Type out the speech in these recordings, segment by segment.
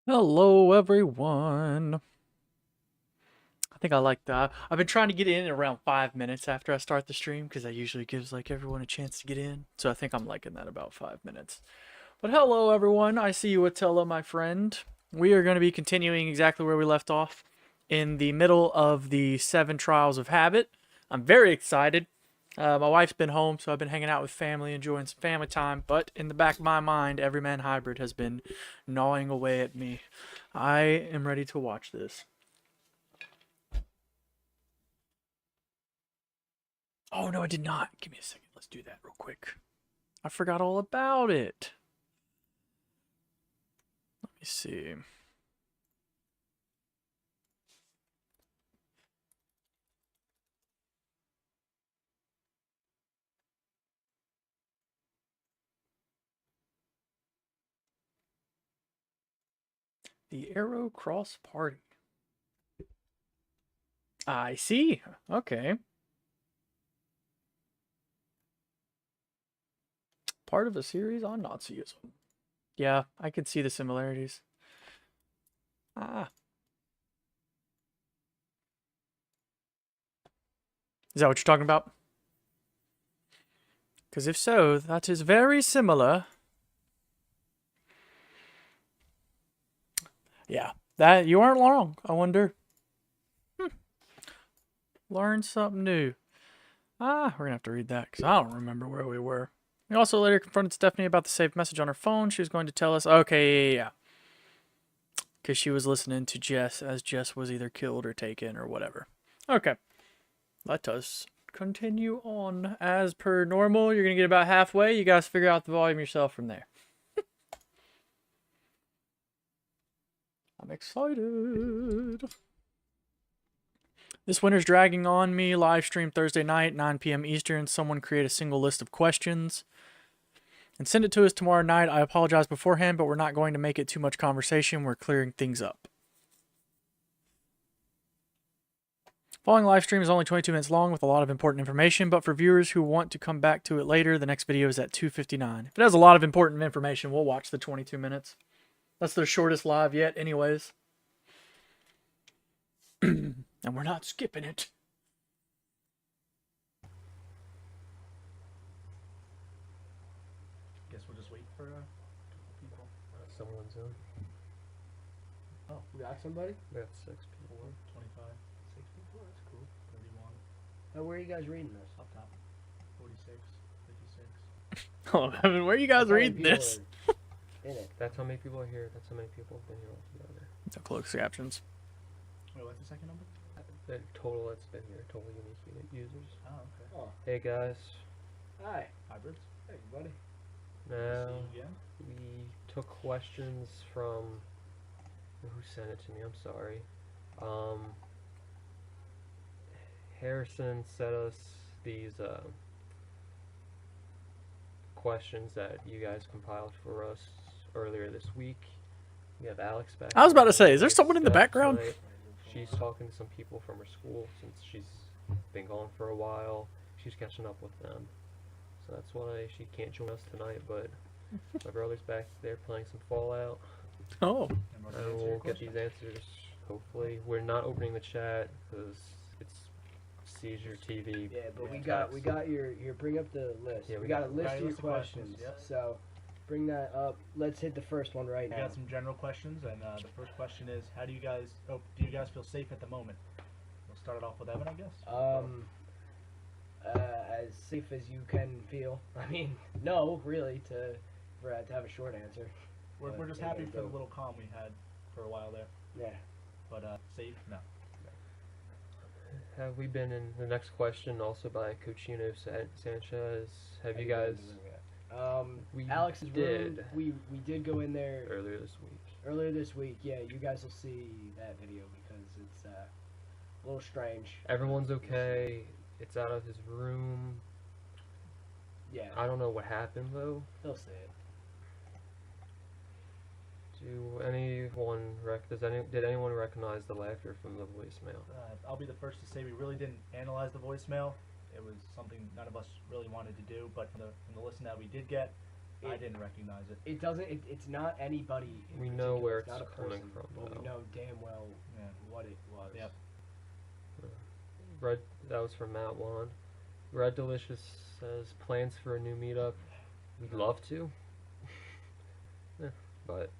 Hello, everyone. I think I like that. I've been trying to get in around 5 minutes after I start the stream because that usually gives like everyone a chance to get in. So I think I'm liking that about 5 minutes. But hello, everyone. I see you, Attila, my friend. We are going to be continuing exactly where we left off in the middle of the 7 Trials of Habit. I'm very excited. My wife's been home, so I've been hanging out with family, enjoying some family time. But in the back of my mind, Everyman Hybrid has been gnawing away at me. I am ready to watch this. Oh, no, I did not. Give me a second. Let's do that real quick. I forgot all about it. Let me see. The Arrow Cross Party. I see. Okay. Part of a series on Nazism. Yeah, I could see the similarities. Ah. Is that what you're talking about? Because if so, that is very similar. Yeah, that you aren't wrong. I wonder. Learn something new. We're gonna have to read that because I don't remember where we were. We also later confronted Stephanie about the saved message on her phone. She was going to tell us. Okay, yeah. Because she was listening to Jess as Jess was either killed or taken or whatever. Okay. Let us continue on as per normal. You're going to get about halfway. You guys figure out the volume yourself from there. I'm excited. This winter's dragging on me. Live stream Thursday night, 9 p.m. Eastern. Someone create a single list of questions and send it to us tomorrow night. I apologize beforehand, but we're not going to make it too much conversation. We're clearing things up. Following live stream is only 22 minutes long with a lot of important information, but for viewers who want to come back to it later, the next video is at 2:59. If it has a lot of important information, we'll watch the 22 minutes. That's their shortest live yet, anyways. And we're not skipping it. Guess we'll just wait for people. Someone's in. Oh, we got somebody? We got 6 people. 25. 6 people? That's cool. 31. Oh, where are you guys reading this? Up top. 46. 56. Oh, Evan, where are you guys That's how many reading people this? are in it. That's how many people are here. That's how many people have been here altogether. So closed captions. Wait, what's the second number? The total that's been here, total unique users. Oh, okay. Oh. Hey guys. Hi. Hybrids. Hey, buddy. Now See you again. we took questions from who sent it to me. I'm sorry. Harrison sent us these questions that you guys compiled for us earlier this week. We have Alex back. I was about to say, is there someone in the background? Tonight. She's talking to some people from her school since she's been gone for a while. She's catching up with them. So that's why she can't join us tonight, but my brother's back there playing some Fallout. Oh. And we'll get these answers, hopefully. We're not opening the chat because it's Seizure TV. Yeah, but we got your bring up the list. Yeah, we got a list of your questions. Yep. So bring that up. Let's hit the first one right We now. got some general questions, and the first question is, how do you guys? Oh, do you guys feel safe at the moment? We'll start it off with Evan, I guess. As safe as you can feel. I mean, no, really, to have a short answer. We're just happy for the little calm we had for a while there. Yeah. But safe? No. Have we been in the next question, also by Cochino Sanchez? Have you guys we Alex's room. did We did go in there earlier this week? earlier this week. Yeah, you guys will see that video because it's a little strange. Everyone's okay. It's out of his room. Yeah, I don't know what happened though. he'll see it. Did anyone recognize the laughter from the voicemail? I'll be the first to say we really didn't analyze the voicemail. It was something none of us really wanted to do, but from the listen that we did get, I didn't recognize it. It doesn't. It's not anybody. We know where it's not a coming person, from, but though. we know damn well Yeah. what it was. Yep. Red, that was from Matt Wan. Red Delicious says plans for a new meetup. We'd love to, but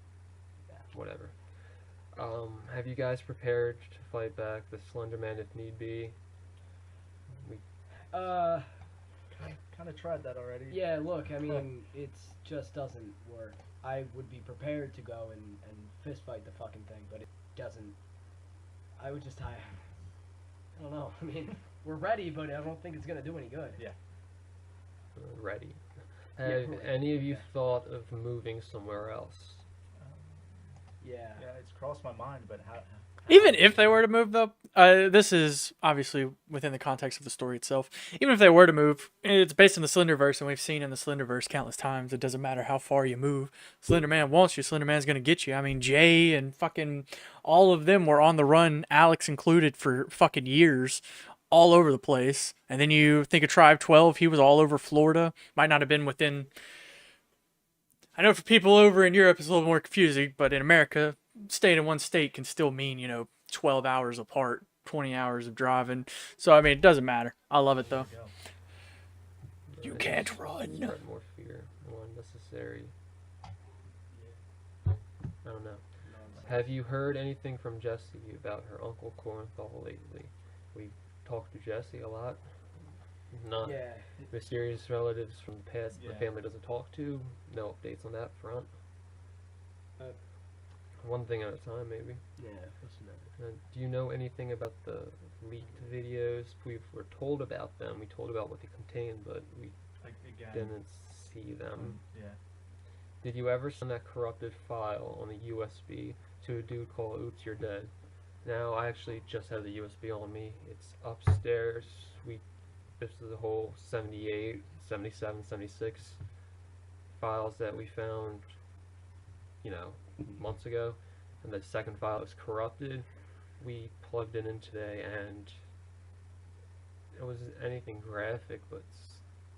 whatever. Have you guys prepared to fight back the Slender Man if need be? Kind of tried that already. Yeah. Look, I mean, it just doesn't work. I would be prepared to go and fist fight the fucking thing, but it doesn't. I would just I don't know. I mean, we're ready, but I don't think it's gonna do any good. Yeah. Ready. Yeah, Have right. any of you thought of moving somewhere else? Yeah. Yeah, it's crossed my mind, but how Even if they were to move, though, this is obviously within the context of the story itself. Even if they were to move, it's based on the Slenderverse, and we've seen in the Slenderverse countless times. It doesn't matter how far you move. Slender Man wants you. Slender Man's gonna get you. I mean, Jay and fucking all of them were on the run, Alex included, for fucking years, all over the place. And then you think of Tribe 12, he was all over Florida. Might not have been within. I know for people over in Europe it's a little more confusing, but in America, staying in one state can still mean, 12 hours apart, 20 hours of driving. So, I mean, it doesn't matter. I love it, though. You can't run. Spread more fear. More unnecessary. I don't know. Have you heard anything from Jessie about her Uncle Corenthal lately? We talked to Jessie a lot. Not Yeah. mysterious relatives from the past the Yeah. family doesn't talk to. No updates on that front. One thing at a time, maybe. Yeah. What's the matter? Do you know anything about the leaked videos? We were told about them. We told about what they contained, but we like again? didn't see them. Yeah. Did you ever send that corrupted file on a USB to a dude called Oops, You're Dead? Now, I actually just have the USB on me. It's upstairs. This is the whole 78, 77, 76 files that we found, months ago. And the second file is corrupted. We plugged it in today, and it wasn't anything graphic, but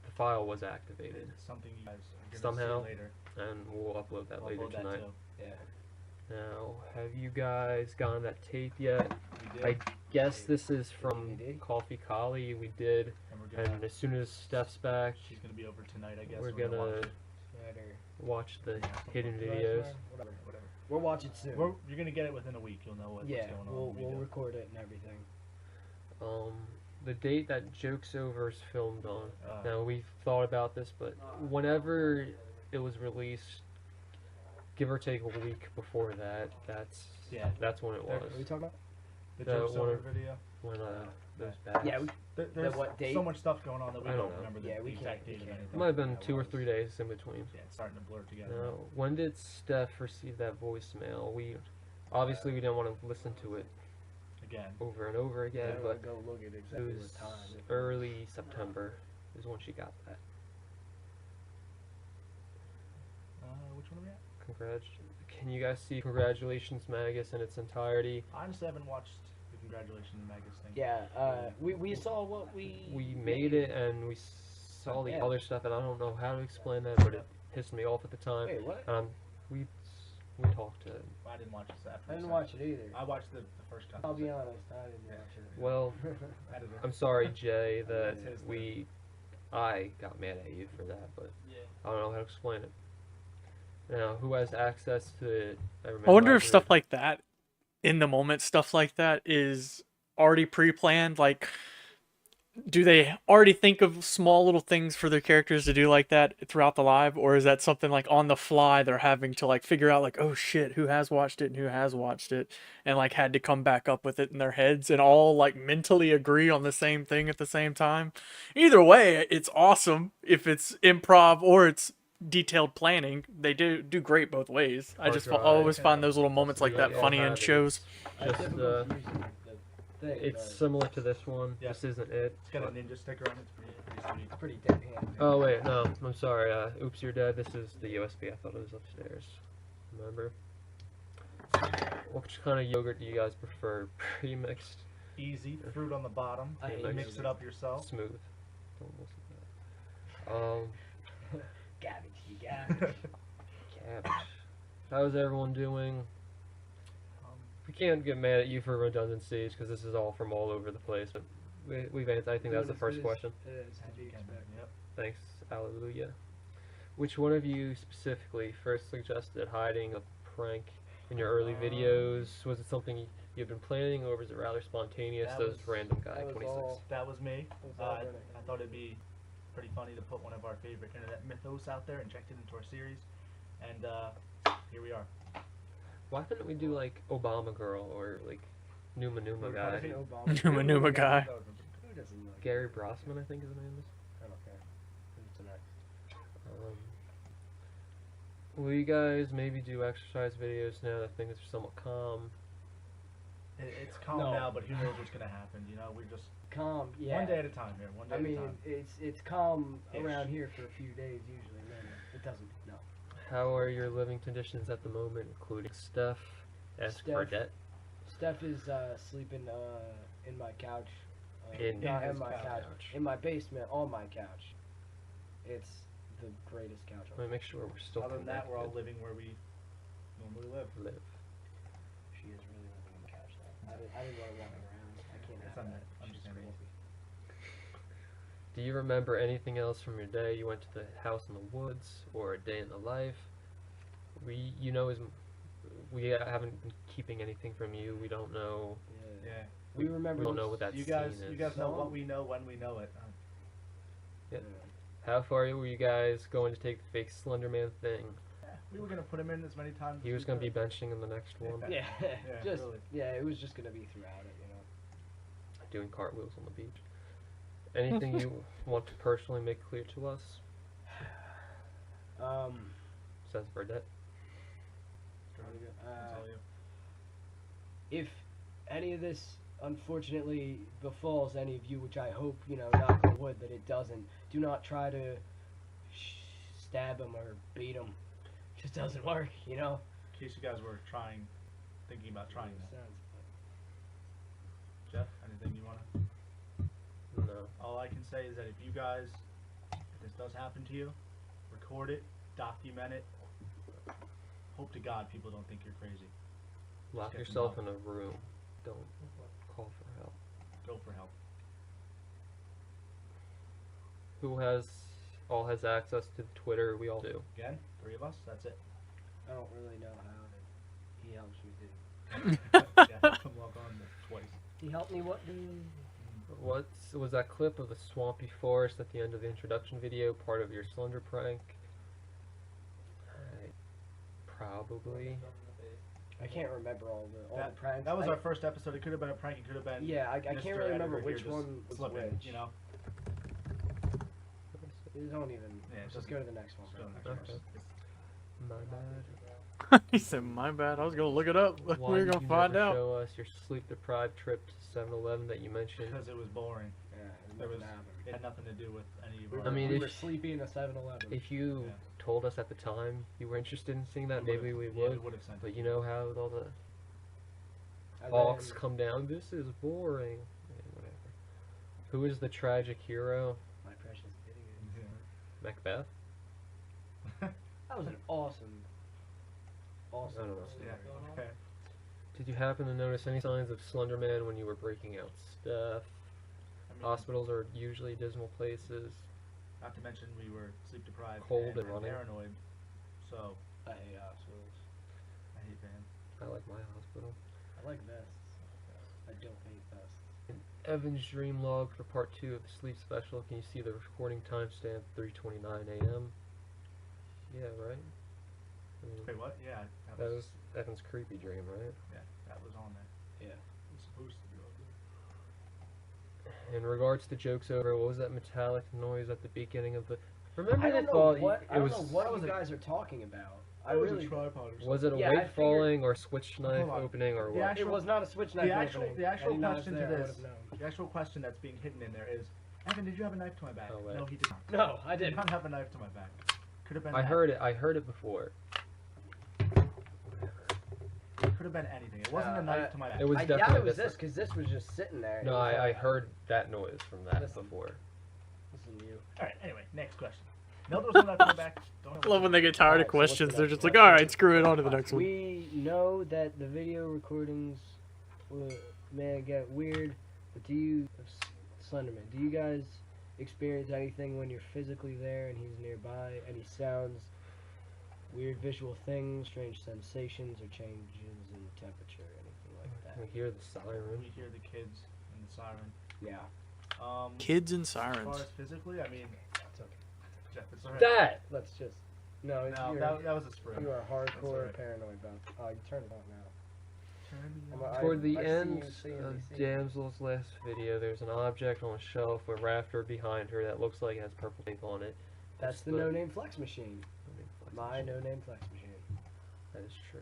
the file was activated. It's something you guys are gonna Somehow. see later. And we'll upload that I'll later upload that tonight. too. Yeah. Now, have you guys gotten that tape yet? We did. I guess this is from We did? Coffee Collie. We did, and we're gonna. and as soon as Steph's back, She's gonna be over tonight, I guess. we're gonna gonna watch it. Better. watch the Yeah, hidden Right, videos. right, Whatever. Whatever. We'll watch it soon. You're gonna get it within a week. You'll know what's Yeah. going on. We'll when we we'll do. record it and everything. The date that Jokes Over's filmed on. Uh, Now, we've thought about this, but whenever it was released, give or take a week before that, that's Yeah. when it What was. are we talking about? The the Jokes one Over of- video. When those bags. Yeah. There's what date? so much stuff going on that we I don't don't know. remember the, Yeah, we the exact can't- we date of can't. anything. It might have been That 2 or was- 3 days in between. Yeah, it's starting to blur together. Now, when did Steph receive that voicemail? We obviously we didn't want to listen to it Again. over and over again, Yeah, but go look at it exactly was what time. early September is when she got that. Which one are we at? Can you guys see Congratulations Magus in its entirety? I honestly haven't watched the Congratulations Magus thing. Yeah. We saw what we. We made it and we saw the Yeah. other stuff, and I don't know how to explain that, but it pissed me off at the time. Wait, what? We talked to. I didn't watch this after. I didn't watch it either. I watched the first time. I'll be honest. I didn't watch it. Well, Editor. I'm sorry, Jay, that That's his thing. I got mad at you for that, but Yeah. I don't know how to explain it. Now, who has access to it? I wonder if stuff like that, in the moment, stuff like that is already pre-planned. Like, do they already think of small little things for their characters to do like that throughout the live, or is that something like on the fly they're having to like figure out like, oh shit, who has watched it and who has watched it, and like had to come back up with it in their heads and all like mentally agree on the same thing at the same time? Either way, it's awesome if it's improv or it's detailed planning. They do great both ways. I Hard just drive. always find those little moments like We that all funny have in it. shows. I Just, didn't uh, use the thing, It's but similar to this one. Yeah. This isn't it. It's got a but- ninja sticker on it. It's pretty sweet. it's pretty deadpan. Oh wait, no, I'm sorry. Oops, You're Dead. This is the USB. I thought it was upstairs. Remember? Which kind of yogurt do you guys prefer? Pre-mixed, Easy. Fruit on the bottom. I hate You mix yogurt. it up yourself. smooth? Don't listen to that. Garbage. You Cabbage. Cabbage. How's everyone doing? We can't get mad at you for redundancies because this is all from all over the place. But we've answered. I think that was the first question. It is to be expected. Yep. Thanks. Hallelujah. Which one of you specifically first suggested hiding a prank in your early videos? Was it something you've been planning, or was it rather spontaneous? That Those was- random guy that was 26. all- That was me. It was all I Brennan. thought it'd be pretty funny to put one of our favorite internet mythos out there, inject it into our series, and here we are. Why couldn't we do like Obama Girl or like Numa Numa guy? Numa guy. Who doesn't like Gary Brossman, I think his name is. I don't care. It's an X. Will you guys maybe do exercise videos now that things are somewhat calm? It's calm No. now, but who knows what's gonna happen? You know, we just Calm, yeah. one day at a time here. One day I mean, at a time. it's calm Ish. around here for a few days usually, and then it doesn't. No. How are your living conditions at the moment, including Steph? Ask Steph. Burdette. Steph is sleeping in my couch. In not his in my couch. In my basement, on my couch. It's the greatest couch Let me make sure we're still Other than that, we're all connected. living where we normally live. Live. She is really living on the couch though. I didn't want to walk around. I can't It's have on that. that. I'm She's just saying. crazy. Do you remember anything else from your day? You went to the house in the woods, or a day in the life? We haven't been keeping anything from you. We don't know. Yeah. Yeah. We remember. We don't know this- what that You guys, scene is. you guys know No. what we know when we know it. Yeah. How far were you guys going to take the fake Slenderman thing? We were gonna put him in as many times. He as was we going to be could. benching in the next one, Yeah. Just really. yeah. It was just gonna be throughout it, you know. doing cartwheels on the beach. Anything you want to personally make clear to us? Says Burdette. That's all you. If any of this unfortunately befalls any of you, which I hope, you know, knock on wood that it doesn't, do not try to stab him or beat him. It just doesn't work, you know. In case you guys were thinking about trying Makes that. sense, Jeff, anything you wanna? No. All I can say is that if this does happen to you, record it, document it. Hope to God people don't think you're crazy. Lock get some yourself help. in a room. Don't call for help. Go for help. Who has access to Twitter? We all do. Again, 3 of us. That's it. but I don't really know how. He helps me do. Yeah, come log on twice. He helped me what do? What was that clip of the swampy forest at the end of the introduction video part of your Slender prank? Probably. I can't remember all the That, pranks. that was I- our first episode. It could have been a prank. It could have been. Yeah, I Mr. can't really remember Editor here which just one was slipping, which. You know. You don't even. Yeah, it Let's just doesn't- go to the next one. Let's go to the next Okay. one. My bad. He said, "My bad. I was gonna look it up. Why We're did gonna you find never out." show us your sleep-deprived trip to 7-Eleven that you mentioned? Because it was boring. Yeah, There nothing was. happened. It had nothing to do with any of We our. were, I mean, we if- were sleepy in a 7-Eleven. If you Yeah. told us at the time you were interested in seeing that, we maybe would've- we yeah, would. would have sent But it. you know how with all the And hawks then come down, this is boring. And whatever. Who is the tragic hero? my precious idiot. Yeah. Macbeth? That was an awesome. I don't know. story. Yeah. Okay. Did you happen to notice any signs of Slenderman when you were breaking out stuff? I mean, Hospitals are usually dismal places. not to mention we were sleep deprived, Cold and running. paranoid. So I hate hospitals. I hate Van. I like my hospital. I like vests. I don't hate vests. In Evan's dream log for part 2 of the sleep special, can you see the recording timestamp 3:29 a.m.? Yeah, right? I mean, Wait, what? Yeah, that was Evan's creepy dream, right? yeah, that was on there. Yeah. It was supposed to be on there. In regards to jokes over, what was that metallic noise at the beginning of the? Remember I that don't know ball? what. I It don't was. know what was you a- guys are talking about. I It was really. a tripod or Was it a Yeah, I weight figured- falling or switch knife Hold on. opening or The what? actual- It was not a switch knife opening. the actual Any knives question to there, I this, would've known. the actual question that's being hidden in there is, Evan, did you have a knife to my back? Oh, wait. No, he did not. No, I Did didn't. not have a knife to my back. Could have been. I heard it. I heard it before. Could have been anything. It wasn't a knife to my back. It was I definitely doubt it was this. this because this was just sitting there. It No, was I like, heard that noise from that Listen. before. Listen to you. All right. Anyway, next question. Meldo's not coming back. Don't I love when they get tired of Alright, so what's the questions. They're next just one? like, all right, screw it, on to the next one. We know that the video recordings may get weird, but Slenderman, do you guys experience anything when you're physically there and he's nearby? Any sounds, weird visual things, strange sensations, or changes in temperature, anything like We that? hear the siren. We hear the kids and the siren. Yeah. Kids and As far sirens. as physically, I mean, It's okay. Jeff, it's alright. That! Let's just. No, No, you're, that was a spring. you are hardcore alright. paranoid about. Oh, you turn it on now. Toward the I see end you, see you, of see you. Damsel's last video, there's an object on a shelf, a rafter behind her that looks like it has purple paint on it. That's the the- no-name flex machine. My machine. no-name flex machine. That is true.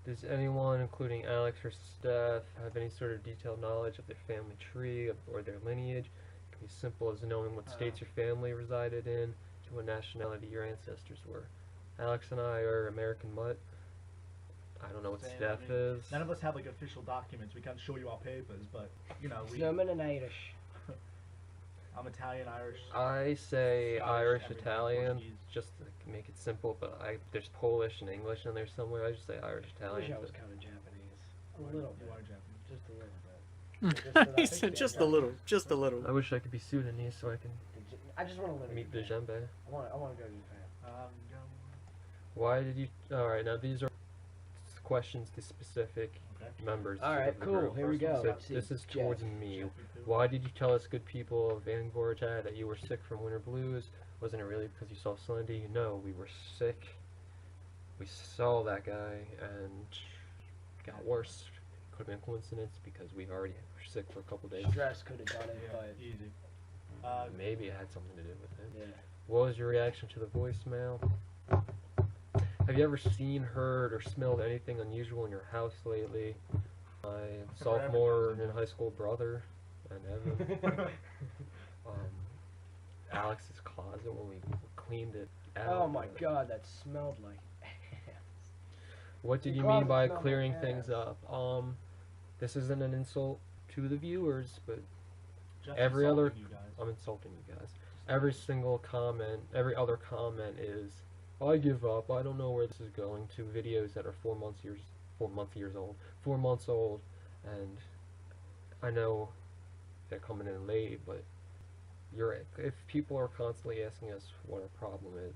Does anyone, including Alex or Steph, have any sort of detailed knowledge of their family tree or their lineage? It can be simple as knowing what states your family resided in, to what nationality your ancestors were. Alex and I are American Mutt. I don't know what Same, Steph I mean, is. None of us have like official documents. We can't show you our papers, but you know, Snowman and Irish. I'm Italian, Irish. I say Scottish, Irish, everything, Italian, Portuguese. just to make it simple. But there's Polish and English in there somewhere. I just say Irish, I wish Italian. I was but- kind of Japanese. A You little are bit. Japanese. Just a little bit. He said just a little, just a little. I wish I could be Sudanese so I can I just want to live in meet the Japan. djembe. I want to go to Japan. Go. Why did you? All right, now these are questions to specific Okay. members. All right, of the cool. group. Here we go. So Let's see. this is Jeff. towards me. Shelby too. Why did you tell us, good people of Van Gorjad, that you were sick from winter blues? Wasn't it really because you saw Slendy? No, we were sick. We saw that guy and it got worse. Could have been a coincidence because we already were sick for a couple days. Stress could have done it, Yeah, but easy. Maybe it had something to do with it. yeah. What was your reaction to the voicemail? Have you ever seen, heard, or smelled anything unusual in your house lately? My sophomore in high school brother and Evan. Alex's closet when we cleaned it out. Oh my God, that smelled like. What did Your you mean closet by smelled clearing like things ass. up? This isn't an insult to the viewers, but Just every other- insulting you guys. I'm insulting you guys. Every single comment, every other comment is, I give up, I don't know where this is going, to videos that are 4 months old, and I know they're coming in late, but if people are constantly asking us what our problem is,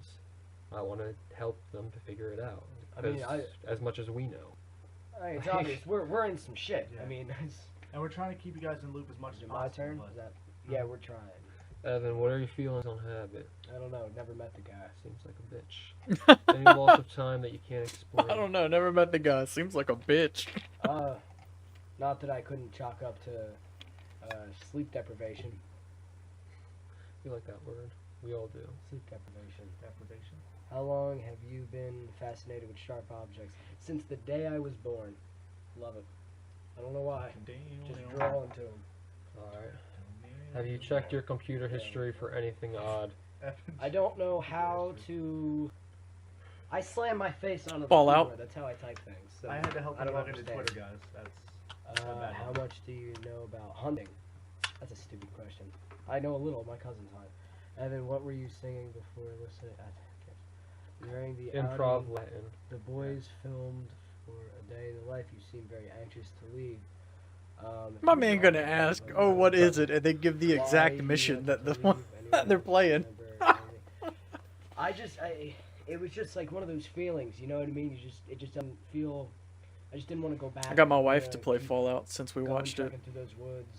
I want to help them to figure it out. I mean, as much as we know. It's obvious. We're in some shit. Yeah. I mean, And we're trying to keep you guys in the loop as much is as it possible. my turn? but Is that? Yeah, we're trying. Evan, what are your feelings on Habit? I don't know. Never met the guy. Seems like a bitch. Any loss of time that you can't explain? I don't know. Never met the guy. Seems like a bitch. Not that I couldn't chalk up to sleep deprivation. You like that word? We all do. Sleep deprivation. Deprivation. How long have you been fascinated with sharp objects? Since the day I was born. Love it. I don't know why. Just draw into them. Alright. Have you checked your computer history for anything odd? I don't know how to. I slam my face onto the Fallout. keyboard. That's how I type things. So I had to help I you don't log into understand. Twitter, guys. That's How much do you know about hunting? That's a stupid question. I know a little. My cousins hunt. Evan, what were you singing before listening? During the Improv outing, Latin. the boys filmed for a day in the life. You seem very anxious to leave. If My you man don't gonna remember ask, "Oh, what is it?" and they give the why exact you mission had that to the one leave, anyone that they're playing. remember anything? It was just like one of those feelings, you know what I mean? It just doesn't feel. I just didn't want to go back. I got my and, wife to play keep Fallout since we going watched it. trekking through those woods.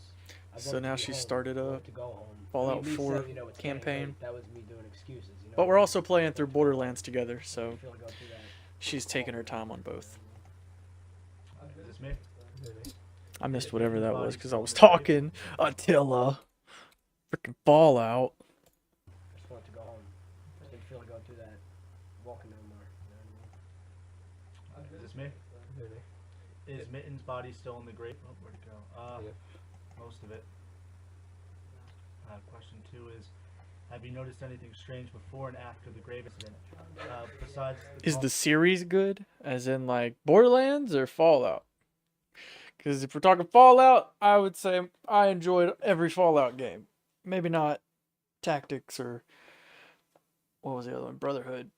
I So wanted to now be she home. started I a wanted to go home. Fallout me 4 saying, you know, it's getting campaign. late, that was me doing excuses. You know But what we're I mean? also playing through Borderlands together, I so feel like I'll do that. she's taking her time on both. Is this me? I missed whatever that was because I was talking until freaking Fallout. I just wanted to go home. I just didn't feel like going through that walking no more. You know what I mean? Is this me? Is Mitten's body still in the grave? Oh, where'd it go? Yep. Most of it. Question 2 is, have you noticed anything strange before and after the grave incident? Besides Is the series good? As in like Borderlands or Fallout? Because if we're talking Fallout, I would say I enjoyed every Fallout game. Maybe not Tactics or what was the other one? Brotherhood.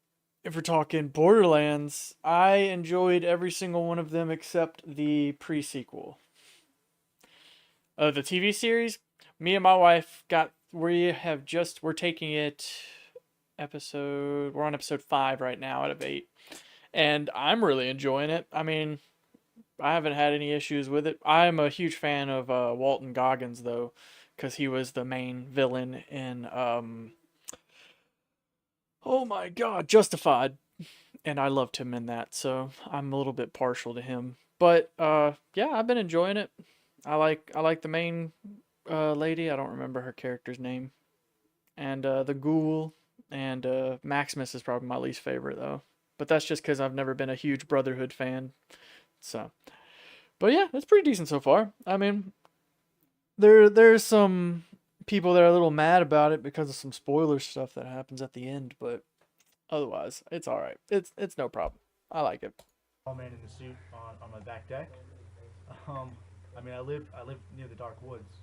If we're talking Borderlands, I enjoyed every single one of them except the pre-sequel. The TV series, me and my wife we're taking it we're on episode 5 right now out of 8. And I'm really enjoying it. I mean, I haven't had any issues with it. I'm a huge fan of Walton Goggins though, because he was the main villain in oh my god, Justified. And I loved him in that, so I'm a little bit partial to him. But yeah, I've been enjoying it. I like the main lady. I don't remember her character's name. And the ghoul and Maximus is probably my least favorite though. But that's just because I've never been a huge Brotherhood fan. So, but yeah, it's pretty decent so far. I mean, there's some people that are a little mad about it because of some spoiler stuff that happens at the end, but otherwise, it's all right. It's no problem. I like it. Tall man in the suit on my back deck. I mean, I live near the dark woods,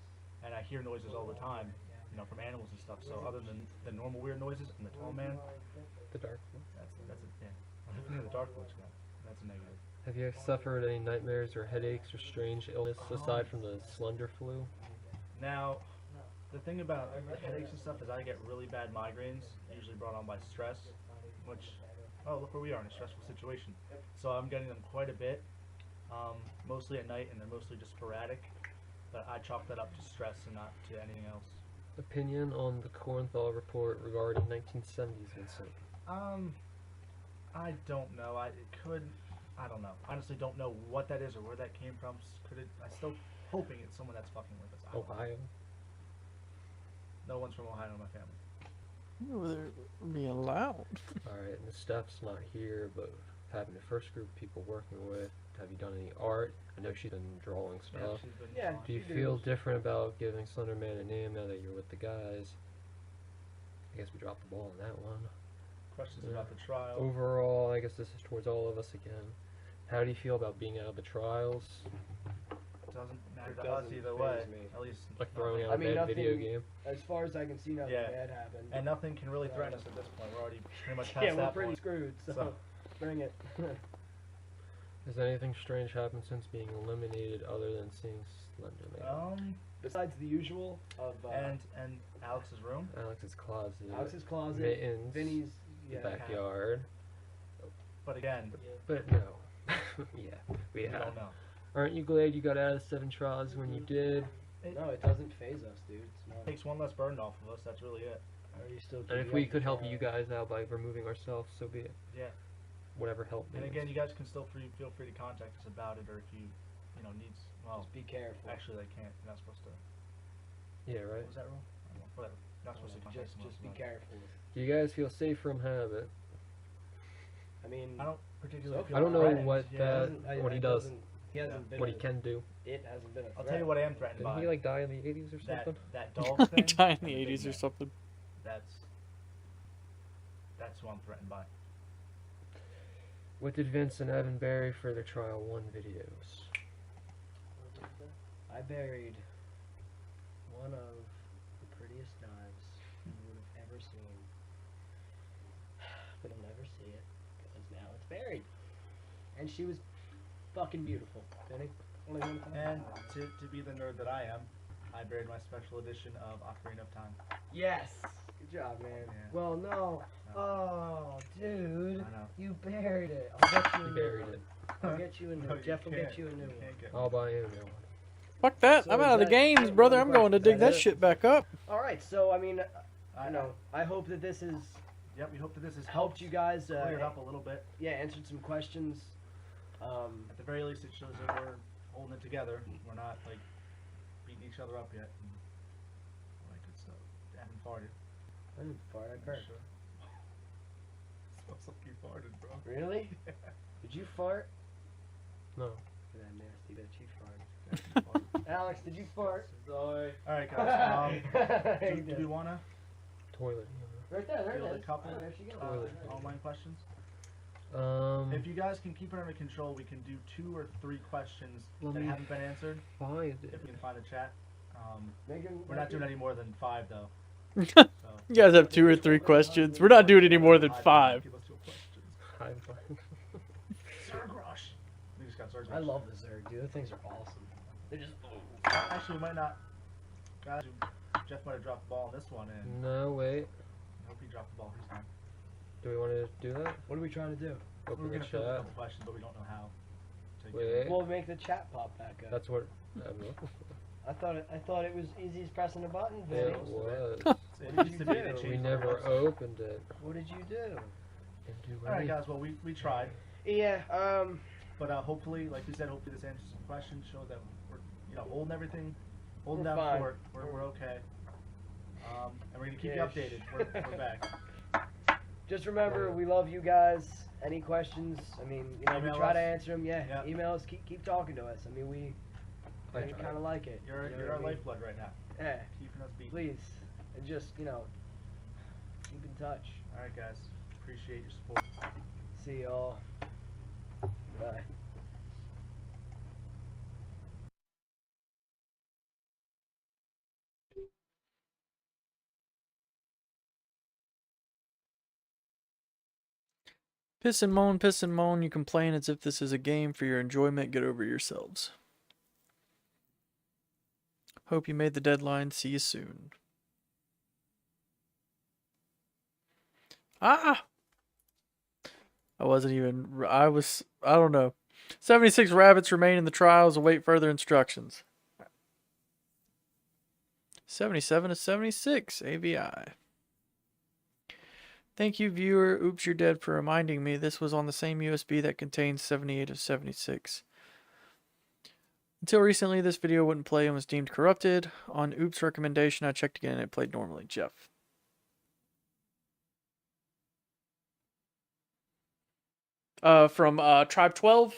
and I hear noises all the time, you know, from animals and stuff. So other than the normal weird noises and the tall man, The dark. that's a, yeah. I live near the dark woods, guy. That's a negative. Have you suffered any nightmares or headaches or strange illness aside from the slender flu? Now, the thing about the headaches and stuff is I get really bad migraines, usually brought on by stress, which, oh, look where we are in a stressful situation. So I'm getting them quite a bit, mostly at night, and they're mostly just sporadic, but I chalk that up to stress and not to anything else. Opinion on the Kornthal report regarding 1970s incident? I don't know. I don't know. Honestly, don't know what that is or where that came from. I'm still hoping it's someone that's fucking with us. I don't know. Ohio? No one's from Ohio in my family. Over there being loud. Alright, and the Steph's not here, but having the first group of people working with, have you done any art? I know she's been drawing Yeah, stuff. she's been Yeah. fine. Do you She feel does. different about giving Slenderman a name now that you're with the guys? I guess we dropped the ball on that one. Questions Yeah. about the trial. Overall, I guess this is towards all of us again. How do you feel about being out of the trials? Doesn't matter It to us doesn't either faze way. me. At least Like throwing out I a mean, bad video nothing- game? As far as I can see, nothing Yeah. bad happened. And nothing can really threaten us at this point. We're already pretty much past Yeah, we're that pretty point. screwed, so, So- bring it. Has anything strange happened since being eliminated other than seeing Slenderman? Besides the usual of And Alex's room. Alex's closet, Alex's closet, mittens, Vinny's, the yeah, backyard. But again, But no. Yeah, we we have. don't know. Aren't you glad you got out of 7 trials when you did? No, it doesn't phase us, dude. It's not. It takes one less burden off of us. That's really it. Are you still? And if we could help you guys out by removing ourselves, so be it. Yeah. Whatever help And means. again, you guys can still feel free to contact us about it, or if you know needs. Well, Just be careful. actually, they can't. You're not supposed to. Yeah, right. What was that rule? I don't know. Whatever. You're not supposed to contact Just someone else be about it. careful. Do you guys feel safe from habit? I mean, I don't particularly. So feel I don't know threatened. what Yeah. that- what he it does. doesn't- He hasn't been. What he can do. It hasn't been a I'll tell you what I am threatened Didn't by. he like die in the 80s or that something? that dog He thing. died in and the Big 80s or Mac. something. That's who I'm threatened by. What did Vince and Evan bury for their trial 1 videos? I buried one of the prettiest knives you would have ever seen. But you'll never see it because now it's buried. And she was fucking beautiful. Benny? Only one thing. And to be the nerd that I am, I buried my special edition of Ocarina of Time. Yes! Good job, man. Yeah. Well, no. Oh, dude. I know. You buried it. I'll get you a He new buried one. it. I'll get you a new No, one. you Jeff will get can't. you a new You one. can't get I'll one. buy you a new one. Fuck that. So I'm is out of the that- games, that brother. one I'm going to question? dig Is that that it? shit back up. Alright, so, I mean, I you know, I hope that this has Yep. We hope that this has helped you guys, cleared up a little bit. yeah, answered some questions. At the very least, it shows that we're holding it together. We're not like beating each other up yet. And all that good stuff. I haven't farted. I didn't fart, I burped. Sure. Smells like you farted, bro. Really? Did you fart? No. Look at that nasty bitch, you farted. Alex, did you fart? Sorry. All right, guys. Hey, Do we wanna Toilet. right there field it a is. couple Oh, there she goes. online questions? If If you guys can keep it under control, we can do 2 or 3 questions Let that me haven't been answered. find If it. we can find the chat. Megan, We're not doing any more than 5 though. So, You guys have 2 or 3 questions. We're not doing any more than 5. People have 2 questions. High five. Zergrosh. We just got Zergrosh. I love the Zerg, dude. Those things are awesome. They're just. Actually, we might not. Guys, Jeff might have dropped the ball on this one, and No, wait. I hope he dropped the ball this time. Do we want to do that? What are we trying to do? Open We're the gonna fill a chat. couple questions, but we don't know how. to get Wait. it. We'll make the chat pop back up. That's what I'm looking for. I thought it was easy as pressing a button. It Vinny. was. It What used did to you be they do? changed We the never website. opened it. What did you do? Didn't do All right, anything. guys. Well, we tried, Yeah. but hopefully, like we said, hopefully this answers some questions, shows that we're holding everything, holding We're down fine. the fort. We're okay. And we're gonna keep you Ish. updated. We're back. Just remember, we love you guys. Any questions? I mean, we Email try to us. answer them. Yeah. Yep. Email us. Keep talking to us. I mean, we I kind tried. of like it. You're you know you're what our I mean? lifeblood right now, Yeah. keeping us beat. Please, and just keep in touch. All right, guys. Appreciate your support. See y'all. Bye. Piss and moan, you complain as if this is a game for your enjoyment. Get over yourselves. Hope you made the deadline. See you soon. Ah! I don't know. 76 rabbits remain in the trials. Await further instructions. 77 to 76, AVI. Thank you, viewer. Oops, you're dead, for reminding me. This was on the same USB that contains 78 of 76. Until recently, this video wouldn't play and was deemed corrupted. On Oops' recommendation, I checked again and it played normally. Jeff. From Tribe 12,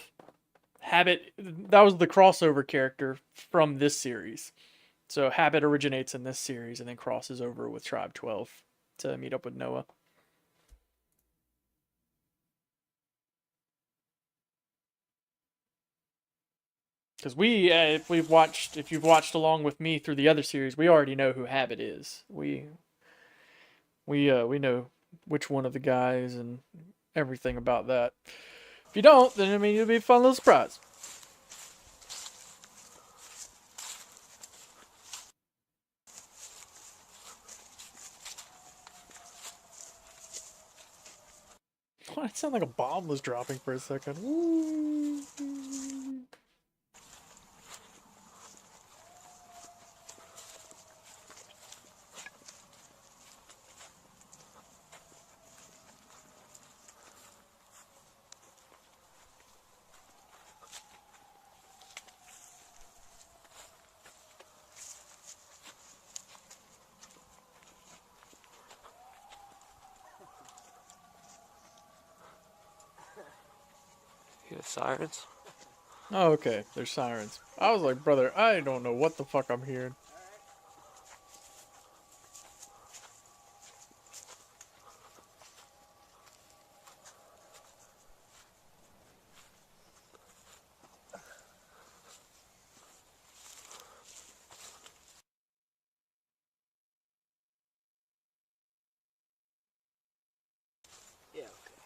Habit, that was the crossover character from this series. So Habit originates in this series and then crosses over with Tribe 12 to meet up with Noah. Because if you've watched along with me through the other series, we already know who Habit is. We know which one of the guys and everything about that. If you don't, then I mean it'll be a fun little surprise. Why it sound like a bomb was dropping for a second? Woo. You hear sirens? Oh, okay. There's sirens. I was like, brother, I don't know what the fuck I'm hearing. Yeah. Okay.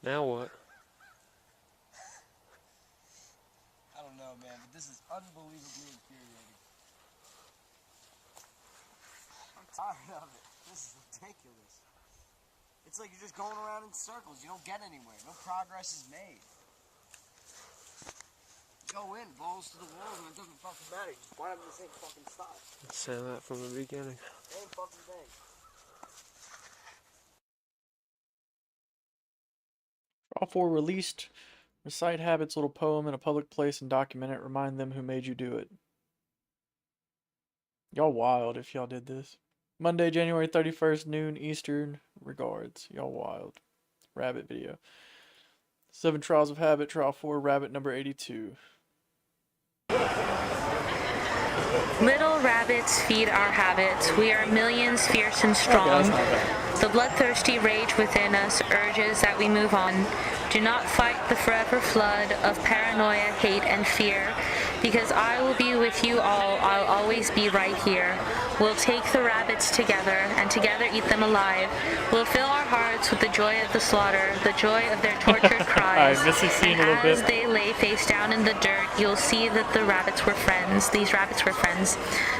Now what? I don't know, man, but this is unbelievably infuriating. I'm tired of it. This is ridiculous. It's like you're just going around in circles. You don't get anywhere. No progress is made. Go in, balls to the walls, and it doesn't fucking matter. You just wind up in the same fucking spot. Say that from the beginning. Same fucking thing. All 4 released. Recite Habit's little poem in a public place and document it. Remind them who made you do it. Y'all wild if y'all did this. Monday, January 31st, noon Eastern. Regards. Y'all wild. Rabbit video. 7 Trials of Habit, Trial 4, Rabbit number 82. Little rabbits feed our habits. We are millions, fierce and strong. The bloodthirsty rage within us urges that we move on. Do not fight the forever flood of paranoia, hate, and fear. Because I will be with you all, I'll always be right here. We'll take the rabbits together, and together eat them alive. We'll fill our hearts with the joy of the slaughter, the joy of their tortured cries. Alright, missy scene a And little as bit. they lay face down in the dirt, you'll see that the rabbits were friends. These rabbits were friends.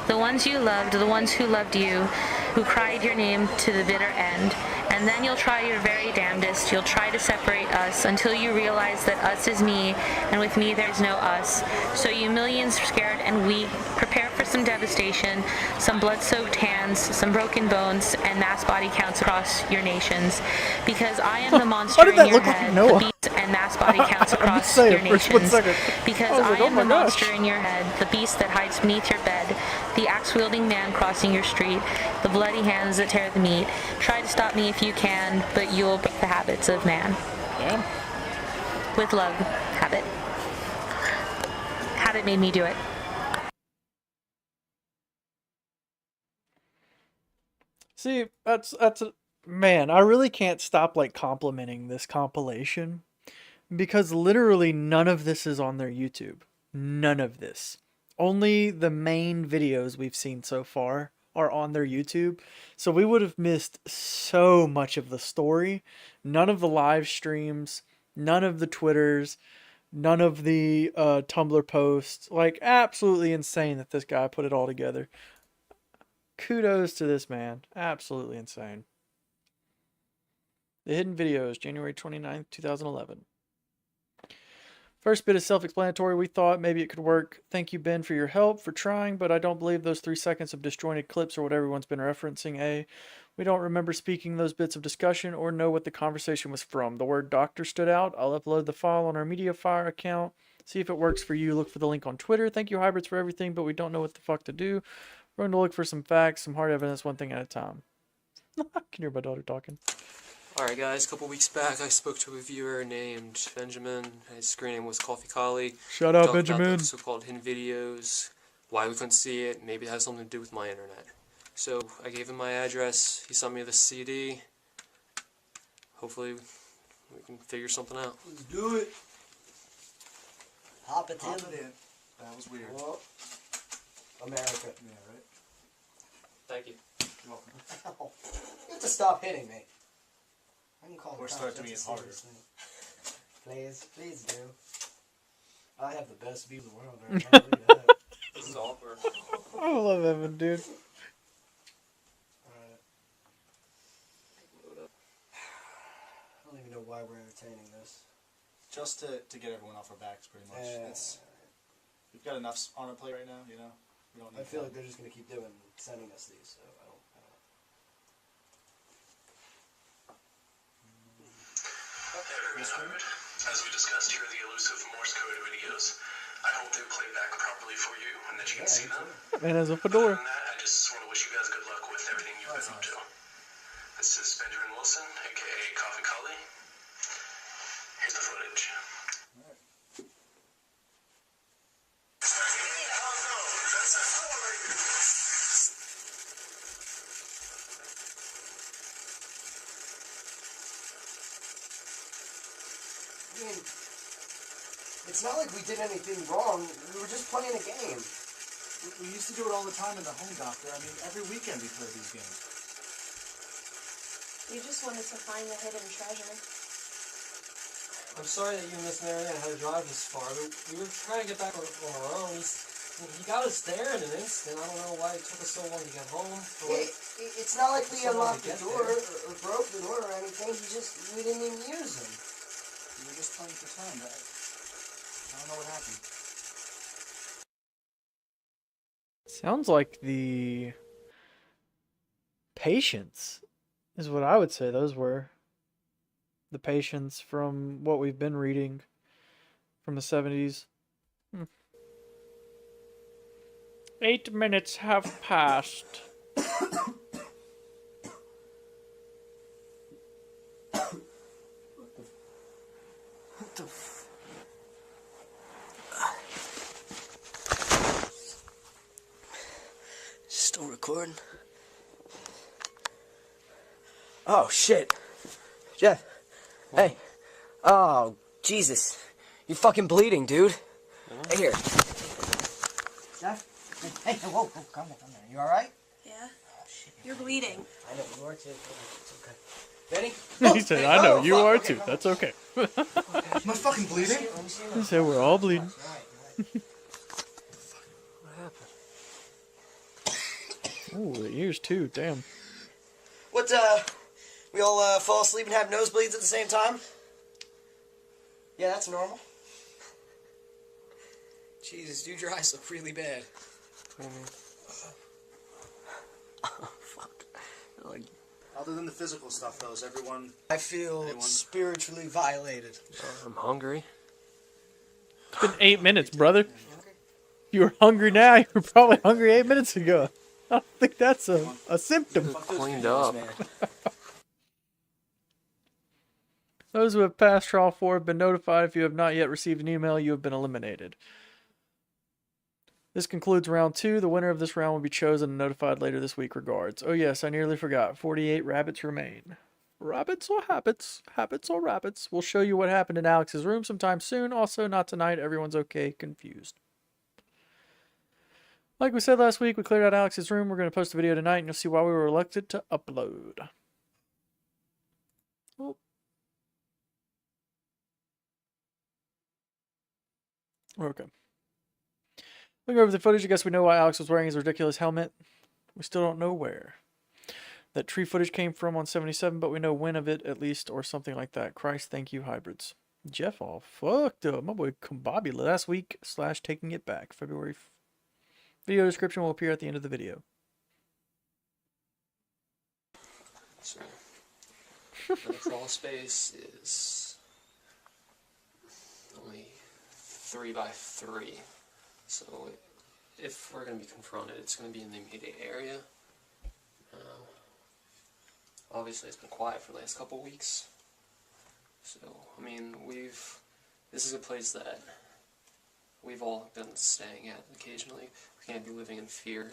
The ones you loved, the ones who loved you, who cried your name to the bitter end. And then you'll try your very damnedest. You'll try to separate us until you realize that us is me, and with me there's no us. So you millions scared and weak, prepare for some devastation, some blood-soaked hands, some broken bones, and mass body counts across your nations. Because I am the monster Why did in that your look like head, Noah? the beast and mass body counts I'm across just saying, your for 1 nations. second. Because I was like, I oh am my the gosh. monster in your head, the beast that hides beneath your bed, the axe-wielding man crossing your street, the bloody hands that tear the meat. Try to stop me if you can, but you'll break the habits of man. Damn. With love, Habit. Habit made me do it. See, that's a man, I really can't stop like complimenting this compilation because literally none of this is on their YouTube. None of this. Only the main videos we've seen so far are on their YouTube. So we would have missed so much of the story. None of the live streams, none of the Twitters, none of the Tumblr posts. Like, absolutely insane that this guy put it all together. Kudos to this man. Absolutely insane. The Hidden Videos, January 29th, 2011. First bit is self-explanatory. We thought maybe it could work. Thank you, Ben, for your help, for trying, but I don't believe those 3 seconds of disjointed clips are what everyone's been referencing. We don't remember speaking those bits of discussion or know what the conversation was from. The word doctor stood out. I'll upload the file on our MediaFire account. See if it works for you. Look for the link on Twitter. Thank you, Hybrids, for everything, but we don't know what the fuck to do. We're going to look for some facts, some hard evidence, one thing at a time. Can hear my daughter talking. Alright guys, a couple weeks back I spoke to a viewer named Benjamin. His screen name was Coffee Collie. Shout out, Talked about Benjamin. the so-called hidden videos, why we couldn't see it, maybe it has something to do with my internet. So I gave him my address, he sent me the CD. Hopefully we can figure something out. Let's do it. Hop it Pop in. it in. That was weird. Well, America. Yeah, right? Thank you. You're welcome. You have to stop hitting me. I can call Or the start cops, doing that's it a harder. serious thing. Please do. I have the best view in the world right now. Look at that. This is awkward. I love Evan, dude. Alright. I don't even know why we're entertaining this. Just to get everyone off our backs, pretty much. It's we've got enough on our plate right now, you know. We don't need I feel that. like they're just gonna keep sending us these, so I don't. As we discussed, here are the elusive Morse code videos. I hope they play back properly for you and that you can see them. Man has a Other fedora. than that, I just want to wish you guys good luck with everything you've been up to. This is Benjamin Wilson, aka Coffee Collie. Here's the footage. I mean, it's not like we did anything wrong. We were just playing a game. We used to do it all the time in the home doctor. I mean, every weekend we play these games. You just wanted to find the hidden treasure. I'm sorry that you and Miss Marianne had to drive this far, but we were trying to get back on our own. He got us there in an instant. I don't know why it took us so long to get home. It's not like we So long unlocked to the get door there. or broke the door or anything. We didn't even use them. We were just playing for time. I don't know what happened. Sounds like the patients is what I would say those were. The patients from what we've been reading from the 70s. 8 minutes have passed. What the f... recording? Oh, shit. Jeff. Hey. Oh, Jesus. You're fucking bleeding, dude. Hey, here. Jeff? Hey, whoa, calm down. You alright? Yeah? You're bleeding. I know, you are too. It's okay. Ready? He said, I know, you are too. That's okay. Am I fucking bleeding? He said, we're all bleeding. What happened? Ooh, the ears too, damn. What, we all, fall asleep and have nosebleeds at the same time? Yeah, that's normal. Jesus, dude, your eyes look really bad. What do you mean? Oh, fuck. Like, Other than the physical stuff, though, is everyone... I feel spiritually violated. I'm hungry. It's been 8 minutes, brother. You were hungry now, you were probably hungry 8 minutes ago. I don't think that's a symptom. Cleaned up. Those who have passed trial 4 have been notified. If you have not yet received an email, you have been eliminated. This concludes round 2. The winner of this round will be chosen and notified later this week. Regards. Oh yes, I nearly forgot. 48 rabbits remain. Rabbits or habits? Habits or rabbits? We'll show you what happened in Alex's room sometime soon. Also, not tonight. Everyone's okay. Confused. Like we said last week, we cleared out Alex's room. We're going to post a video tonight, and you'll see why we were reluctant to upload. Oh. Okay. Looking over the footage, I guess we know why Alex was wearing his ridiculous helmet. We still don't know where that tree footage came from on 77, but we know when of it, at least, or something like that. Christ, thank you, hybrids. Jeff all fucked up. My boy Kumbobby last week / taking it back. February. Video description will appear at the end of the video. So, the crawl space is only 3 by 3. So if we're going to be confronted, it's going to be in the immediate area. Obviously, it's been quiet for the last couple weeks. So, I mean, this is a place that we've all been staying at occasionally. We can't be living in fear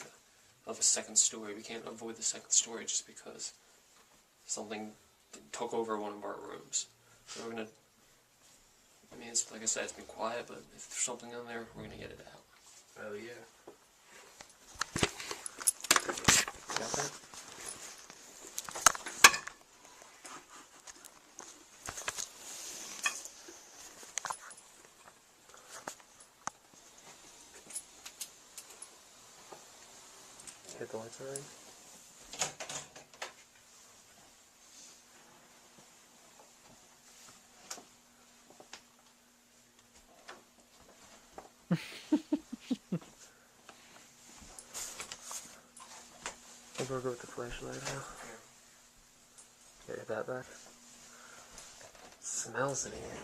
of a second story. We can't avoid the second story just because something took over one of our rooms. So we're going to, I mean, it's, like I said, it's been quiet, but if there's something in there, we're going to get it out. Oh, yeah. Got that? Hit the lights already? I'm gonna go with the flashlight now. Get that back. Smells in here.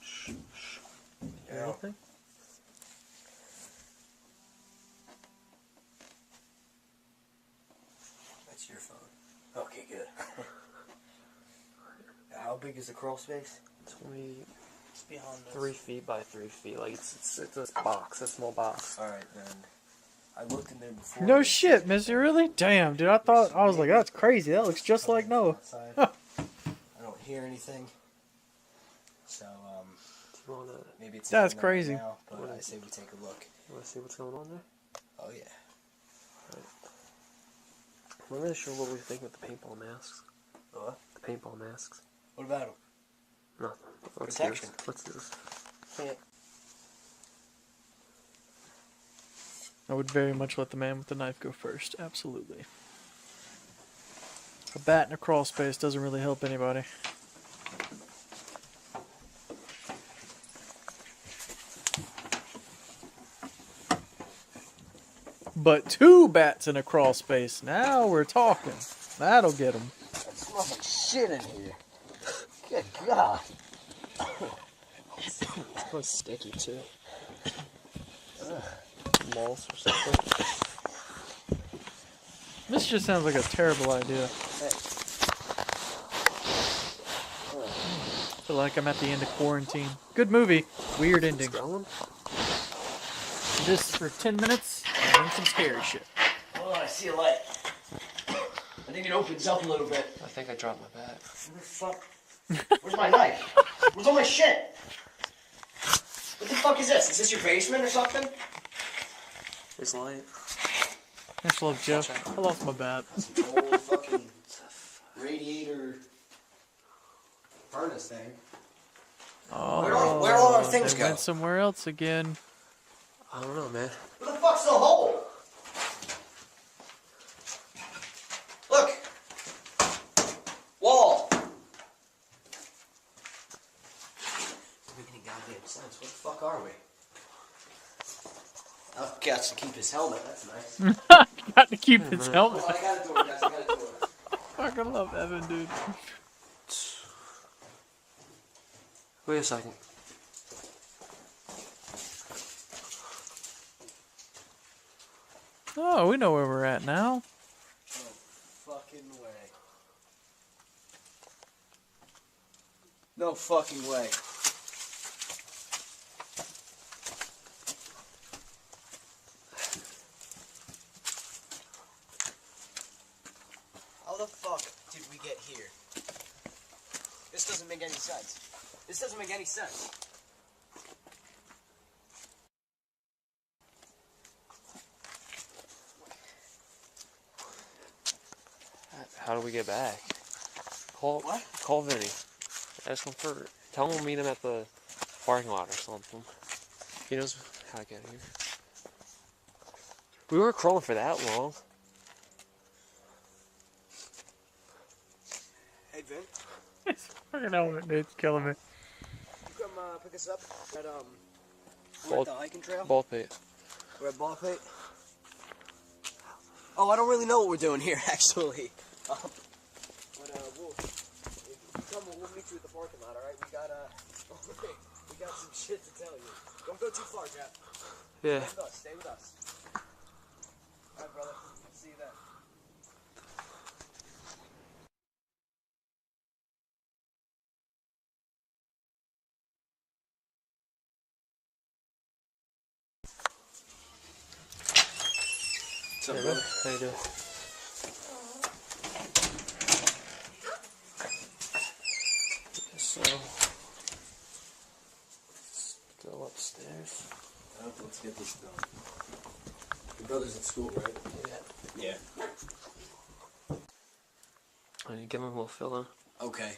Shh, shh. Hear anything? That's your phone. Okay, good. How big is the crawl space? It's only It's beyond 3 feet by 3 feet. Like it's a box, a small box. Alright, then. I looked in there before. No shit, Missy, really? Damn, dude, I was like, that's crazy. That looks just like Noah. Outside. Huh. I don't hear anything. So, Do you wanna maybe it's That's in there crazy. Now, but I say we take a look. see what's going on there? Oh, yeah. We're really sure what we think with the paintball masks. What? The paintball masks. What about them? Nothing. Let's Protection. Let's do this. Can't. I would very much let the man with the knife go first. Absolutely. A bat in a crawl space doesn't really help anybody. But 2 bats in a crawl space. Now we're talking. That'll get them. It smells like shit in here. Good God. It's quite sticky too. Moss or something. This just sounds like a terrible idea. Hey. I feel like I'm at the end of Quarantine. Good movie. Weird ending. Growling? this for 10 minutes and then some scary shit. Oh, I see a light. I think it opens up a little bit. I think I dropped my bag. Where the fuck? Where's my knife? Where's all my shit? What the fuck is this? Is this your basement or something? It's light. Thanks, love, Jeff. I lost my bat. That's an old fucking radiator furnace thing. Oh, where all our things they go? went somewhere else again. I don't know, man. Where the fuck's the hole? Look! Wall! Doesn't make any goddamn sense. What the fuck are we? Oh, gets to keep his helmet. That's nice. Got to keep his helmet. Oh, I got a door, guys. I got a door. Fucking love Evan, dude. Wait a second. Oh, we know where we're at now. No fucking way. No fucking way. How the fuck did we get here? This doesn't make any sense. This doesn't make any sense. How do we get back? Call Vinny. Ask him for. Tell him we'll meet him at the parking lot or something. He knows how to get here. We weren't crawling for that long. Hey, Vin. His fucking helmet, dude. It's killing me. You come pick us up at we're Bald- at the hiking trail. Ball pit. We're at Ballpate. Oh, I don't really know what we're doing here, actually. But we'll meet you at the parking lot. All right? We got some shit to tell you. Don't go too far, Jeff. Yeah. Stay with us. Stay with us. All right, brother. See you then. What's up, brother? How you doing? So, let's go upstairs. Let's get this done. Your brother's at school, right? Yeah. Yeah. I need to give him a little fill in. Okay.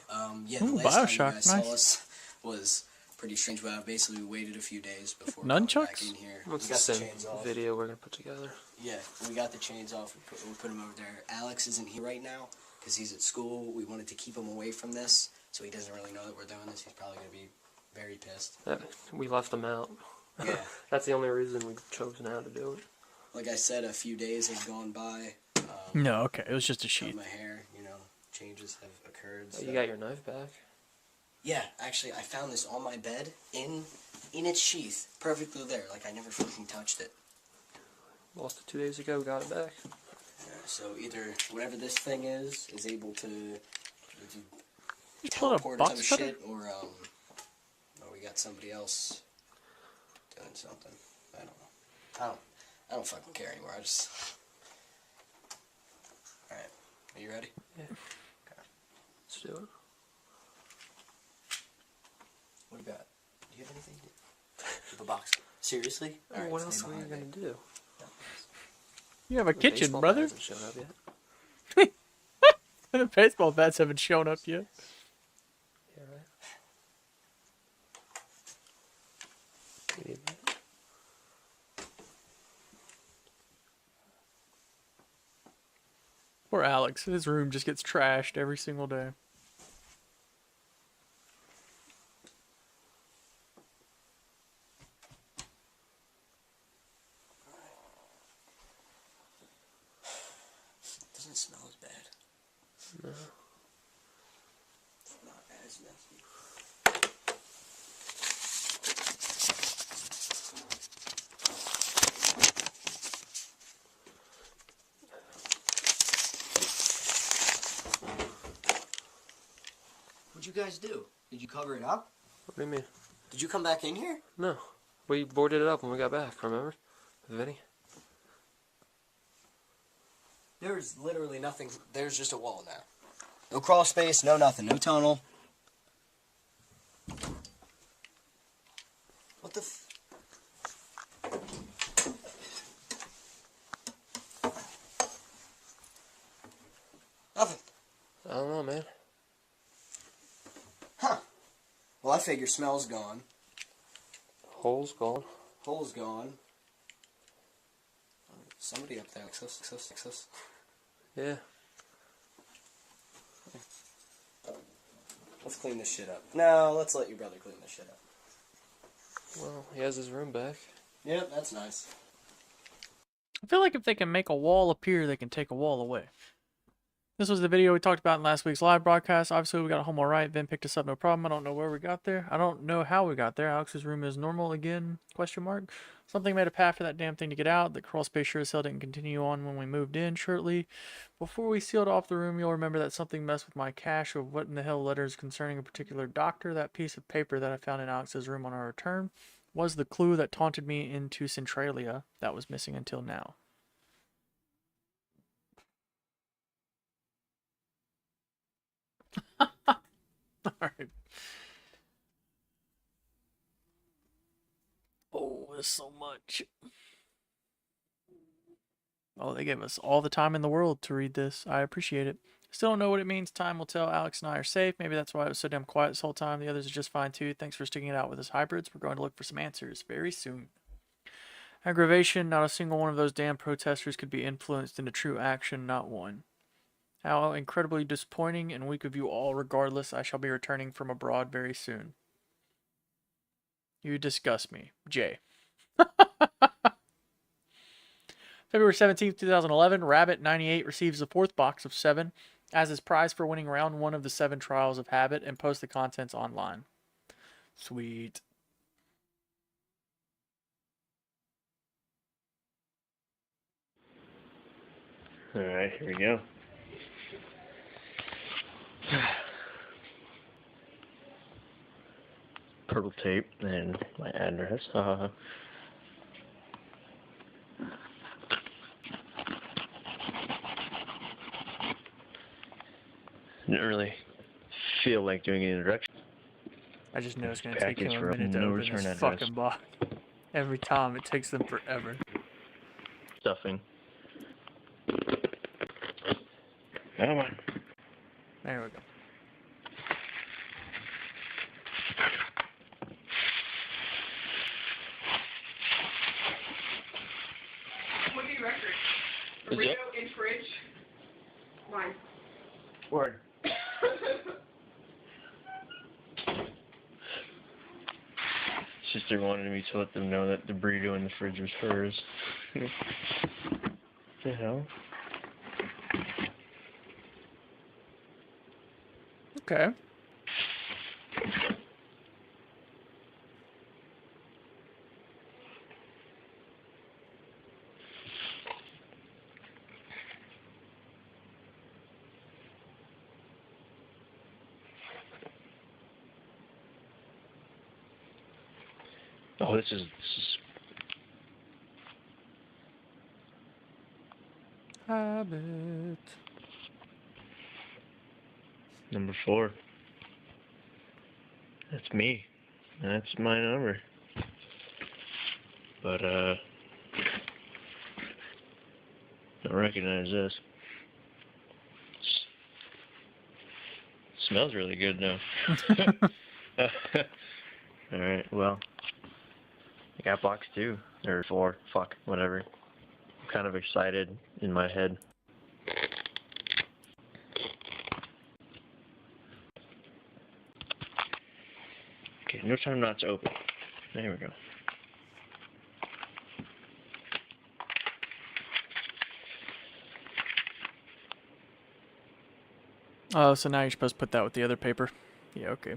Yeah. The Ooh, last time Bioshock, you guys saw nice. us was pretty strange. Well, basically, we waited a few days before Nunchucks? coming back in here. What's We the got the same chains off. video we're gonna put together? Yeah, we got the chains off. We put him over there. Alex isn't here right now because he's at school. We wanted to keep him away from this, so he doesn't really know that we're doing this. He's probably gonna be very pissed. We left him out. Yeah. That's the only reason we chose now to do it. Like I said, a few days have gone by. No, okay. It was just a Cut sheet. my hair, changes have occurred. You got your knife back? Yeah, actually, I found this on my bed in its sheath, perfectly there. Like I never fucking touched it. Lost it 2 days ago, got it back. Yeah, so either whatever this thing is able to You pulled a teleport or some box cutter? shit, or we got somebody else doing something. I don't know. I don't fucking care anymore. I just. All right, are you ready? Yeah. Okay. Let's do it. What do you got? Do you have anything? You have a box? Seriously? All right, What stay else are we behind gonna me. do? You have a The kitchen, baseball bat brother. hasn't shown up yet. The baseball bats haven't shown up yet. Yeah, right. We need that. Poor Alex. His room just gets trashed every single day. Doesn't smell as bad. No. It's not as nasty. What'd you guys do? Did you cover it up? What do you mean? Did you come back in here? No. We boarded it up when we got back, remember? Vinny? There's literally nothing. There's just a wall now. No crawl space, no nothing, no tunnel. What the f... Nothing. I don't know, man. Huh. Well, I figure smell's gone. Hole's gone. Hole's gone. Somebody up there. Access. Yeah. Let's clean this shit up. No, let's let your brother clean this shit up. Well, he has his room back. Yep, that's nice. I feel like if they can make a wall appear, they can take a wall away. This was the video we talked about in last week's live broadcast. Obviously, we got home all right. Vin picked us up, no problem. I don't know where we got there. I don't know how we got there. Alex's room is normal again, question mark. Something made a path for that damn thing to get out. The crawl space sure as hell didn't continue on when we moved in shortly. Before we sealed off the room, you'll remember that something messed with my cache of what in the hell letters concerning a particular doctor. That piece of paper that I found in Alex's room on our return was the clue that taunted me into Centralia that was missing until now. Alright. Oh, there's so much. Oh, they gave us all the time in the world to read this. I appreciate it. Still don't know what it means. Time will tell. Alex and I are safe. Maybe that's why it was so damn quiet this whole time. The others are just fine too. Thanks for sticking it out with us hybrids. We're going to look for some answers very soon. Aggravation. Not a single one of those damn protesters could be influenced into true action. Not one. How incredibly disappointing and weak of you all. Regardless, I shall be returning from abroad very soon. You disgust me. Jay. February 17th, 2011, Rabbit98 receives the 4th box of 7 as his prize for winning round 1 of the 7 trials of habit and posts the contents online. Sweet. Alright, here we go. Purple tape and my address. Didn't really feel like doing an introduction. I just know it's going to take him Package a for minute to no open return this address. fucking box. Every time, it takes them forever. Stuffing. Come on. There we go. What do you record? Is Burrito it? in fridge. Mine. Word. Sister wanted me to let them know that the burrito in the fridge was hers. The hell? Okay. Oh, this is Habit. number 4. That's me. That's my number. But, don't recognize this. Smells really good though. Alright, well. I got box 2. Or 4. Fuck, whatever. I'm kind of excited in my head. Okay, no time not to open. There we go. Oh, so now you're supposed to put that with the other paper. Yeah, okay.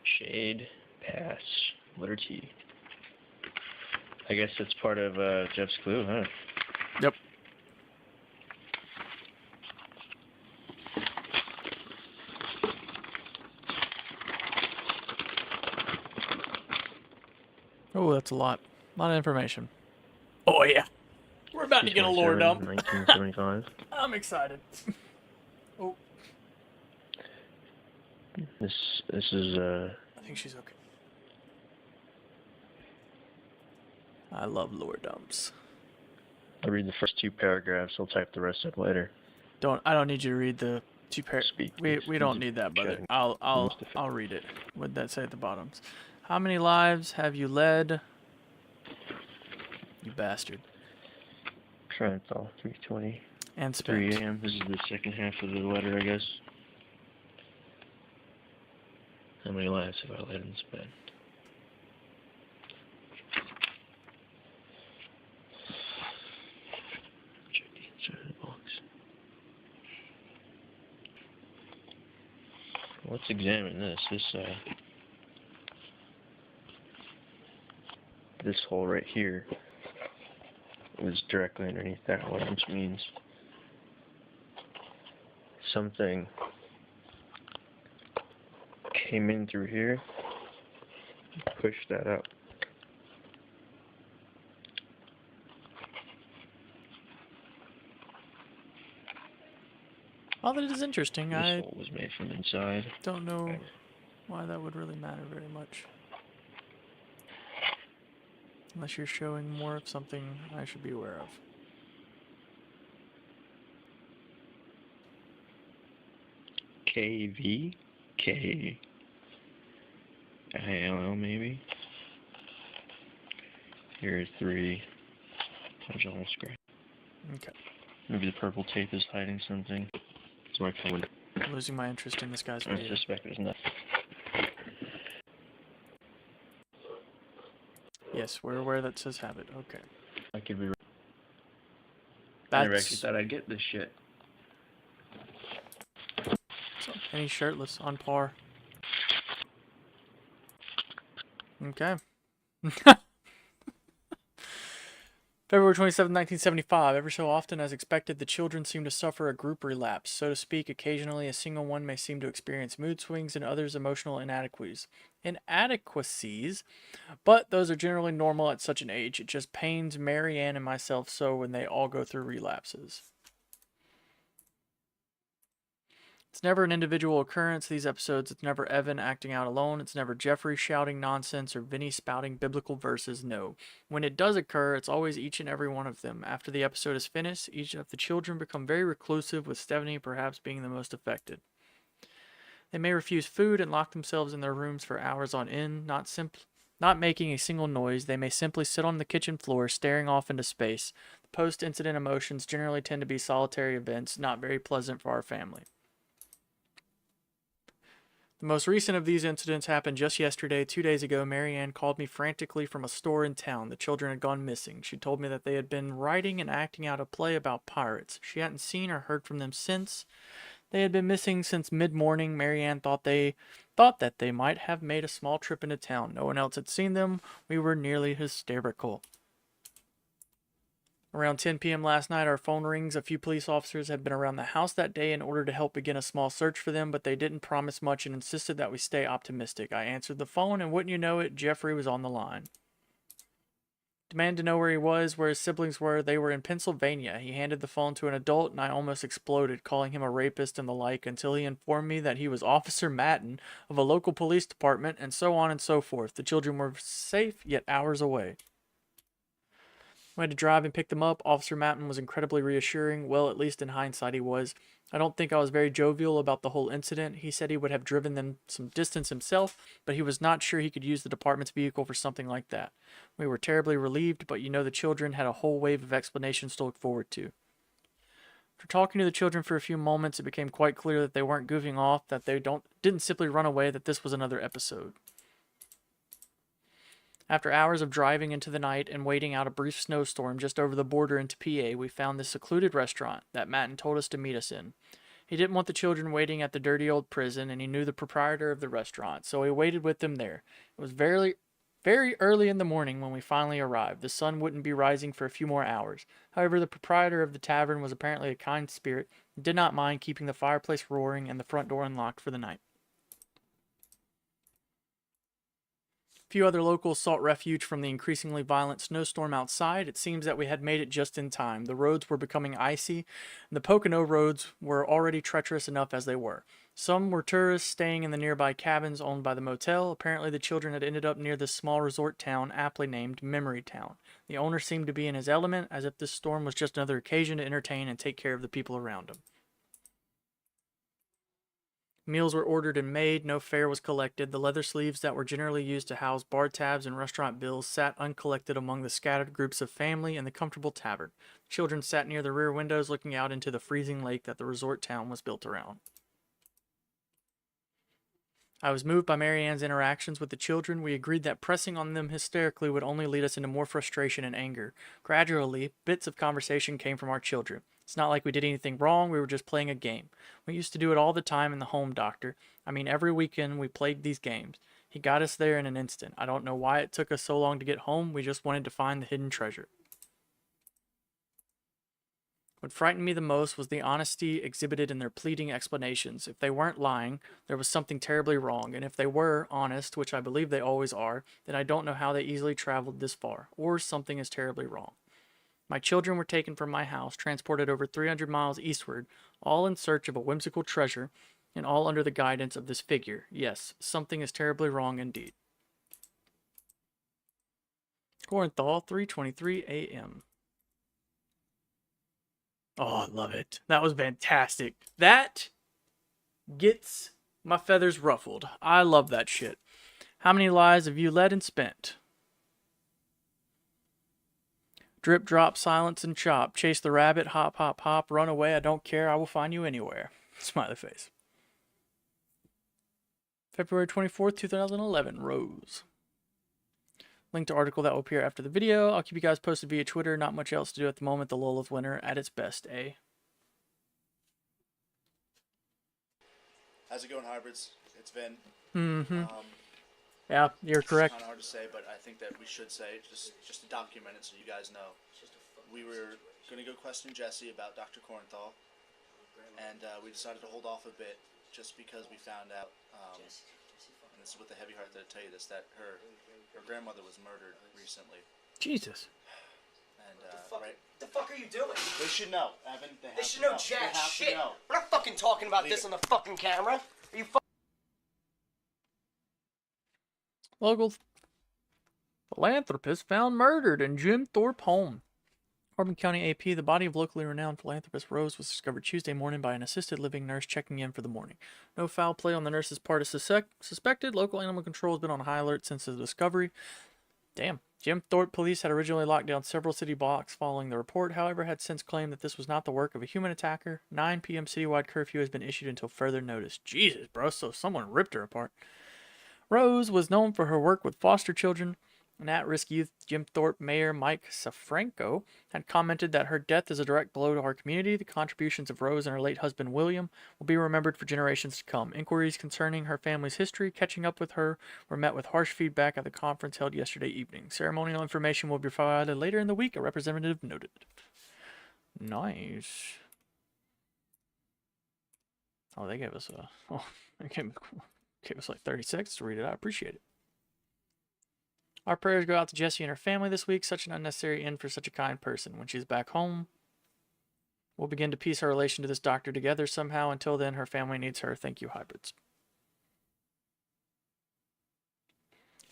Shade, pass, letter T. I guess it's part of Jeff's clue, huh? Yep. That's a lot. A lot of information. Oh, yeah. We're about to get a lore dump. 1975. I'm excited. Oh. This is I think she's okay. I love lore dumps. I'll read the first 2 paragraphs. I'll type the rest up later. I don't need you to read the 2 We don't need that, brother. chatting. I'll read it. What'd that say at the bottoms? How many lives have you led? You bastard. Trying to call 3:20. And 3 spent. a.m. This is the second half of the letter, I guess. How many lives have I led and spent? Check the inside of the box. Let's examine this. This hole right here was directly underneath that one, which means something came in through here, pushed that up. Well, that is interesting. This I hole was made from inside. don't know why that would really matter very much. Unless you're showing more of something I should be aware of. KV? KILL maybe? Here's 3. There's a whole scratch. Okay. Maybe the purple tape is hiding something. It's my phone. I'm losing my interest in this guy's I video. suspect there's nothing. Yes, we're aware that says habit. Okay. I could be. I never actually That's thought I'd get this shit. so, any shirtless on par. Okay. February 27, 1975. Ever so often, as expected, the children seem to suffer a group relapse. So to speak, occasionally a single one may seem to experience mood swings and others emotional inadequacies. But those are generally normal at such an age. It just pains Mary Ann and myself so when they all go through relapses. It's never an individual occurrence, these episodes. It's never Evan acting out alone. It's never Jeffrey shouting nonsense or Vinny spouting biblical verses. No. When it does occur, it's always each and every one of them. After the episode is finished, each of the children become very reclusive, with Stephanie perhaps being the most affected. They may refuse food and lock themselves in their rooms for hours on end, not making a single noise. They may simply sit on the kitchen floor, staring off into space. The post-incident emotions generally tend to be solitary events, not very pleasant for our family. The most recent of these incidents happened just yesterday. 2 days ago, Mary Ann called me frantically from a store in town. The children had gone missing. She told me that they had been writing and acting out a play about pirates. She hadn't seen or heard from them since. They had been missing since mid-morning. Mary Ann thought that they might have made a small trip into town. No one else had seen them. We were nearly hysterical. Around 10 p.m. last night, our phone rings. A few police officers had been around the house that day in order to help begin a small search for them, but they didn't promise much and insisted that we stay optimistic. I answered the phone, and wouldn't you know it, Jeffrey was on the line. Demanded to know where he was, where his siblings were. They were in Pennsylvania. He handed the phone to an adult, and I almost exploded, calling him a rapist and the like, until he informed me that he was Officer Madden of a local police department, and so on and so forth. The children were safe, yet hours away. We had to drive and pick them up. Officer Matten was incredibly reassuring. Well, at least in hindsight he was. I don't think I was very jovial about the whole incident. He said he would have driven them some distance himself, but he was not sure he could use the department's vehicle for something like that. We were terribly relieved, but the children had a whole wave of explanations to look forward to. After talking to the children for a few moments, it became quite clear that they weren't goofing off, that they didn't simply run away, that this was another episode. After hours of driving into the night and waiting out a brief snowstorm just over the border into PA, we found this secluded restaurant that Matten told us to meet us in. He didn't want the children waiting at the dirty old prison, and he knew the proprietor of the restaurant, so he waited with them there. It was very, very early in the morning when we finally arrived. The sun wouldn't be rising for a few more hours. However, the proprietor of the tavern was apparently a kind spirit and did not mind keeping the fireplace roaring and the front door unlocked for the night. Few other locals sought refuge from the increasingly violent snowstorm outside. It seems that we had made it just in time. The roads were becoming icy, and the Pocono roads were already treacherous enough as they were. Some were tourists staying in the nearby cabins owned by the motel. Apparently, the children had ended up near this small resort town, aptly named Memory Town. The owner seemed to be in his element, as if this storm was just another occasion to entertain and take care of the people around him. Meals were ordered and made, no fare was collected. The leather sleeves that were generally used to house bar tabs and restaurant bills sat uncollected among the scattered groups of family in the comfortable tavern. Children sat near the rear windows looking out into the freezing lake that the resort town was built around. I was moved by Mary Ann's interactions with the children. We agreed that pressing on them hysterically would only lead us into more frustration and anger. Gradually, bits of conversation came from our children. It's not like we did anything wrong, we were just playing a game. We used to do it all the time in the home, doctor. I mean, every weekend we played these games. He got us there in an instant. I don't know why it took us so long to get home, we just wanted to find the hidden treasure. What frightened me the most was the honesty exhibited in their pleading explanations. If they weren't lying, there was something terribly wrong, and if they were honest, which I believe they always are, then I don't know how they easily traveled this far, or something is terribly wrong. My children were taken from my house, transported over 300 miles eastward, all in search of a whimsical treasure, and all under the guidance of this figure. Yes, something is terribly wrong indeed. Corinthal, 3:23 a.m. Oh, I love it. That was fantastic. That gets my feathers ruffled. I love that shit. How many lives have you led and spent? Drip, drop, silence, and chop. Chase the rabbit, hop, hop, hop. Run away, I don't care, I will find you anywhere. Smiley face. February 24th, 2011. Rose. Link to article that will appear after the video. I'll keep you guys posted via Twitter. Not much else to do at the moment. The lull of winter at its best, eh? How's it going, hybrids? It's Vin. Mm-hmm. Yeah, you're correct. It's kind of hard to say, but I think that we should say, just to document it so you guys know. We were going to go question Jesse about Dr. Corinthal, and we decided to hold off a bit just because we found out, and this is with a heavy heart to tell you this, that her grandmother was murdered recently. Jesus. And, The fuck are you doing? They should know, Evan. They should know jack shit. We're not fucking talking about this on the fucking camera. Are you Local philanthropist found murdered in Jim Thorpe home. Harbin County AP, the body of locally renowned philanthropist Rose was discovered Tuesday morning by an assisted living nurse checking in for the morning. No foul play on the nurse's part is suspected. Local animal control has been on high alert since the discovery. Damn. Jim Thorpe police had originally locked down several city blocks following the report, however, had since claimed that this was not the work of a human attacker. 9 p.m. citywide curfew has been issued until further notice. Jesus, bro, so someone ripped her apart. Rose was known for her work with foster children and at-risk youth. Jim Thorpe Mayor Mike Safranco had commented that her death is a direct blow to our community. The contributions of Rose and her late husband William will be remembered for generations to come. Inquiries concerning her family's history, catching up with her, were met with harsh feedback at the conference held yesterday evening. Ceremonial information will be provided later in the week, a representative noted. Nice. Oh, they gave us a... Oh, they gave us like 30 seconds to read it. I appreciate it. Our prayers go out to Jessie and her family this week. Such an unnecessary end for such a kind person. When she's back home, we'll begin to piece our relation to this doctor together somehow. Until then, her family needs her. Thank you, hybrids.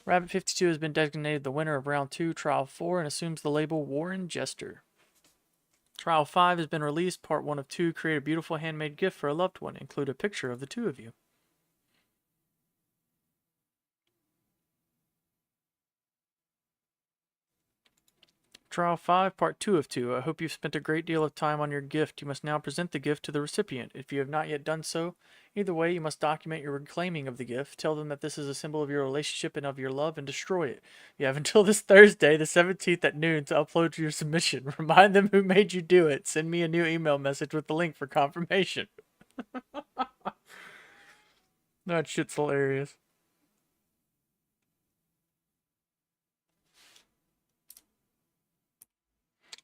Rabbit 52 has been designated the winner of Round 2, Trial 4, and assumes the label Warren Jester. Trial 5 has been released. Part 1 of 2. Create a beautiful handmade gift for a loved one. Include a picture of the two of you. Trial 5, Part 2 of 2. I hope you've spent a great deal of time on your gift. You must now present the gift to the recipient. If you have not yet done so, either way, you must document your reclaiming of the gift. Tell them that this is a symbol of your relationship and of your love, and destroy it. You have until this Thursday, the 17th at noon, to upload your submission. Remind them who made you do it. Send me a new email message with the link for confirmation. That shit's hilarious.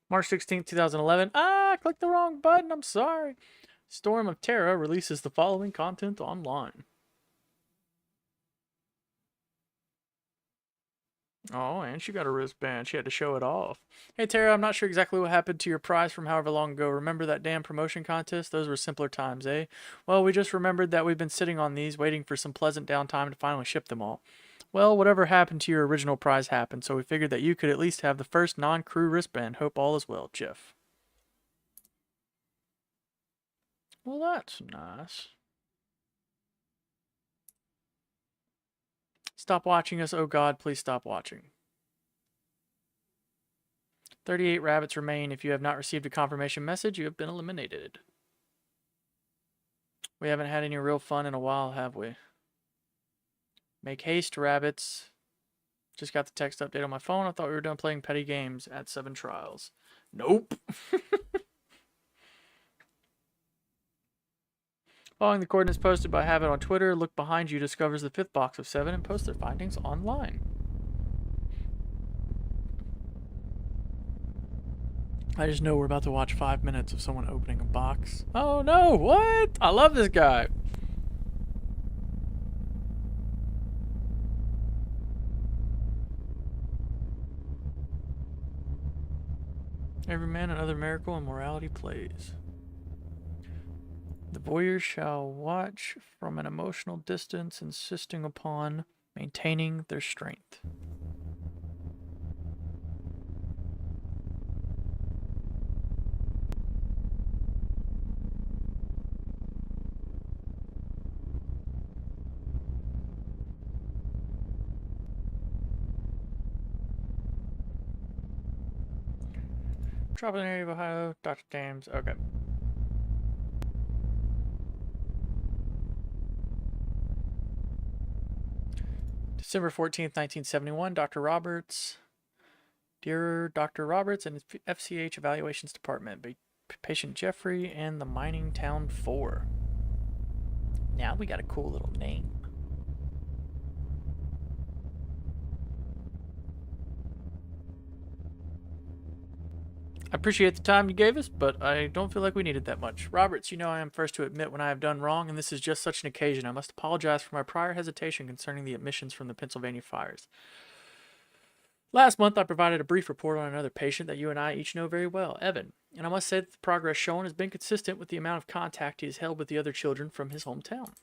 March 16th, 2011. I clicked the wrong button. I'm sorry. Storm of Terror releases the following content online. Oh, and she got a wristband. She had to show it off. Hey, Tara, I'm not sure exactly what happened to your prize from however long ago. Remember that damn promotion contest? Those were simpler times, eh? Well, we just remembered that we've been sitting on these, waiting for some pleasant downtime to finally ship them all. Well, whatever happened to your original prize happened, so we figured that you could at least have the first non-crew wristband. Hope all is well, Jeff. Well, that's nice. Stop watching us. Oh God, please stop watching. 38 rabbits remain. If you have not received a confirmation message, you have been eliminated. We haven't had any real fun in a while, have we? Make haste, rabbits. Just got the text update on my phone. I thought we were done playing petty games at 7 trials. Nope. Following the coordinates posted by Habit on Twitter, look behind you discovers the 5th box of 7 and posts their findings online. I just know we're about to watch 5 minutes of someone opening a box. Oh no, what? I love this guy. Every man another miracle and morality plays. The voyeurs shall watch from an emotional distance, insisting upon maintaining their strength. Tropical area of Ohio, Dr. James. Okay. December 14th, 1971, Dr. Roberts. Dear Dr. Roberts and his FCH Evaluations Department. Patient Jeffrey and the Mining Town 4. Now we got a cool little name. I appreciate the time you gave us, but I don't feel like we needed that much. Roberts, you know I am first to admit when I have done wrong, and this is just such an occasion. I must apologize for my prior hesitation concerning the emissions from the Pennsylvania fires. Last month, I provided a brief report on another patient that you and I each know very well, Evan, and I must say that the progress shown has been consistent with the amount of contact he has held with the other children from his hometown.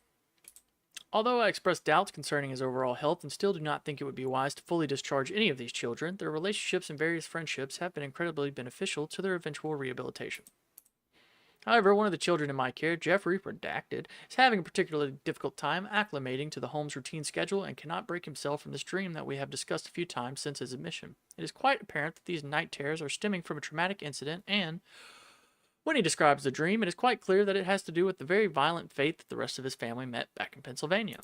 Although I expressed doubts concerning his overall health and still do not think it would be wise to fully discharge any of these children, their relationships and various friendships have been incredibly beneficial to their eventual rehabilitation. However, one of the children in my care, Jeffrey, redacted, is having a particularly difficult time acclimating to the home's routine schedule and cannot break himself from this dream that we have discussed a few times since his admission. It is quite apparent that these night terrors are stemming from a traumatic incident, and when he describes the dream, it is quite clear that it has to do with the very violent fate that the rest of his family met back in Pennsylvania.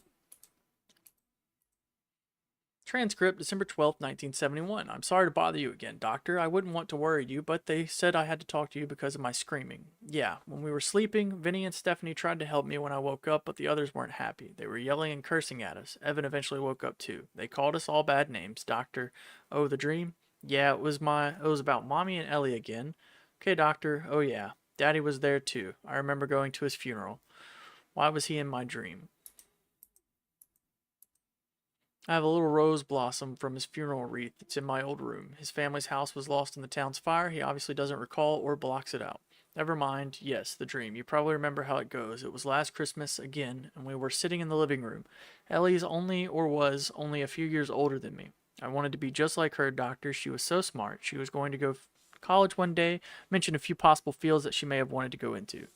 Transcript, December 12th, 1971. I'm sorry to bother you again, Doctor. I wouldn't want to worry you, but they said I had to talk to you because of my screaming. Yeah, when we were sleeping, Vinny and Stephanie tried to help me when I woke up, but the others weren't happy. They were yelling and cursing at us. Evan eventually woke up too. They called us all bad names, Doctor. Oh, the dream? Yeah, it was about Mommy and Ellie again. Okay, Doctor. Oh yeah, Daddy was there too. I remember going to his funeral. Why was he in my dream? I have a little rose blossom from his funeral wreath that's in my old room. His family's house was lost in the town's fire. He obviously doesn't recall or blocks it out. Never mind. Yes, the dream. You probably remember how it goes. It was last Christmas again, and we were sitting in the living room. Ellie's was only a few years older than me. I wanted to be just like her, Doctor. She was so smart. She was going to go to college one day. Mentioned a few possible fields that she may have wanted to go into.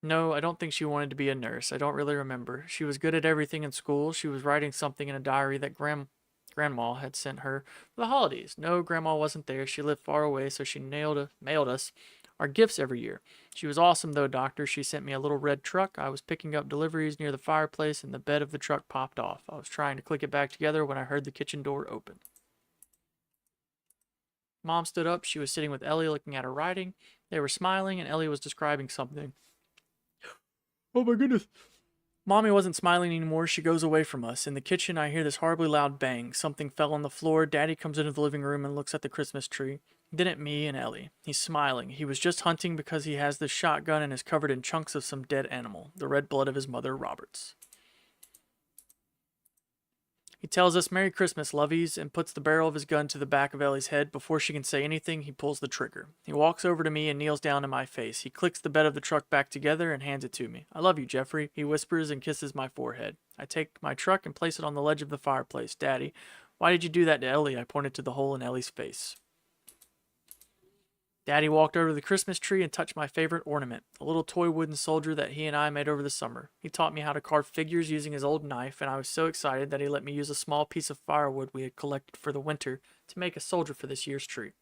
No, I don't think she wanted to be a nurse. I don't really remember. She was good at everything in school. She was writing something in a diary that Grandma had sent her for the holidays. No, Grandma wasn't there. She lived far away, so she mailed us our gifts every year. She was awesome, though, Doctor. She sent me a little red truck. I was picking up deliveries near the fireplace, and the bed of the truck popped off. I was trying to click it back together when I heard the kitchen door open. Mom stood up. She was sitting with Ellie looking at her writing. They were smiling, and Ellie was describing something. Oh my goodness. Mommy wasn't smiling anymore. She goes away from us. In the kitchen, I hear this horribly loud bang. Something fell on the floor. Daddy comes into the living room and looks at the Christmas tree. Then at me and Ellie. He's smiling. He was just hunting because he has this shotgun and is covered in chunks of some dead animal. The red blood of his mother, Roberts. He tells us Merry Christmas, lovies, and puts the barrel of his gun to the back of Ellie's head. Before she can say anything, he pulls the trigger. He walks over to me and kneels down in my face. He clicks the bed of the truck back together and hands it to me. I love you, Jeffrey, he whispers and kisses my forehead. I take my truck and place it on the ledge of the fireplace. Daddy, why did you do that to Ellie? I pointed to the hole in Ellie's face. Daddy walked over to the Christmas tree and touched my favorite ornament, a little toy wooden soldier that he and I made over the summer. He taught me how to carve figures using his old knife, and I was so excited that he let me use a small piece of firewood we had collected for the winter to make a soldier for this year's tree.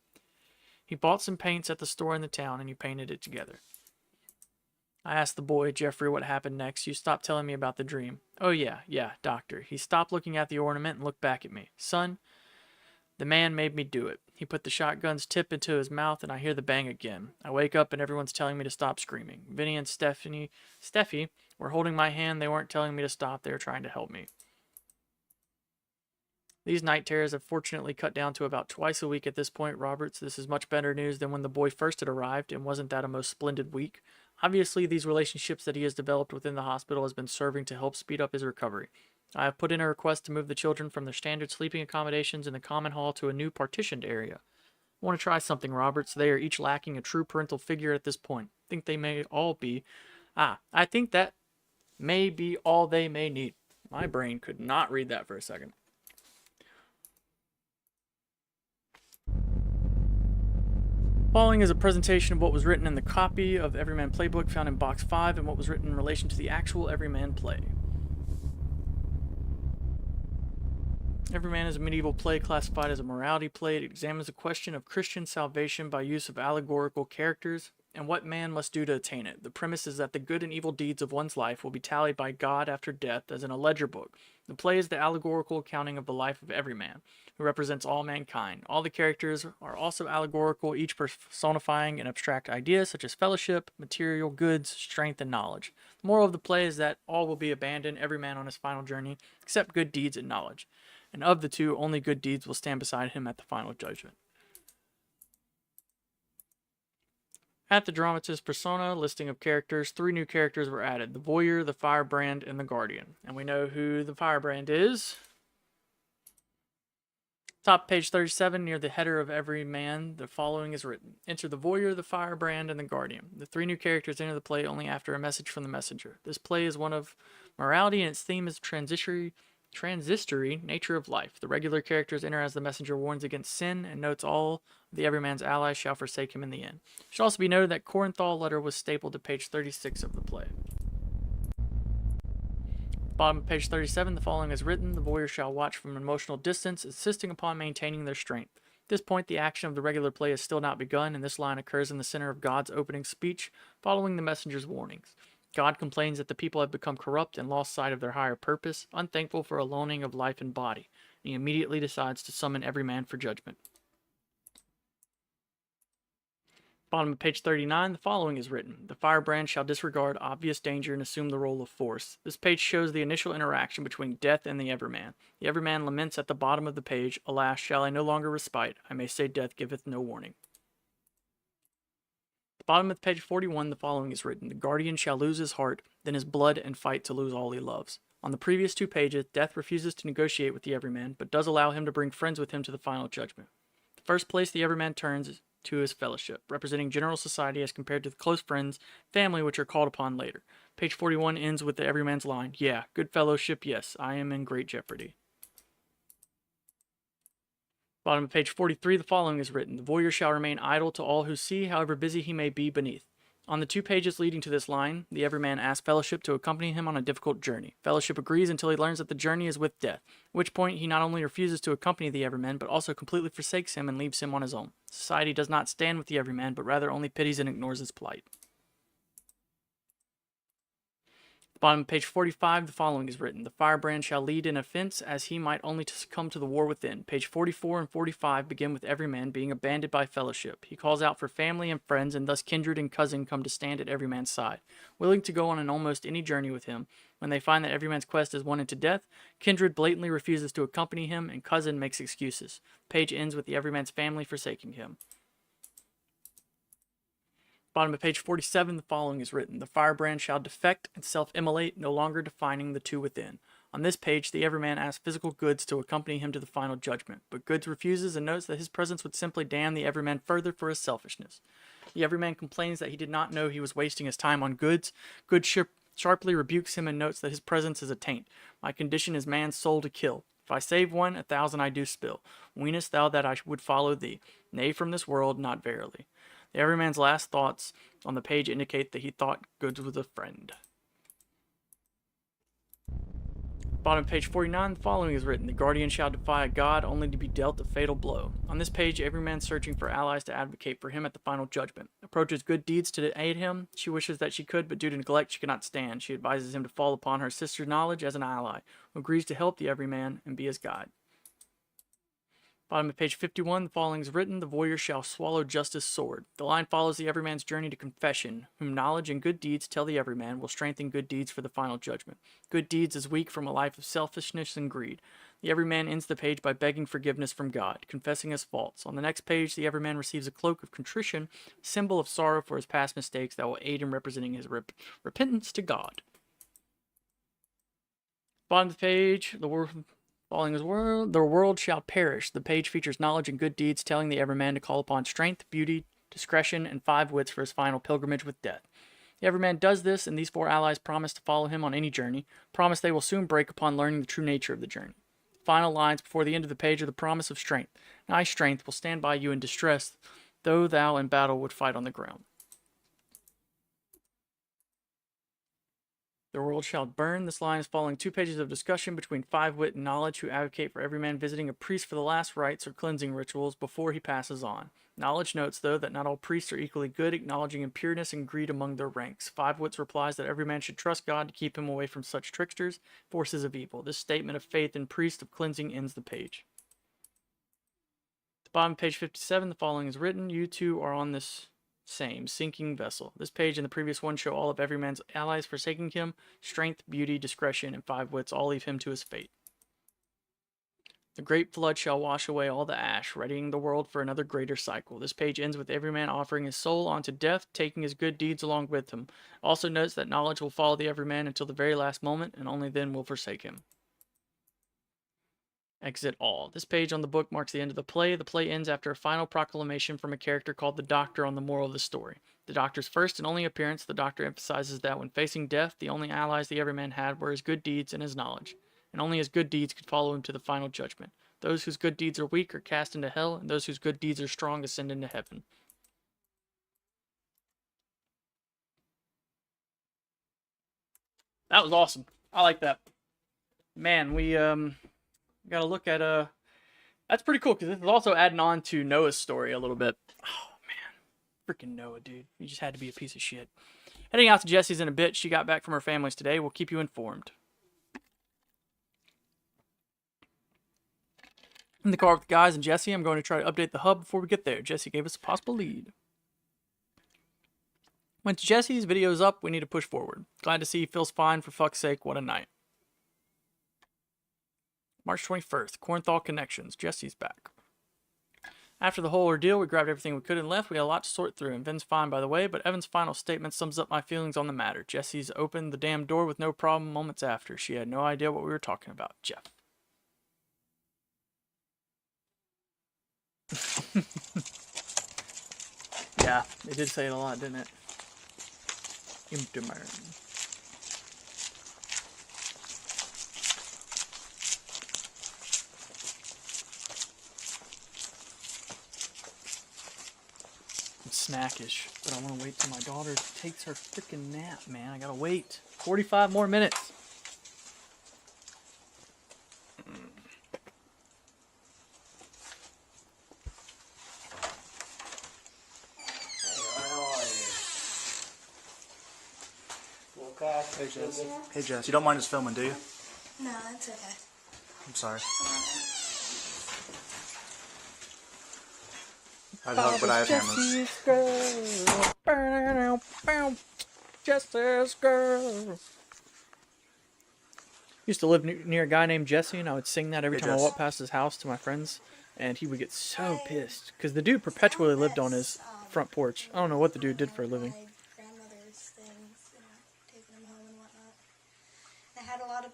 He bought some paints at the store in the town, and he painted it together. I asked the boy, Jeffrey, what happened next. You stopped telling me about the dream. Oh yeah, doctor. He stopped looking at the ornament and looked back at me. Son, the man made me do it. He put the shotgun's tip into his mouth, and I hear the bang again. I wake up, and everyone's telling me to stop screaming. Vinny and Steffi were holding my hand. They weren't telling me to stop. They were trying to help me. These night terrors have fortunately cut down to about twice a week at this point, Roberts. This is much better news than when the boy first had arrived, and wasn't that a most splendid week? Obviously, these relationships that he has developed within the hospital has been serving to help speed up his recovery. I have put in a request to move the children from their standard sleeping accommodations in the common hall to a new partitioned area. I want to try something, Roberts. They are each lacking a true parental figure at this point. I think they may all be. I think that may be all they may need. My brain could not read that for a second. Following is a presentation of what was written in the copy of Everyman Playbook found in Box 5 and what was written in relation to the actual Everyman play. Everyman is a medieval play classified as a morality play. It examines the question of Christian salvation by use of allegorical characters and what man must do to attain it. The premise is that the good and evil deeds of one's life will be tallied by God after death as in a ledger book. The play is the allegorical accounting of the life of every man, who represents all mankind. All the characters are also allegorical, each personifying an abstract idea such as fellowship, material goods, strength, and knowledge. The moral of the play is that all will be abandoned, every man on his final journey, except good deeds and knowledge. And of the two, only good deeds will stand beside him at the final judgment. At the dramatist persona listing of characters, 3 new characters were added: the Voyeur, the Firebrand, and the Guardian. And we know who the Firebrand is. Top page 37, near the header of Everyman, the following is written. Enter the Voyeur, the Firebrand, and the Guardian. The 3 new characters enter the play only after a message from the messenger. This play is one of morality, and its theme is transitory nature of life. The regular characters enter as the messenger warns against sin and notes all the Everyman's allies shall forsake him in the end. It should also be noted that Corinthal letter was stapled to page 36 of the play. Bottom of page 37, the following is written. The Voyeur shall watch from an emotional distance, insisting upon maintaining their strength. At this point, the action of the regular play has still not begun, and this line occurs in the center of God's opening speech, following the messenger's warnings. God complains that the people have become corrupt and lost sight of their higher purpose, unthankful for a loaning of life and body, and he immediately decides to summon every man for judgment. Bottom of page 39, the following is written. The Firebrand shall disregard obvious danger and assume the role of force. This page shows the initial interaction between Death and the Everyman. The Everyman laments at the bottom of the page, Alas, shall I no longer respite? I may say death giveth no warning. Bottom of page 41, the following is written. The Guardian shall lose his heart, then his blood, and fight to lose all he loves. On the previous 2 pages, Death refuses to negotiate with the Everyman, but does allow him to bring friends with him to the final judgment. The first place the Everyman turns to his fellowship, representing general society as compared to the close friends, family, which are called upon later. Page 41 ends with the Everyman's line, Yeah, good fellowship, yes, I am in great jeopardy. Bottom of page 43, the following is written. The Voyeur shall remain idle to all who see, however busy he may be beneath. On the 2 pages leading to this line, the Everyman asks Fellowship to accompany him on a difficult journey. Fellowship agrees until he learns that the journey is with death, at which point he not only refuses to accompany the Everyman, but also completely forsakes him and leaves him on his own. Society does not stand with the Everyman, but rather only pities and ignores his plight. Bottom of page 45, the following is written. The Firebrand shall lead in offense, as he might only to succumb to the war within. Page 44 and 45 begin with Everyman being abandoned by Fellowship. He calls out for family and friends, and thus kindred and cousin come to stand at Everyman's side, willing to go on an almost any journey with him. When they find that Everyman's quest is one into death, kindred blatantly refuses to accompany him, and cousin makes excuses. Page ends with the Everyman's family forsaking him. Bottom of page 47, the following is written. The Firebrand shall defect and self-immolate, no longer defining the 2 within. On this page, the Everyman asks physical Goods to accompany him to the final judgment, but Goods refuses and notes that his presence would simply damn the Everyman further for his selfishness. The Everyman complains that he did not know he was wasting his time on Goods. Goods sharply rebukes him and notes that his presence is a taint. My condition is man's soul to kill. If I save one, 1,000 I do spill. Weenest thou that I would follow thee? Nay, from this world, not verily. The Everyman's last thoughts on the page indicate that he thought Goods was a friend. Bottom of page 49, the following is written. The guardian shall defy a god only to be dealt a fatal blow. On this page, Everyman searching for allies to advocate for him at the final judgment. Approaches Good Deeds to aid him. She wishes that she could, but due to neglect she cannot stand. She advises him to fall upon her sister's knowledge as an ally, who agrees to help the Everyman and be his guide. Bottom of page 51, the following is written. The warrior shall swallow justice sword. The line follows the Everyman's journey to confession, whom knowledge and good deeds tell the Everyman will strengthen good deeds for the final judgment. Good deeds is weak from a life of selfishness and greed. The Everyman ends the page by begging forgiveness from God, confessing his faults. On the next page, the Everyman receives a cloak of contrition, symbol of sorrow for his past mistakes that will aid in representing his repentance to God. Bottom of the page, following his world, the world shall perish. The page features knowledge and good deeds, telling the Everyman to call upon strength, beauty, discretion, and 5 wits for his final pilgrimage with death. The Everyman does this, and these 4 allies promise to follow him on any journey, promise they will soon break upon learning the true nature of the journey. The final lines before the end of the page are the promise of strength. And I, strength, will stand by you in distress, though thou in battle would fight on the ground. The world shall burn. This line is following 2 pages of discussion between 5 wit and knowledge who advocate for Everyman visiting a priest for the last rites or cleansing rituals before he passes on. Knowledge notes, though, that not all priests are equally good, acknowledging impureness and greed among their ranks. 5 wits replies that Everyman should trust God to keep him away from such tricksters, forces of evil. This statement of faith in priest of cleansing ends the page. At the bottom of page 57, the following is written. You two are on this same sinking vessel. This page and the previous one show all of Everyman's allies forsaking him. Strength, beauty, discretion, and 5 wits all leave him to his fate. The great flood shall wash away all the ash, readying the world for another greater cycle. This page ends with Everyman offering his soul onto death, taking his good deeds along with him. Also notes that knowledge will follow the Everyman until the very last moment, and only then will forsake him. Exit all. This page on the book marks the end of the play. The play ends after a final proclamation from a character called the Doctor on the moral of the story. The Doctor's first and only appearance, the Doctor emphasizes that when facing death, the only allies the Everyman had were his good deeds and his knowledge, and only his good deeds could follow him to the final judgment. Those whose good deeds are weak are cast into hell, and those whose good deeds are strong ascend into heaven. That was awesome. I like that. Man, we got to look at that's pretty cool because this is also adding on to Noah's story a little bit. Oh man, freaking Noah, dude, you just had to be a piece of shit. Heading out to Jesse's in a bit. She got back from her family's today. We'll keep you informed. In the car with the guys and Jesse, I'm going to try to update the hub before we get there. Jesse gave us a possible lead. Once Jesse's video's up, we need to push forward. Glad to see he feels fine. For fuck's sake, what a night. March 21st, Cornthal Connections. Jesse's back. After the whole ordeal, we grabbed everything we could and left. We had a lot to sort through, and Vin's fine, by the way, but Evan's final statement sums up my feelings on the matter. Jesse's opened the damn door with no problem moments after. She had no idea what we were talking about. Jeff. Yeah, it did say it a lot, didn't it? Empty man. I'm snackish, but I want to wait till my daughter takes her freaking nap, man. I gotta wait 45 more minutes. Hey Jess. Hey Jess, you don't mind us filming, do you? No, it's okay. I'm sorry. I'd hug, but I have cameras. Jesse's girl. Used to live near a guy named Jesse, and I would sing that every time I walked past his house to my friends, and he would get so pissed because the dude perpetually lived on his front porch. I don't know what the dude did for a living. Grandmother's things, taking them home and whatnot. I had a lot of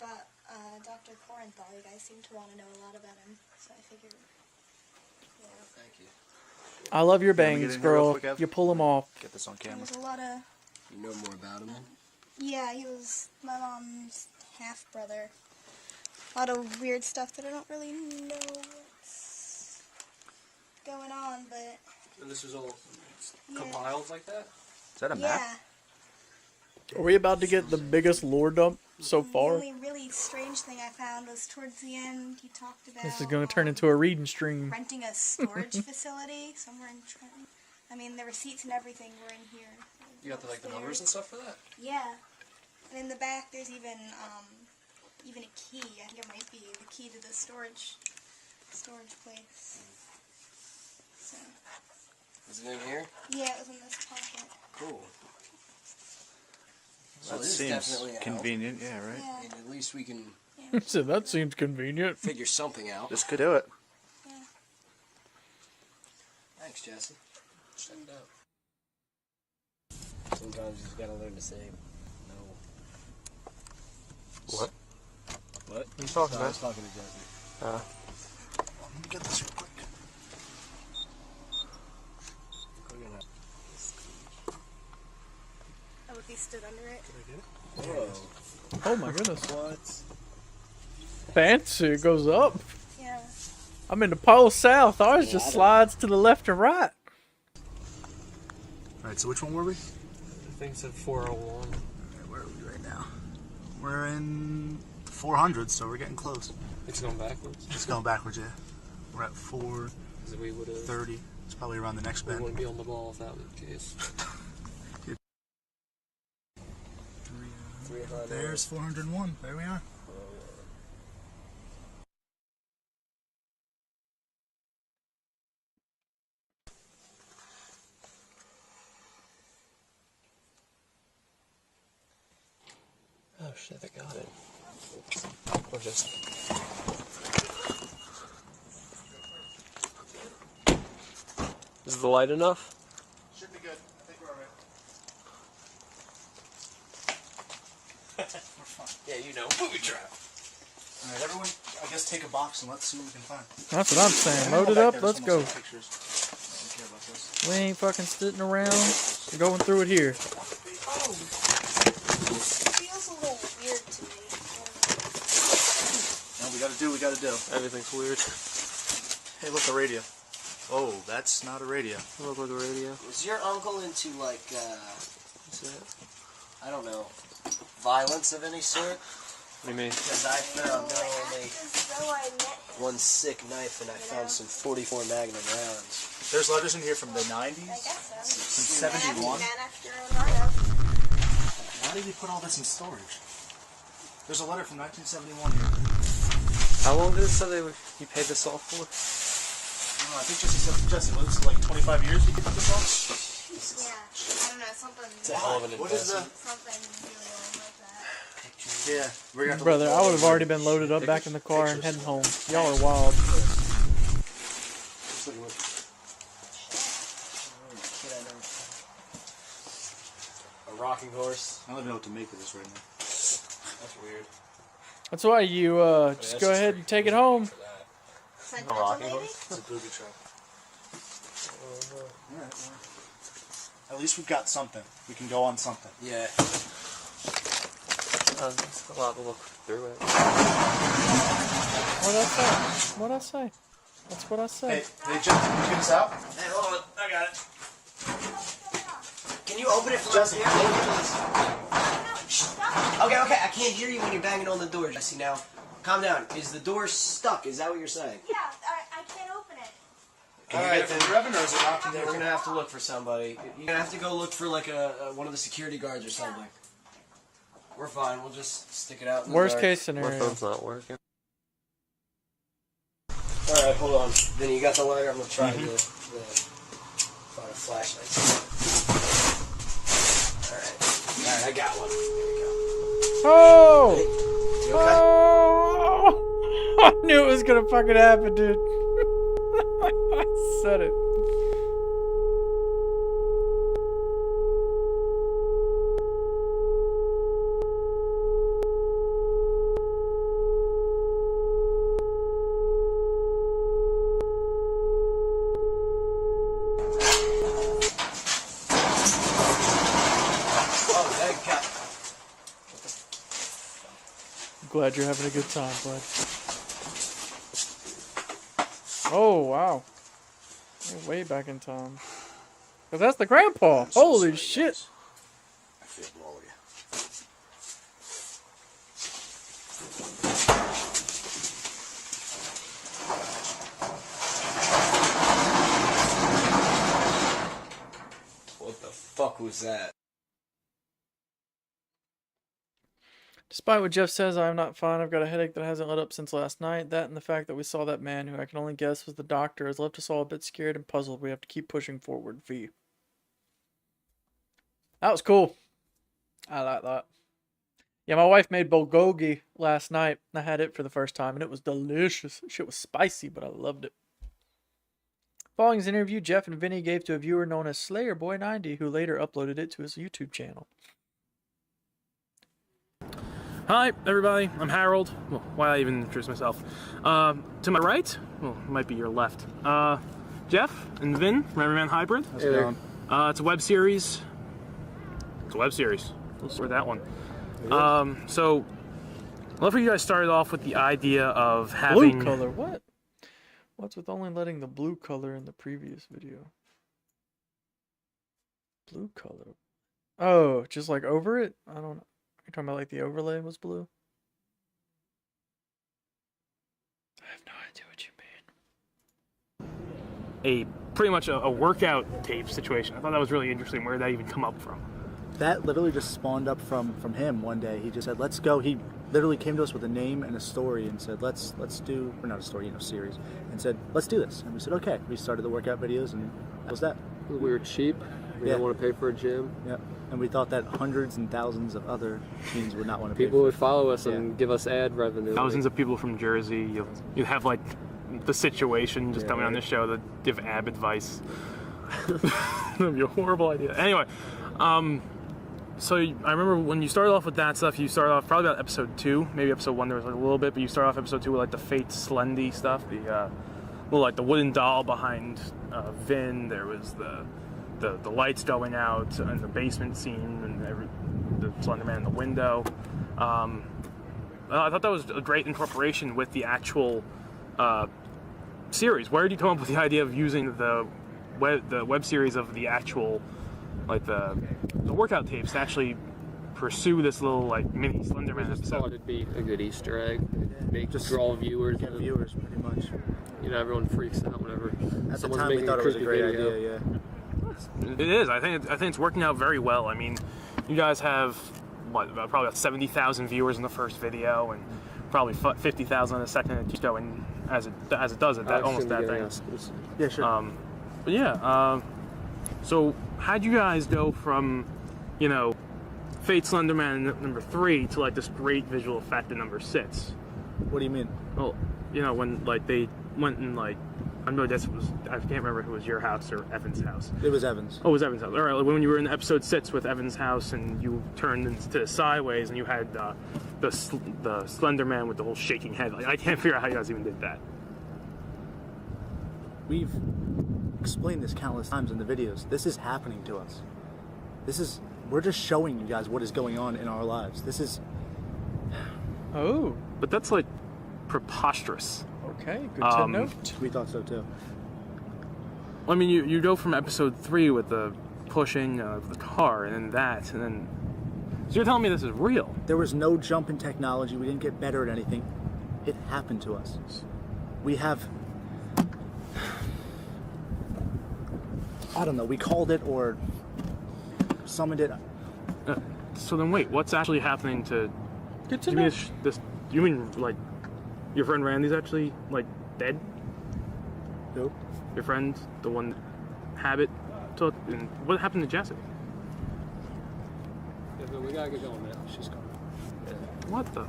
Corinthal. You guys seem to want to know a lot about him, so I figured, you know. Thank you. I love your You want me to bangs, get in here real girl. quick, Ev? You pull them off. Get this on There camera. was a lot of... You know more about him then? Yeah, he was my mom's half-brother. A lot of weird stuff that I don't really know what's going on, but... And this was all Yeah. compiled like that? Is that a map? Yeah. Are we about to get the biggest lore dump so The far? only really strange thing I found was towards the end, he talked about... This is going to turn into a reading stream. renting a storage facility somewhere in Trenton. I mean, the receipts and everything were in here. You got the numbers and stuff for that? Yeah. And in the back, there's even a key. I think it might be the key to the storage place. So, Is it in here? yeah, it was in this pocket. Cool. That this is seems definitely a help. convenient. Yeah, right. Yeah. And at least we can So that seems convenient. figure something out. This could do it. Yeah. Thanks, Jesse. Check it out. Sometimes you just gotta learn to say no. What? What? What are you talking I about? was talking to Jesse. Let me get this real quick. Oh, if he stood under it. Whoa. Oh my goodness. What? Fancy. It goes up. Yeah. I'm in the pole south. Ours just slides to the left and right. Alright, so which one were we? I think it said 401. Alright, where are we right now? We're in 400, so we're getting close. It's going backwards. It's going backwards, yeah. We're at 430. Because we would have. It's probably around the next We bend. wouldn't be on the ball if that was the case. 300. There's 401. There we are. Oh shit, I got it. Or just. Is the light enough? Should be good. I think we're alright. We're fine. Yeah, you know, movie trap. Alright, everyone, I guess take a box and let's see what we can find. That's what I'm saying. Load it up. Let's go. We ain't fucking sitting around. We're going through it here. Oh. It feels a little weird to me. No, we gotta do what we gotta do. Everything's weird. Hey, look, a radio. Oh, that's not a radio. It look like a radio. Was your uncle into, like, What's that? I don't know, violence of any sort? What do you mean? Because I found not only So I met him. one sick knife, and I found some 44 Magnum rounds. There's letters in here from the 90s? I guess so. From 71? Man after Leonardo. Why did he put all this in storage? There's a letter from 1971 here. How long did it say you paid this off for? I don't know, I think Jesse, was it like 25 years you put this off? Yeah. I don't know, something. It's a hell of an What is the... Something really old like that. Yeah, we're gonna have to Brother, look I for would have already been loaded up back in the car and heading home. Y'all are wild. A rocking horse. I don't even know what to make of this right now. That's weird. That's why you just go ahead and take it home. Sentimental, maybe? It's a booby trap. Alright, well, at least we've got something. We can go on something. Yeah. It's a lot to look through it. What'd I say? What'd I say? That's what I said. Hey, Jeff, can you get this out? Hey, hold on. I got it. Can you open it from Jesse, Okay, I can't hear you when you're banging on the door, Jesse. Now, calm down. Is the door stuck? Is that what you're saying? Yeah, I can't open it. Can you Alright, get the revenue or is it locked in Then there? we're gonna have to look for somebody. You're gonna have to go look for like one of the security guards or something. We're fine. We'll just stick it out in the Worst dark. case My scenario. phone's not working. Alright, hold on. Then you got the lighter. I'm gonna try the find a flashlight. Alright, I got one. Here we go. Oh! You okay? Oh! I knew it was gonna fucking happen, dude. I said it. glad you're having a good time, bud. Oh, wow. You're way back in time. Because that's the grandpa. Holy shit. I feel blow you. What the fuck was that? Despite what Jeff says, I am not fine. I've got a headache that hasn't let up since last night. That and the fact that we saw that man, who I can only guess was the doctor, has left us all a bit scared and puzzled. We have to keep pushing forward. V. That was cool. I like that. Yeah, my wife made bulgogi last night. I had it for the first time, and it was delicious. Shit was spicy, but I loved it. Following his interview, Jeff and Vinny gave to a viewer known as SlayerBoy90, who later uploaded it to his YouTube channel. Hi, everybody. I'm Harold. Well, why I even introduce myself? To my right, well, it might be your left. Jeff and Vin from Everyman Hybrid. How's it going? It's a web series. It's a web series. We'll start that one. So, I'd love for you guys started off with the idea of having... Blue color? What? What's with only letting the blue color in the previous video? Blue color? Oh, just like over it? I don't know. You're talking about like the overlay was blue? I have no idea what you mean. Pretty much a workout tape situation. I thought that was really interesting. Where did that even come up from? That literally just spawned up from him one day. He just said, let's go. He literally came to us with a name and a story and said, let's do, or not a story, series, and said, let's do this. And we said, okay. We started the workout videos, and that was that. We were cheap. We didn't want to pay for a gym. Yeah. And we thought that hundreds and thousands of other teens would not want to pay People for would it. follow us and give us ad revenue. Thousands of people from Jersey. You have like the situation just coming on this show to give ab advice. That'd be a horrible idea. Anyway, so I remember when you started off with that stuff, you started off probably about episode 2, maybe episode 1 there was like a little bit, but you started off episode 2 with like the Fate Slendy stuff, the like the wooden doll behind Vin. There was the lights going out and the basement scene and the Slender Man in the window. I thought that was a great incorporation with the actual series. Where did you come up with the idea of using the web series of the actual, like the workout tapes to actually pursue this little like mini Slender Man episode? I thought it'd be a good Easter egg. Just draw viewers. Get viewers, pretty much. You know, everyone freaks out whenever At the someone's time, we making thought a it was a creepy great video. idea, yeah. It is. I think it's working out very well. I mean, you guys have probably about 70,000 viewers in the first video, and probably 50,000 in the second. It keeps going as it does it. That almost that thing. Yeah, sure. But yeah. So how'd you guys go from, Fate Slenderman number 3 to like this great visual effect in number 6? What do you mean? Well, when like they went and like. I know I can't remember if it was your house or Evan's house. It was Evan's. Oh, it was Evan's house. All right, when you were in episode 6 with Evan's house and you turned into sideways and you had the Slender Man with the whole shaking head. Like, I can't figure out how you guys even did that. We've explained this countless times in the videos. This is happening to us. We're just showing you guys what is going on in our lives. This is... Oh. But that's like preposterous. Okay, good to note. We thought so too. I mean, you go from episode 3 with the pushing of the car, and then that, and then... So you're telling me this is real? There was no jump in technology. We didn't get better at anything. It happened to us. We have... I don't know. We called it or summoned it. So then wait, what's actually happening to... Good to know. You mean, like, your friend Randy's actually, like, dead? Who? Your friend, the one that Habit took, and what happened to Jessie? Yeah, but we gotta get going, man. She's gone. What the?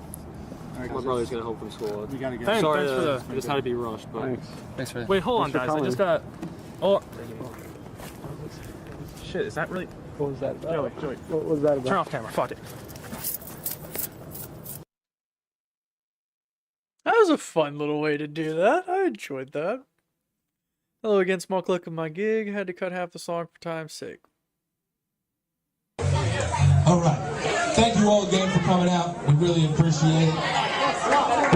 My brother's gonna home from school. We gotta get... Sorry, Sorry, I just had to be rushed, but... Thanks for that. Wait, hold on, Thanks for guys. I just got... calling. Oh. Shit, is that really... What was that about? Joey. What was that about? Turn off camera. Fuck it. That was a fun little way to do that. I enjoyed that. Hello again, small clip of my gig. Had to cut half the song for time's sake. All right. Thank you all again for coming out. We really appreciate it.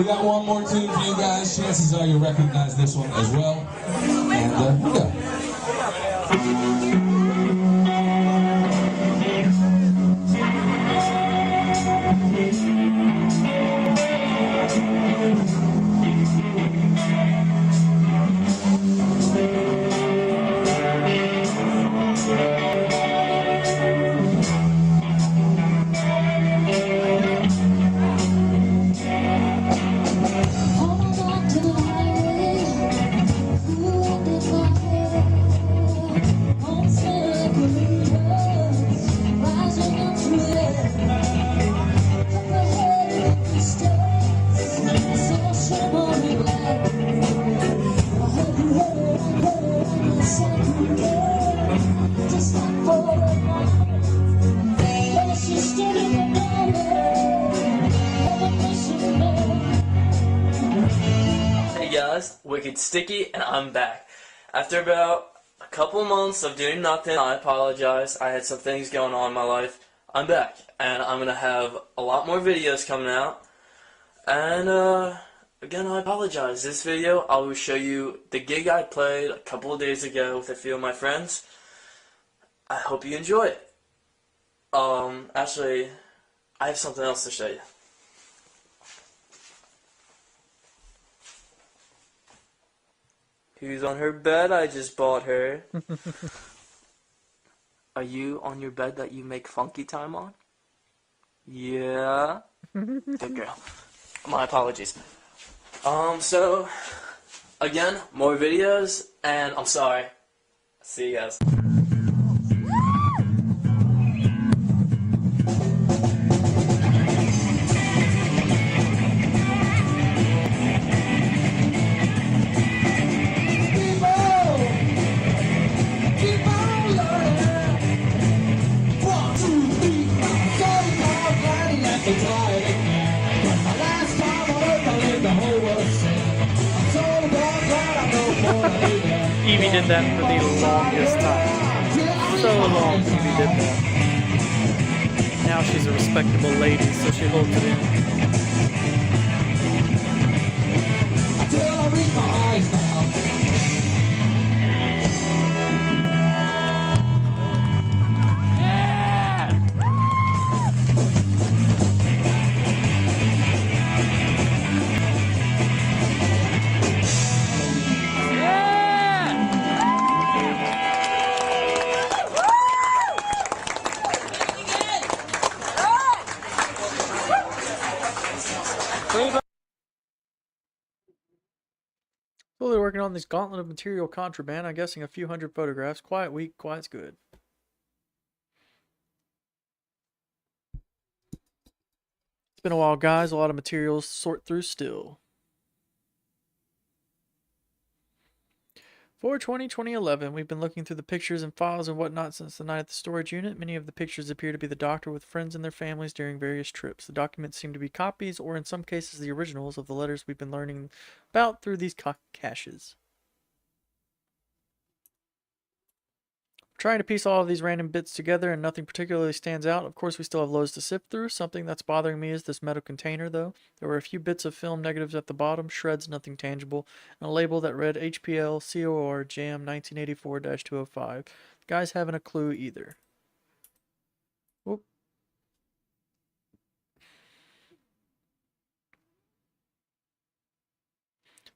We got one more tune for you guys. Chances are you'll recognize this one as well. And we go. Hey guys, Wicked Sticky, and I'm back. After about a couple months of doing nothing, I apologize. I had some things going on in my life. I'm back, and I'm gonna have a lot more videos coming out. And again, I apologize. This video, I will show you the gig I played a couple of days ago with a few of my friends. I hope you enjoy it. Actually, I have something else to show you. Who's on her bed? I just bought her. Are you on your bed that you make funky time on? Yeah? Good girl. My apologies. So, again, more videos, and I'm sorry. See you guys. Evie did that for the longest time. So long Evie did that. Now she's a respectable lady, so she holds it in. Slowly working on this gauntlet of material contraband. I'm guessing a few hundred photographs. Quiet week, quiet's good. It's been a while, guys. A lot of materials to sort through still. 4/20/2011. We've been looking through the pictures and files and whatnot since the night at the storage unit. Many of the pictures appear to be the doctor with friends and their families during various trips. The documents seem to be copies, or in some cases the originals, of the letters we've been learning about through these caches. Trying to piece all of these random bits together and nothing particularly stands out. Of course, we still have loads to sift through. Something that's bothering me is this metal container, though. There were a few bits of film negatives at the bottom, shreds, nothing tangible, and a label that read HPL COR Jam 1984-205. The guys haven't a clue either. Whoop.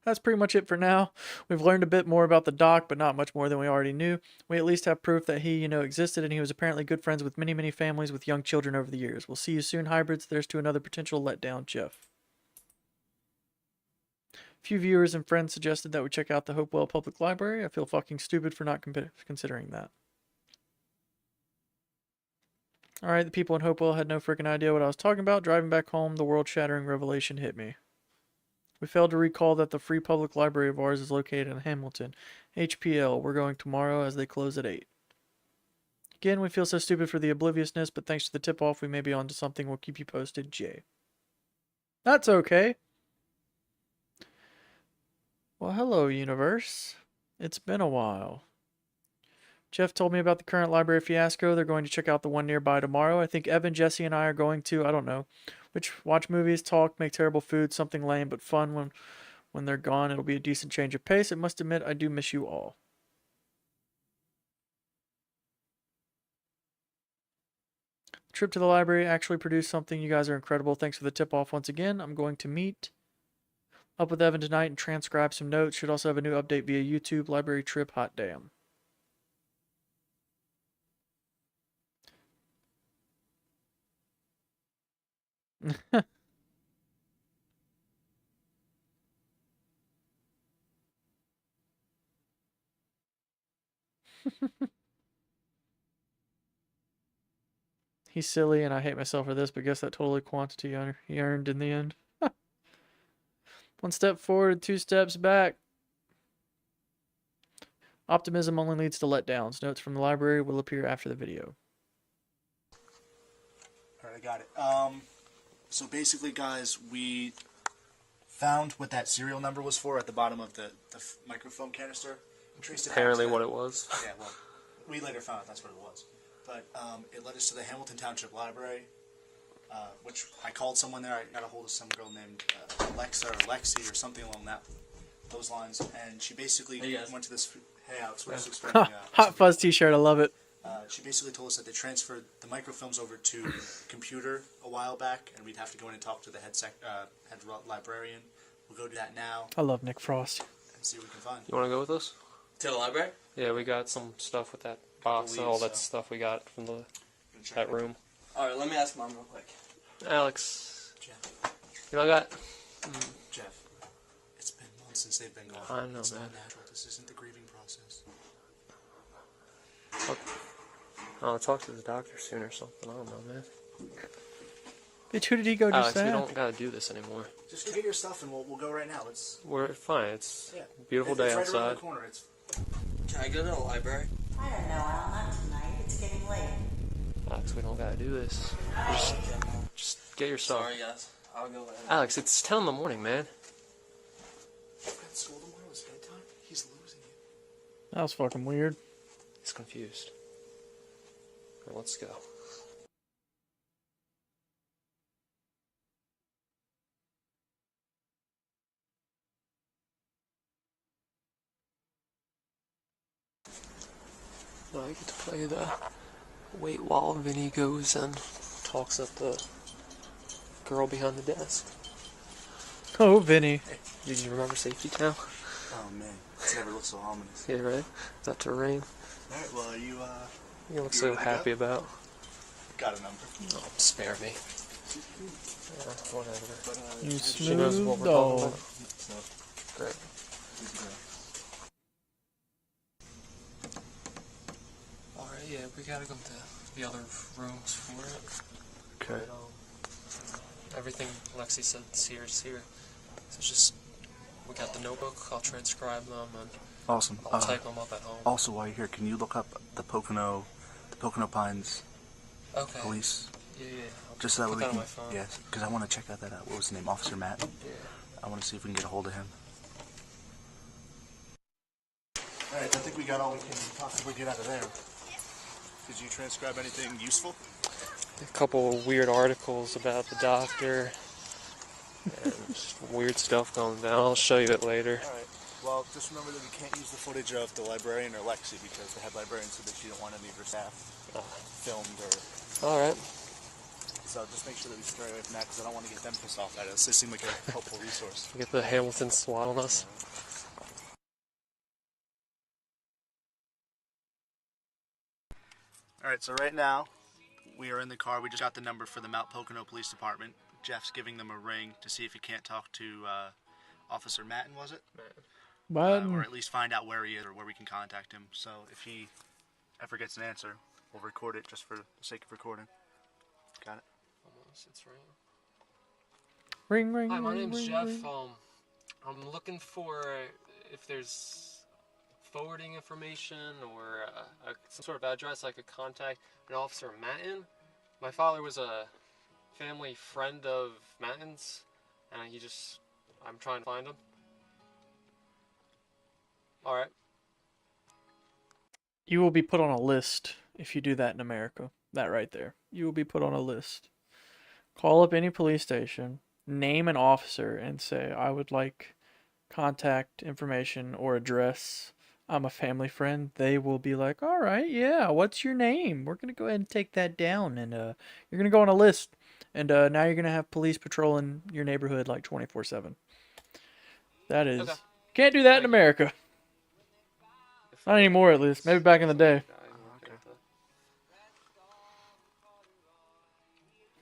That's pretty much it for now. We've learned a bit more about the doc, but not much more than we already knew. We at least have proof that he, existed, and he was apparently good friends with many, many families with young children over the years. We'll see you soon, hybrids. There's to another potential letdown, Jeff. A few viewers and friends suggested that we check out the Hopewell Public Library. I feel fucking stupid for not considering that. Alright, the people in Hopewell had no freaking idea what I was talking about. Driving back home, the world-shattering revelation hit me. We failed to recall that the free public library of ours is located in Hamilton. HPL, we're going tomorrow as they close at 8. Again, we feel so stupid for the obliviousness, but thanks to the tip-off, we may be onto something. We'll keep you posted, Jay. That's okay. Well, hello, universe. It's been a while. Jeff told me about the current library fiasco. They're going to check out the one nearby tomorrow. I think Evan, Jesse, and I are going to, I don't know. Watch movies, talk, make terrible food, something lame but fun when they're gone. It'll be a decent change of pace. I must admit, I do miss you all. Trip to the library actually produced something. You guys are incredible. Thanks for the tip-off once again. I'm going to meet up with Evan tonight and transcribe some notes. Should also have a new update via YouTube. Library trip, hot damn. He's silly, and I hate myself for this, but guess that totally quantity he earned in the end. One step forward, 2 steps back. Optimism only leads to letdowns. Notes from the library will appear after the video. Alright, I got it. So basically, guys, we found what that serial number was for at the bottom of the microfilm canister. Traced it Apparently back to what it was. Yeah, well, we later found out that's what it was. But it led us to the Hamilton Township Library, which I called someone there. I got a hold of some girl named Alexa or Lexi or something along those lines, and she basically went to this. Hey, Alex, we're just explaining. Hot Fuzz t-shirt, I love it. She basically told us that they transferred the microfilms over to computer a while back, and we'd have to go in and talk to the head librarian. We'll go do that now. I love Nick Frost. And see what we can find. You want to go with us? To the library? Yeah, we got some stuff with that box and all that stuff we got from that room. Alright, let me ask Mom real quick. Alex. Jeff. You know that? Jeff, it's been months since they've been gone. I know, it's man. not natural. This isn't the grieving process. I'll talk to the doctor soon or something. I don't know, man. Bitch, who did he go Alex, just we at? don't gotta do this anymore. Just get your stuff and we'll go right now. We're fine. It's a beautiful it's day right outside. around the corner. Can I go to the library? I don't know, Al, not tonight. It's getting late. Alex, we don't gotta do this. Just get your stuff. Sorry, guys. I'll go later. Alex, it's 10 in the morning, man. I've got school tomorrow. It's bedtime. He's losing it. That was fucking weird. He's confused. Well, let's go. Well, I get to play the wait while Vinny goes and talks at the girl behind the desk. Oh, Vinny. Did you remember Safety Town? Oh man, it's never looked so ominous. Yeah, right? That terrain. Alright, well, you look so happy about. Got a number. Oh, spare me. Whatever. But, You she knows what smooth we're talking dog. about. Great. Alright, yeah, we gotta go to the other rooms for it. Okay. But, everything Lexi said is here. So just, we got the notebook, I'll transcribe them and Awesome. I'll type them up at home. Also, while you're here, can you look up the Pocono Pines Okay. police? Yeah. Just so that put way that we on can. my phone. Yes, because I want to check out that. What was his name? Officer Matt. Yeah. I want to see if we can get a hold of him. All right, I think we got all we can possibly get out of there. Did you transcribe anything useful? A couple of weird articles about the doctor and just weird stuff going down. I'll show you it later. All right. Well, just remember that we can't use the footage of the librarian or Lexi because the head librarian said that she didn't want any of her staff filmed or. All right. So just make sure that we stray away from that because I don't want to get them pissed off at us. They seem like a helpful resource. Get the Hamilton SWAT on us. All right, so right now we are in the car. We just got the number for the Mount Pocono Police Department. Jeff's giving them a ring to see if he can't talk to Officer Matten, was it? Or at least find out where he is or where we can contact him. So if he ever gets an answer, we'll record it just for the sake of recording. Got it? Almost, it's right. Ring. Hi, my ring, name's ring, Jeff. ring. I'm looking for if there's forwarding information or some sort of address I could contact an Officer Matten. My father was a family friend of Matten's, and I'm trying to find him. Alright. You will be put on a list if you do that in America. That right there. You will be put on a list. Call up any police station, name an officer, and say, I would like contact information or address. I'm a family friend. They will be like, all right, yeah, what's your name? We're going to go ahead and take that down, and you're going to go on a list. And now you're going to have police patrolling your neighborhood like 24/7. That is... Okay. Can't do that in America. Not anymore, at least. Maybe back in the day.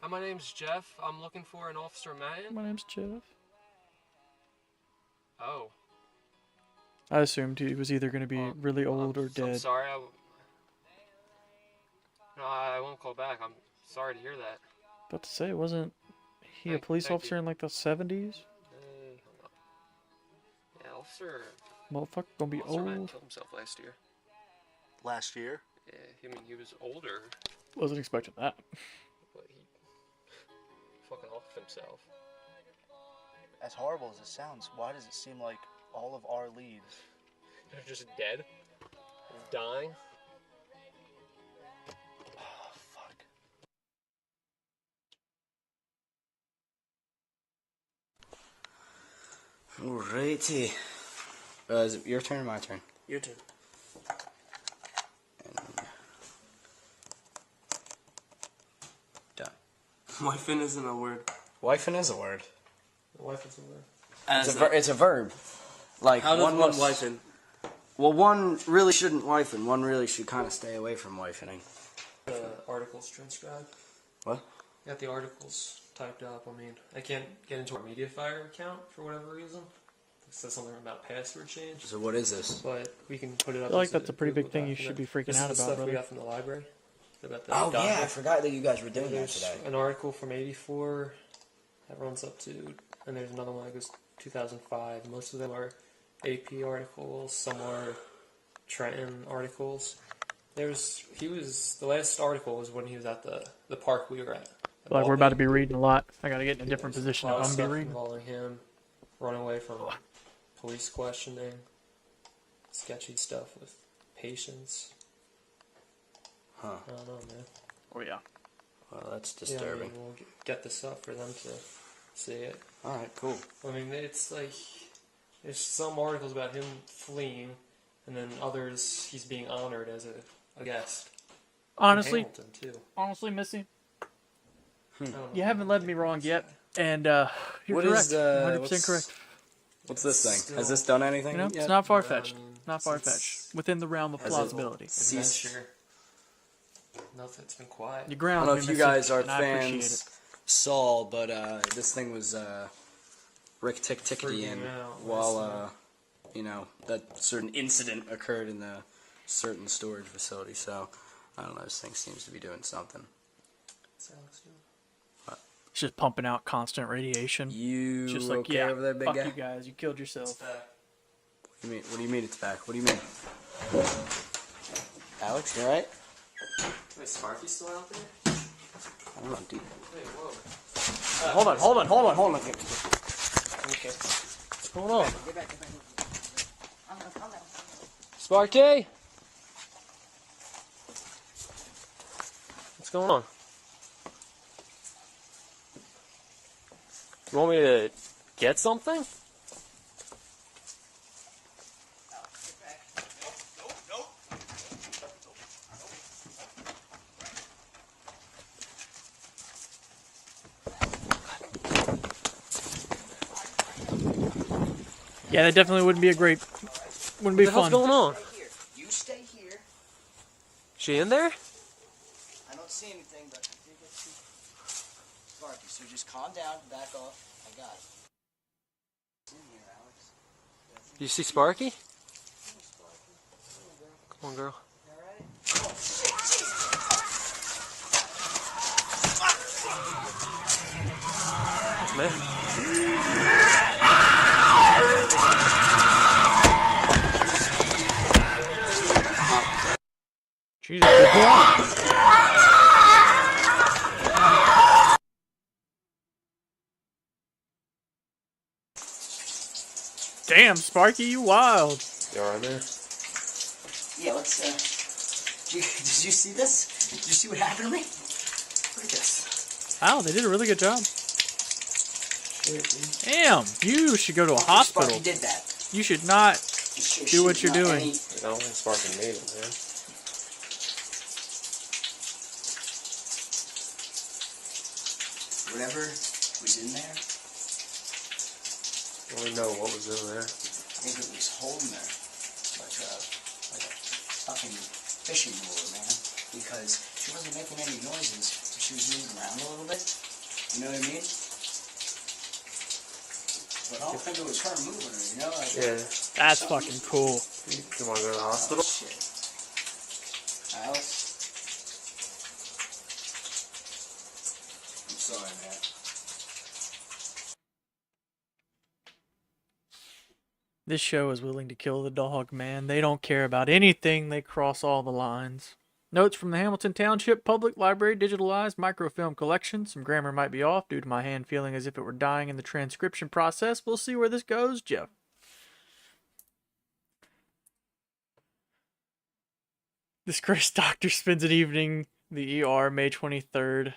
Hi, my name's Jeff. I'm looking for an Officer Mann. My name's Jeff. Oh. I assumed he was either going to be really old or I'm dead. sorry. No, I won't call back. I'm sorry to hear that. About to say, wasn't he a police officer in like the 70s? Hey, hold on. Yeah, Officer... Motherfucker gonna be Officer Mann old. killed himself last year. Last year? Yeah, I mean, he was older, Wasn't expecting that. but he fucking offed himself. As horrible as it sounds, why does it seem like all of our leads... They're just dead? Dying? Oh, fuck. Alrighty. Is it your turn or my turn? Your turn. Done. Wifing isn't a word. Wifing is a word. Wife is a word. It's a verb. Like How does one must- wifing? Well, one really shouldn't wife, and one really should kind of stay away from wifing. The articles transcribed. What? Got the articles typed up. I mean, I can't get into our MediaFire account for whatever reason. It says something about password change. So what is this? But we can put it up. I feel like as a that's a pretty big Google thing you document. should be freaking This out is the about, stuff we brother. got from the library. About the Oh yeah, I document. forgot that you guys were doing that There's today. an article from '84 that runs up to, and there's another one that goes 2005. Most of them are AP articles. Some are Trenton articles. The last article was when he was at the park we were at. Like we're about to be reading a lot. I gotta get in a different position if A lot I'm of gonna stuff be reading. involving him, run away from police questioning, sketchy stuff with patients. Huh. I don't know, man. Oh yeah. Well, that's Yeah, I disturbing. mean, we'll get this up for them to see it. All right, cool. I mean, it's like there's some articles about him fleeing, and then others he's being honored as a guest. Honestly, In Hamilton, too. honestly, Missy, I don't know. you haven't led me wrong yet, and you're What correct. is, 100% what's- correct. What's this thing? Has this done anything? You know, yet? it's not far fetched. I mean, Not far fetched. Within the realm of Has it plausibility. ceased? Adventure. Nothing's been quiet. You I ground don't know me, if you Missy, guys are and I appreciate fans, it. Saul, but this thing was Rick Tickety in Freaking out while that certain incident occurred in the certain storage facility. So I don't know. This thing seems to be doing something. What's Alex doing? It's just pumping out constant radiation. You It's just like, okay yeah, over there, big fuck guy? you guys. You killed yourself. What do you mean it's back? What do you mean? Alex, you alright? Wait, Sparky's still out there? I don't know, dude. Wait, whoa. Hold on. Okay. What's going on? Get back. Sparky? What's going on? You want me to get something? Yeah, that definitely wouldn't be a great. Wouldn't be What the hell's fun. going on? You stay here. She in there? I don't see anything, but I did get see Sparky. So just calm down, back off. I got it. It's in here, Alex. You see Sparky? Come on, girl. Man. Jesus, good boy. Damn, Sparky, you wild. You alright, man? Yeah, let's, did you see this? Did you see what happened to me? Look at this. Wow, they did a really good job. Damn, you should go to a hospital. Sparky did that. You should not do what you're doing. No, Sparky made it, man. Whatever was in there, I don't know what was in there. I think it was holding her like a fucking fishing lure, man. Because she wasn't making any noises. She was moving around a little bit. You know what I mean? But I don't think it was her moving her, you know? Like, Yeah. That's fucking cool. You want to go to the hospital? Oh, shit. Alice? I'm sorry, man. This show is willing to kill the dog, man. They don't care about anything. They cross all the lines. Notes from the Hamilton Township Public Library digitalized microfilm collection. Some grammar might be off due to my hand feeling as if it were dying in the transcription process. We'll see where this goes, Jeff. Disgraced doctor spends an evening in the ER May 23rd.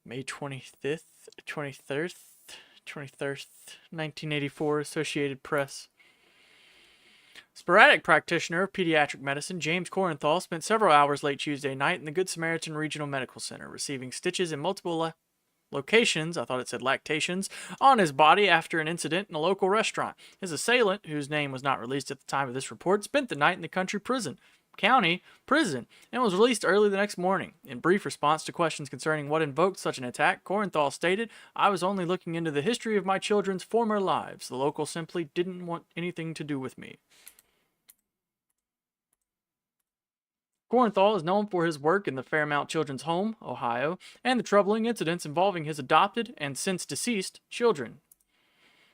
May 25th? 23rd? 1984, Associated Press. Sporadic practitioner of pediatric medicine James Corenthal spent several hours late Tuesday night in the Good Samaritan Regional Medical Center, receiving stitches in multiple locations, I thought it said lactations, on his body after an incident in a local restaurant. His assailant, whose name was not released at the time of this report, spent the night in the county prison and was released early the next morning. In brief response to questions concerning what invoked such an attack, Corenthal stated, "I was only looking into the history of my children's former lives. The local simply didn't want anything to do with me." Corenthal is known for his work in the Fairmount Children's Home, Ohio, and the troubling incidents involving his adopted and since deceased children.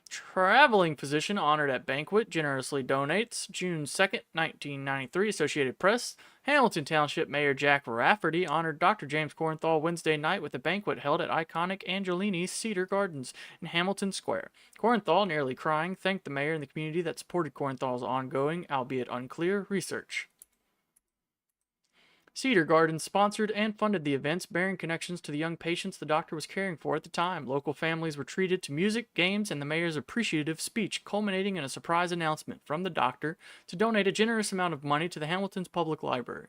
Traveling physician honored at banquet generously donates. June 2nd, 1993, Associated Press. Hamilton Township Mayor Jack Rafferty honored Dr. James Corenthal Wednesday night with a banquet held at iconic Angelini's Cedar Gardens in Hamilton Square. Corenthal, nearly crying, thanked the mayor and the community that supported Corenthal's ongoing, albeit unclear, research. Cedar Gardens sponsored and funded the events, bearing connections to the young patients the doctor was caring for at the time. Local families were treated to music, games, and the mayor's appreciative speech, culminating in a surprise announcement from the doctor to donate a generous amount of money to the Hamilton's Public Library.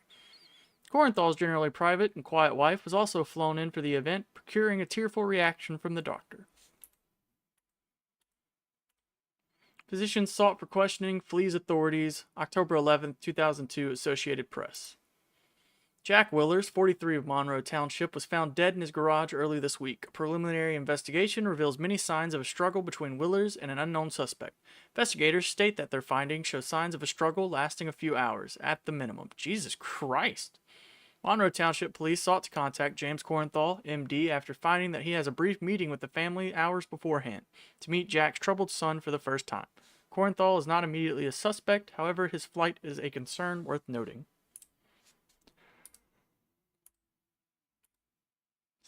Corenthal's generally private and quiet wife was also flown in for the event, procuring a tearful reaction from the doctor. Physicians sought for questioning, flees authorities. October 11th, 2002, Associated Press. Jack Willers, 43 of Monroe Township, was found dead in his garage early this week. A preliminary investigation reveals many signs of a struggle between Willers and an unknown suspect. Investigators state that their findings show signs of a struggle lasting a few hours, at the minimum. Jesus Christ. Monroe Township Police sought to contact James Corenthal, MD, after finding that he has a brief meeting with the family hours beforehand to meet Jack's troubled son for the first time. Corenthal is not immediately a suspect, however, his flight is a concern worth noting.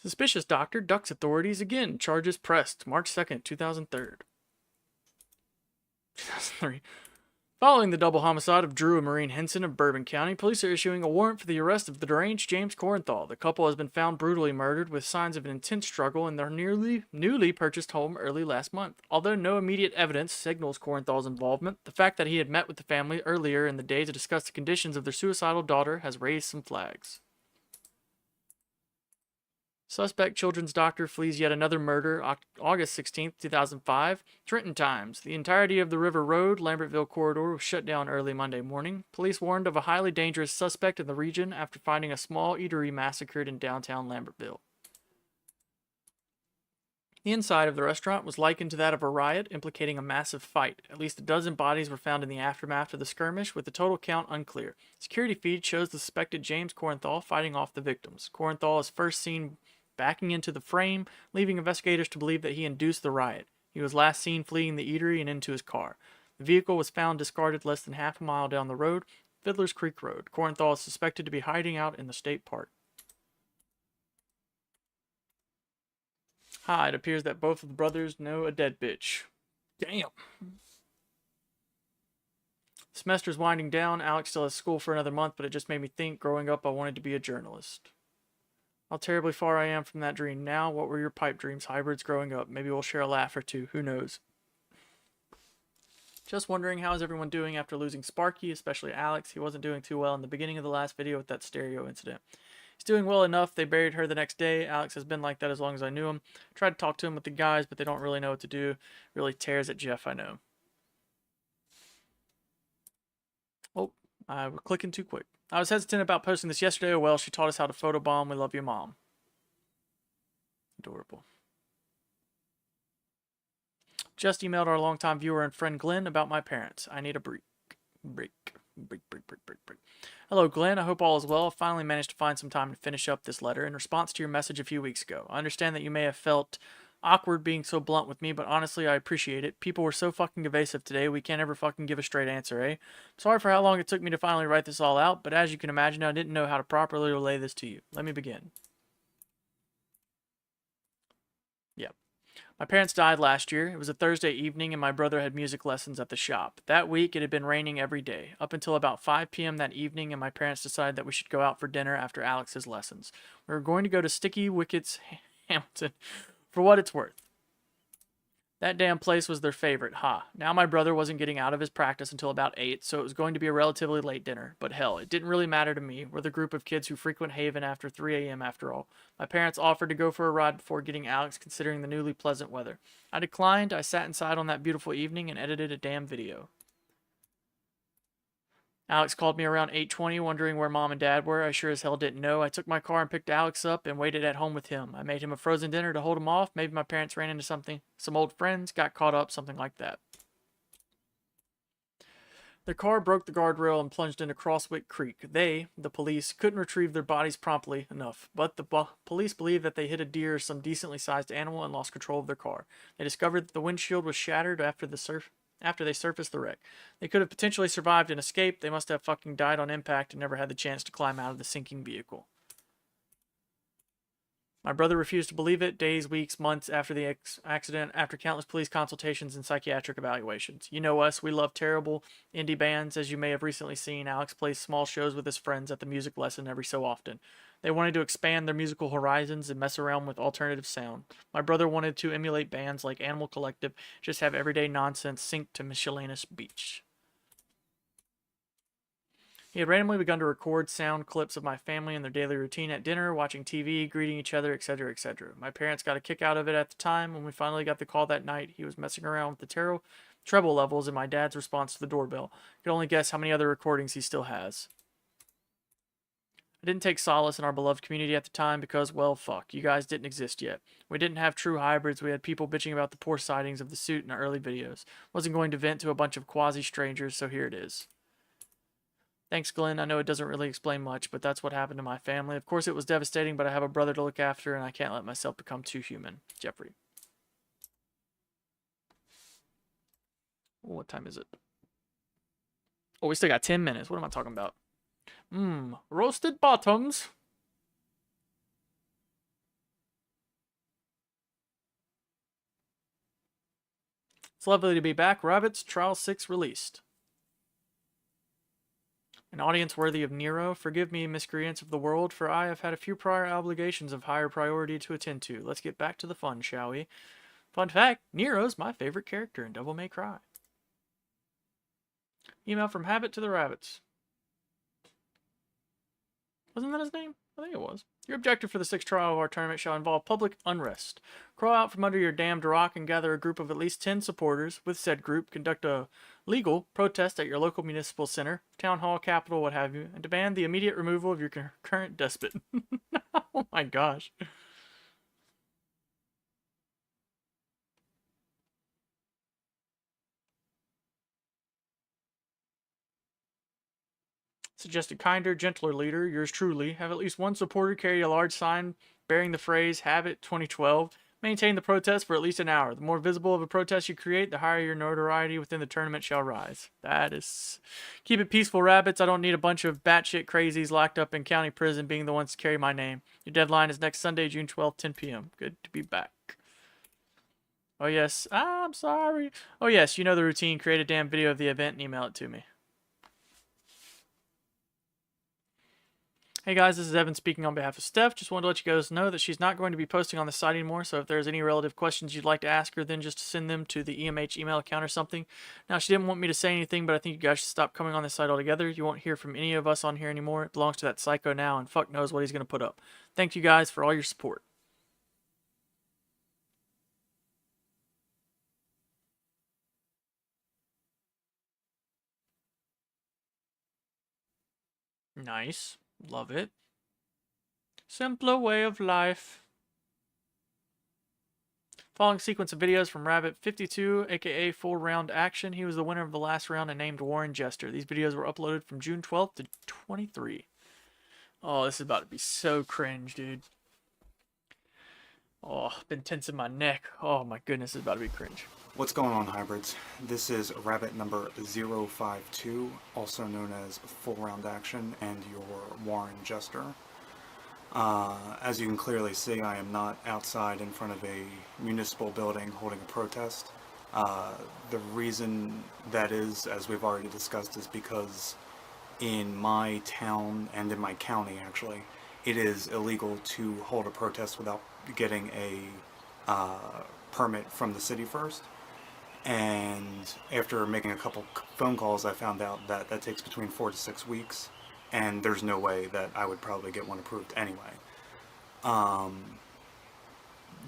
Suspicious doctor ducks authorities again. Charges pressed. March 2nd, 2003. Following the double homicide of Drew and Maureen Henson of Bourbon County, police are issuing a warrant for the arrest of the deranged James Corenthal. The couple has been found brutally murdered with signs of an intense struggle in their newly purchased home early last month. Although no immediate evidence signals Corenthal's involvement, the fact that he had met with the family earlier in the day to discuss the conditions of their suicidal daughter has raised some flags. Suspect children's doctor flees yet another murder, August 16, 2005. Trenton Times. The entirety of the River Road, Lambertville corridor was shut down early Monday morning. Police warned of a highly dangerous suspect in the region after finding a small eatery massacred in downtown Lambertville. The inside of the restaurant was likened to that of a riot implicating a massive fight. At least a dozen bodies were found in the aftermath of the skirmish, with the total count unclear. Security feed shows the suspected James Corenthal fighting off the victims. Corenthal is first seen backing into the frame, leaving investigators to believe that he induced the riot. He was last seen fleeing the eatery and into his car. The vehicle was found discarded less than half a mile down the road, Fiddler's Creek Road. Corenthal is suspected to be hiding out in the state park. It appears that both of the brothers know a dead bitch. Damn. The semester's winding down. Alex still has school for another month, but it just made me think, growing up, I wanted to be a journalist. How terribly far I am from that dream now. What were your pipe dreams, hybrids, growing up? Maybe we'll share a laugh or two. Who knows? Just wondering, how is everyone doing after losing Sparky, especially Alex? He wasn't doing too well in the beginning of the last video with that stereo incident. He's doing well enough. They buried her the next day. Alex has been like that as long as I knew him. Tried to talk to him with the guys, but they don't really know what to do. Really tears at Jeff, I know. Oh, I was clicking too quick. I was hesitant about posting this yesterday. Oh well, she taught us how to photobomb. We love you, Mom. Adorable. Just emailed our longtime viewer and friend Glenn about my parents. I need a break. Break. Hello, Glenn. I hope all is well. I finally managed to find some time to finish up this letter in response to your message a few weeks ago. I understand that you may have felt awkward being so blunt with me, but honestly, I appreciate it. People were so fucking evasive today, we can't ever fucking give a straight answer, eh? Sorry for how long it took me to finally write this all out, but as you can imagine, I didn't know how to properly relay this to you. Let me begin. Yeah. My parents died last year. It was a Thursday evening and my brother had music lessons at the shop. That week it had been raining every day, up until about 5 p.m. that evening, and my parents decided that we should go out for dinner after Alex's lessons. We were going to go to Sticky Wicket's Hamilton, for what it's worth. That damn place was their favorite, ha. Now my brother wasn't getting out of his practice until about 8, so it was going to be a relatively late dinner. But hell, it didn't really matter to me. We're the group of kids who frequent Haven after 3 a.m. after all. My parents offered to go for a ride before getting Alex, considering the newly pleasant weather. I declined. I sat inside on that beautiful evening and edited a damn video. Alex called me around 8:20, wondering where Mom and Dad were. I sure as hell didn't know. I took my car and picked Alex up and waited at home with him. I made him a frozen dinner to hold him off. Maybe my parents ran into some old friends, got caught up, something like that. Their car broke the guardrail and plunged into Crosswick Creek. They, the police, couldn't retrieve their bodies promptly enough, but the police believe that they hit a deer or some decently sized animal and lost control of their car. They discovered that the windshield was shattered after they surfaced the wreck. They could have potentially survived and escaped. They must have fucking died on impact and never had the chance to climb out of the sinking vehicle. My brother refused to believe it days, weeks, months after the accident, after countless police consultations and psychiatric evaluations. You know us, we love terrible indie bands. As you may have recently seen, Alex plays small shows with his friends at the music lesson every so often. They wanted to expand their musical horizons and mess around with alternative sound. My brother wanted to emulate bands like Animal Collective, just have everyday nonsense synced to miscellaneous beats. He had randomly begun to record sound clips of my family and their daily routine at dinner, watching TV, greeting each other, etc., etc. My parents got a kick out of it at the time. When we finally got the call that night, he was messing around with the treble levels in my dad's response to the doorbell. I could only guess how many other recordings he still has. I didn't take solace in our beloved community at the time because, well, fuck, you guys didn't exist yet. We didn't have true hybrids. We had people bitching about the poor sightings of the suit in our early videos. Wasn't going to vent to a bunch of quasi-strangers, so here it is. Thanks, Glenn. I know it doesn't really explain much, but that's what happened to my family. Of course, it was devastating, but I have a brother to look after, and I can't let myself become too human. Jeffrey. What time is it? Oh, we still got 10 minutes. What am I talking about? Roasted bottoms. It's lovely to be back. Rabbits, Trial 6 released. An audience worthy of Nero. Forgive me, miscreants of the world, for I have had a few prior obligations of higher priority to attend to. Let's get back to the fun, shall we? Fun fact, Nero's my favorite character in Devil May Cry. Email from Habit to the Rabbits. Wasn't that his name? I think it was. Your objective for the 6th trial of our tournament shall involve public unrest. Crawl out from under your damned rock and gather a group of at least 10 supporters. With said group, conduct a legal protest at your local municipal center, town hall, capitol, what have you, and demand the immediate removal of your current despot. Oh my gosh. Suggest a kinder, gentler leader, yours truly. Have at least one supporter carry a large sign bearing the phrase, Habit 2012. Maintain the protest for at least an hour. The more visible of a protest you create, the higher your notoriety within the tournament shall rise. That is... Keep it peaceful, Rabbits. I don't need a bunch of batshit crazies locked up in county prison being the ones to carry my name. Your deadline is next Sunday, June 12th, 10 p.m. Good to be back. Oh, yes. I'm sorry. Oh, yes. You know the routine. Create a damn video of the event and email it to me. Hey guys, this is Evan speaking on behalf of Steph. Just wanted to let you guys know that she's not going to be posting on the site anymore, so if there's any relative questions you'd like to ask her, then just send them to the EMH email account or something. Now, she didn't want me to say anything, but I think you guys should stop coming on this site altogether. You won't hear from any of us on here anymore. It belongs to that psycho now, and fuck knows what he's going to put up. Thank you guys for all your support. Nice. Love it. Simpler way of life. Following sequence of videos from Rabbit 52, aka Full Round Action. He was the winner of the last round and named Warren Jester. These videos were uploaded from June 12th to 23. Oh, this is about to be so cringe, dude. Oh, been tensing my neck. Oh my goodness, it's about to be cringe. What's going on, hybrids? This is Rabbit number 052, also known as Full Round Action, and your Warren Jester. As you can clearly see, I am not outside in front of a municipal building holding a protest. The reason that is, as we've already discussed, is because in my town and in my county, actually, it is illegal to hold a protest without getting a permit from the city first. And after making a couple phone calls, I found out that that takes between 4 to 6 weeks, and there's no way that I would probably get one approved anyway.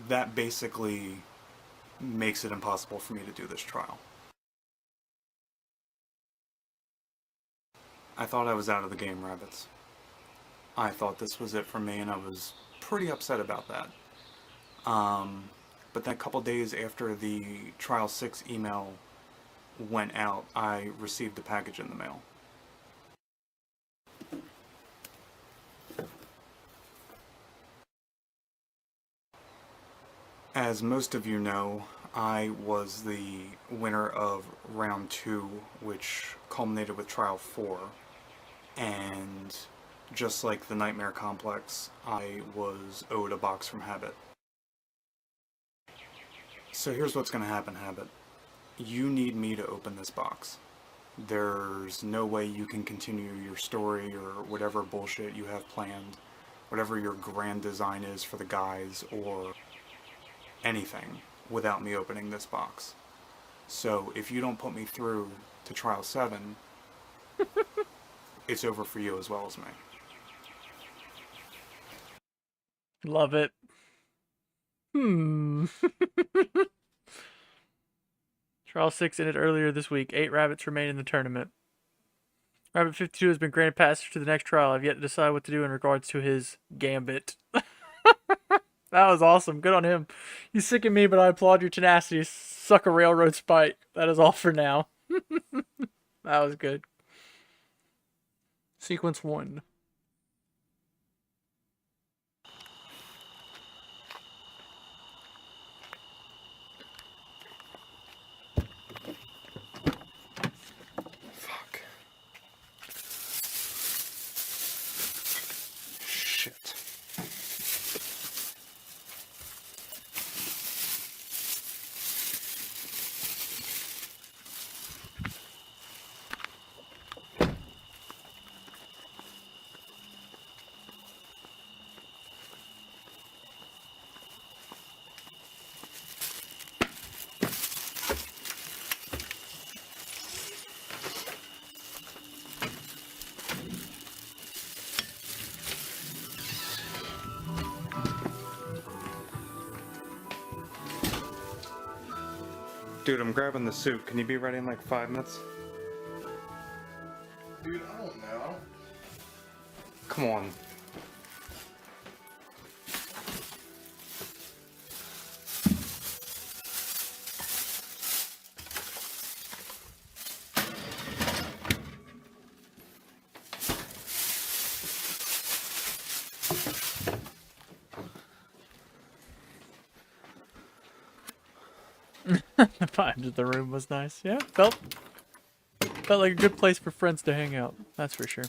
That basically makes it impossible for me to do this trial. I thought I was out of the game, Rabbits. I thought this was it for me, and I was pretty upset about that. But then a couple days after the Trial 6 email went out, I received a package in the mail. As most of you know, I was the winner of Round 2, which culminated with Trial 4, and just like the Nightmare Complex, I was owed a box from Habit. So here's what's going to happen, Habit. You need me to open this box. There's no way you can continue your story or whatever bullshit you have planned, whatever your grand design is for the guys or anything, without me opening this box. So if you don't put me through to Trial 7, it's over for you as well as me. Love it. Trial 6 ended earlier this week. 8 rabbits remain in the tournament. Rabbit 52 has been granted passage to the next trial. I've yet to decide what to do in regards to his gambit. That was awesome. Good on him. You sicken me, but I applaud your tenacity. Suck a railroad spite. That is all for now. That was good. Sequence 1. Fuck. Shit. Dude, I'm grabbing the suit. Can you be ready in like 5 minutes? Dude, I don't know. Come on. The vibes of the room was nice. Yeah, felt like a good place for friends to hang out. That's for sure.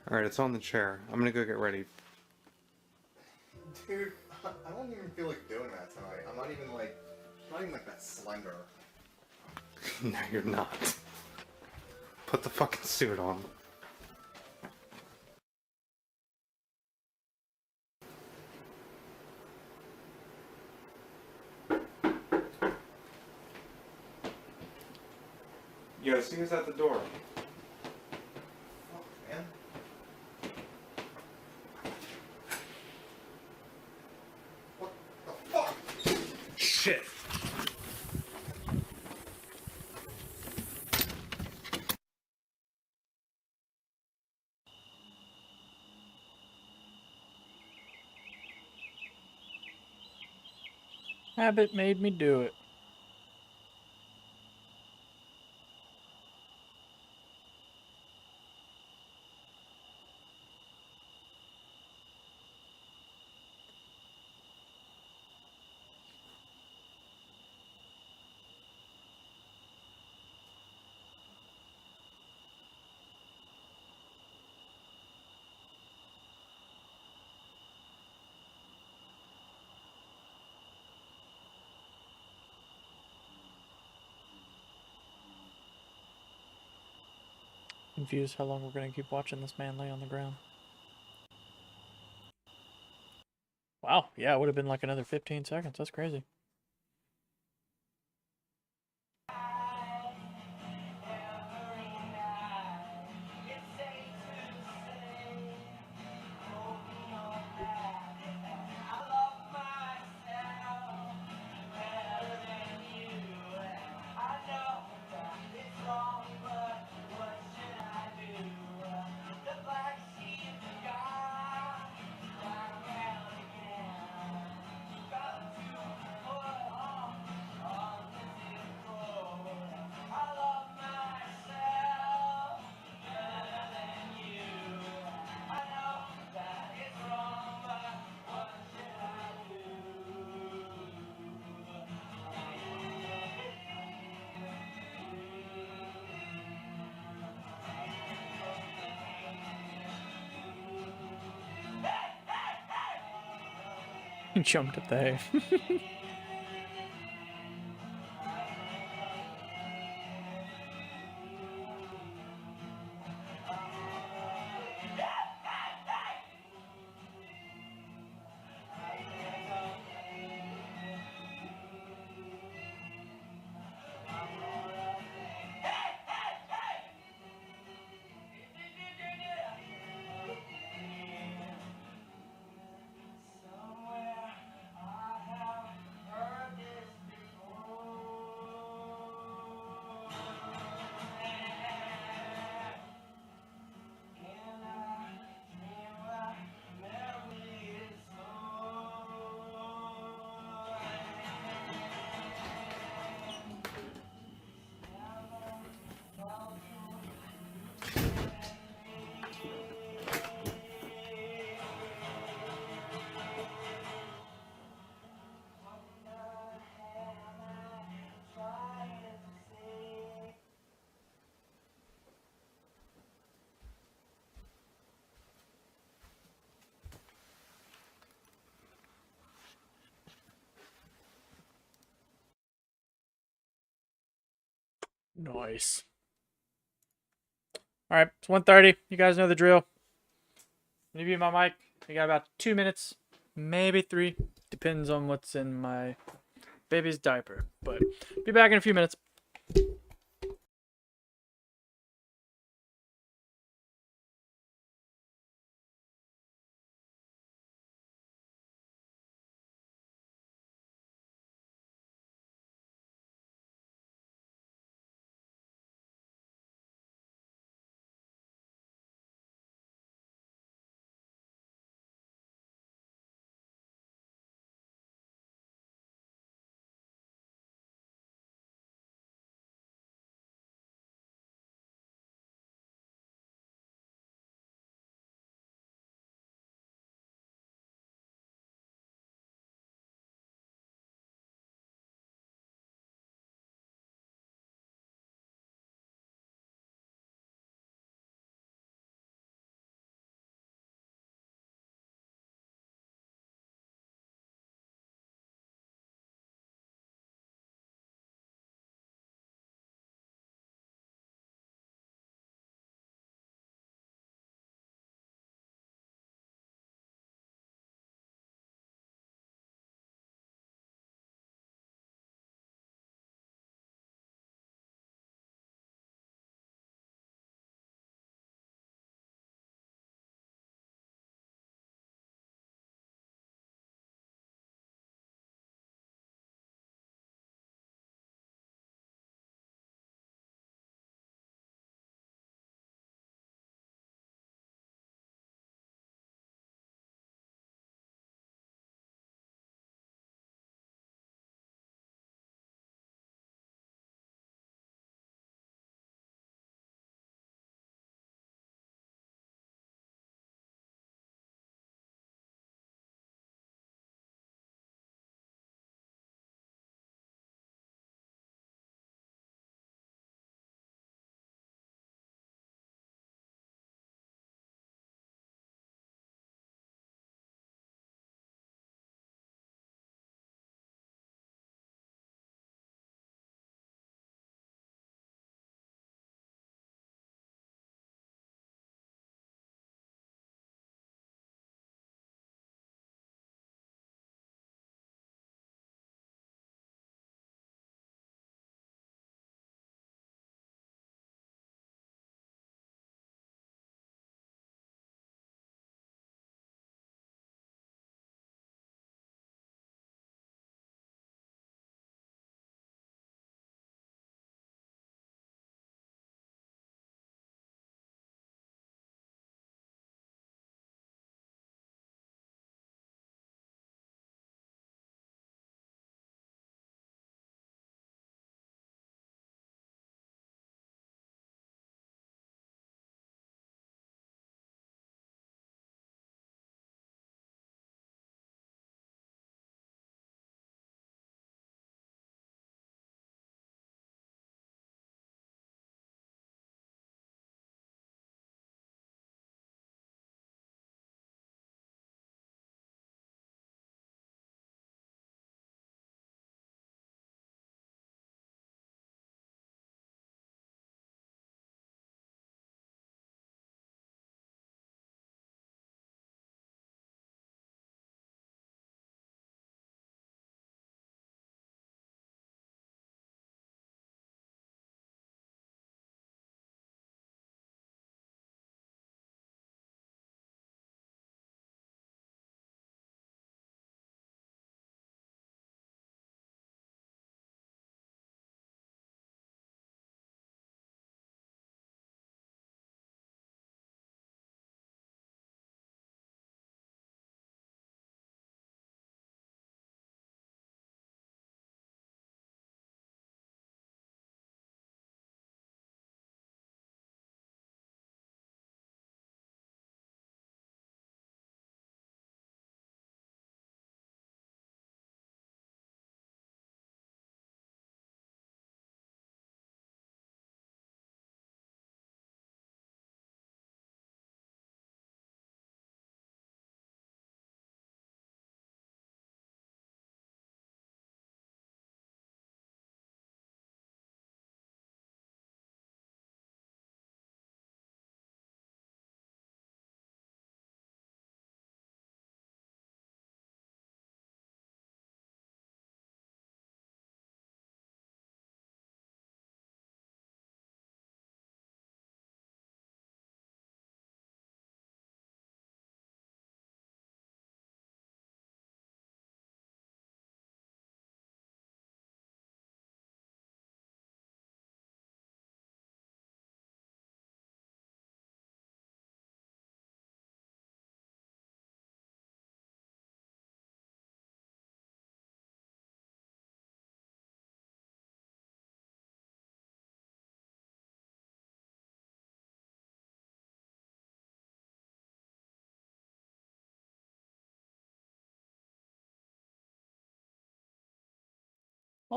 Alright, it's on the chair. I'm gonna go get ready. Dude, I don't even feel like doing that tonight. I'm not even like that slender. No, you're not. Put the fucking suit on. Yo, see who's at the door. Fuck, man. What the fuck? Shit. Habit made me do it. Confused how long we're gonna keep watching this man lay on the ground. Wow, yeah, it would have been like another 15 seconds. That's crazy. He jumped up the hay. Nice. Alright, it's 1:30. You guys know the drill. I'm gonna mute my mic. We got about 2 minutes, maybe 3. Depends on what's in my baby's diaper. But be back in a few minutes.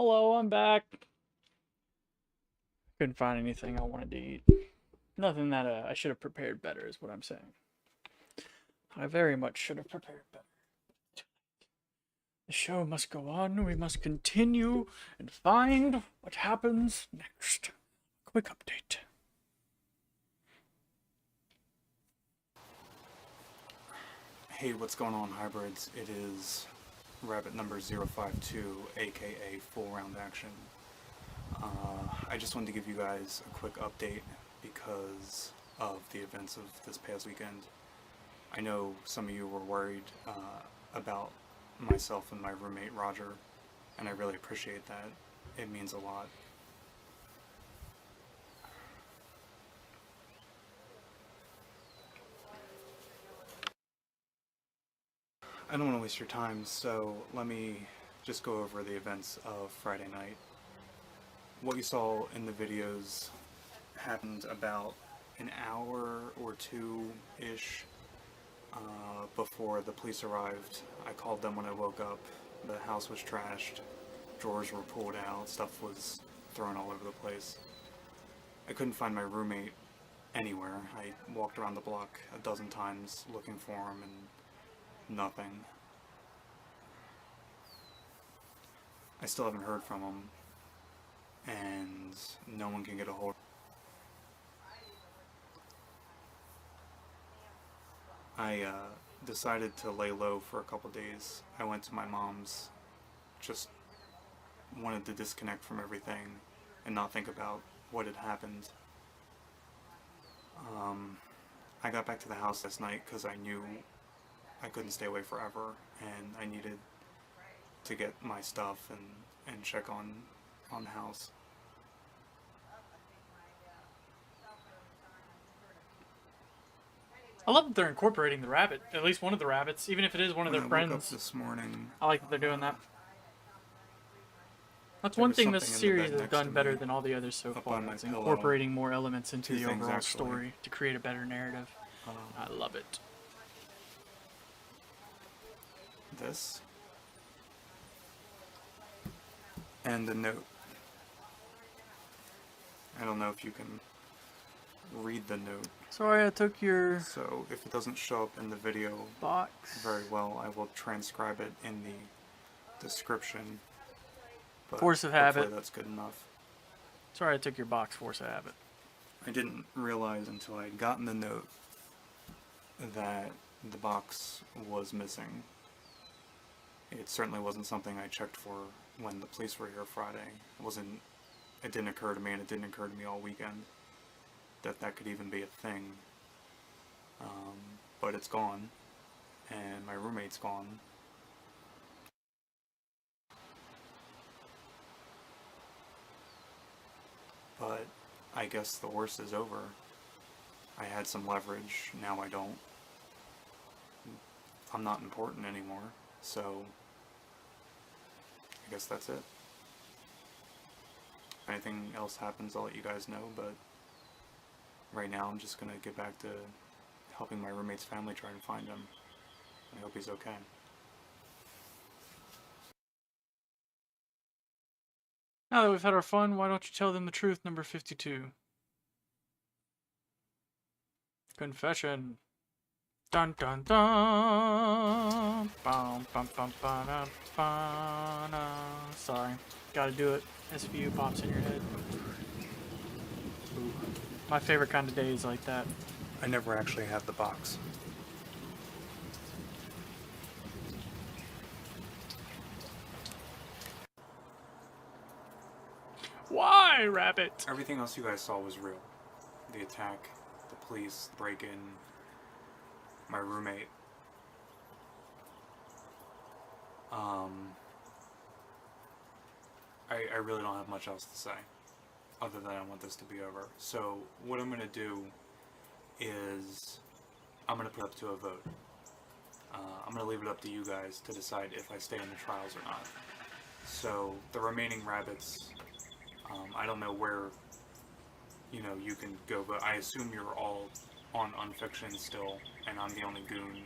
Hello, I'm back. Couldn't find anything I wanted to eat. Nothing that I should have prepared better is what I'm saying. I very much should have prepared better. The show must go on. We must continue and find what happens next. Quick update. Hey, what's going on, hybrids? It is rabbit number 052, aka Full Round Action. I just wanted to give you guys a quick update because of the events of this past weekend. I know some of you were worried about myself and my roommate Roger, and I really appreciate that. It means a lot. I don't want to waste your time, so let me just go over the events of Friday night. What you saw in the videos happened about an hour or two-ish before the police arrived. I called them when I woke up. The house was trashed, drawers were pulled out, stuff was thrown all over the place. I couldn't find my roommate anywhere. I walked around the block a dozen times looking for him and nothing. I still haven't heard from him, and no one can get a hold of him. I decided to lay low for a couple days. I went to my mom's, just wanted to disconnect from everything and not think about what had happened. I got back to the house last night because I knew I couldn't stay away forever, and I needed to get my stuff and check on the house. I love that they're incorporating the rabbit, at least one of the rabbits, even if it is one of their When I friends. woke up this morning, I like that they're doing that. That's there one was thing this something in the series bed has next to done better me, than all the others so up far. on my It's pillow. incorporating more elements into Two the things, overall actually. story to create a better narrative. I love it. This and the note. I don't know if you can read the note. Sorry, I took your So if it doesn't show up in the video box very well, I will transcribe it in the description. But Force of hopefully habit. that's good enough. Sorry, I took your box. Force of habit. I didn't realize until I had gotten the note that the box was missing. It certainly wasn't something I checked for when the police were here Friday. It didn't occur to me, and it didn't occur to me all weekend that that could even be a thing. But it's gone, and my roommate's gone. But I guess the worst is over. I had some leverage, now I don't. I'm not important anymore, so I guess that's it. If anything else happens, I'll let you guys know, but right now I'm just gonna get back to helping my roommate's family try and find him. I hope he's okay. Now that we've had our fun, why don't you tell them the truth, number 52? Confession. Dun dun dun. Bum, bum, bum, ba, da, ba, da. Sorry, gotta do it. SVU pops in your head. Ooh. My favorite kind of days like that. I never actually had the box. Why, Rabbit? Everything else you guys saw was real. The attack, the police, the break-in, my roommate. I really don't have much else to say, other than I want this to be over. So, what I'm going to do is, I'm going to put up to a vote. I'm going to leave it up to you guys to decide if I stay in the trials or not. So, the remaining rabbits, I don't know where, you know, you can go, but I assume you're all on Unfiction still, and I'm the only goon.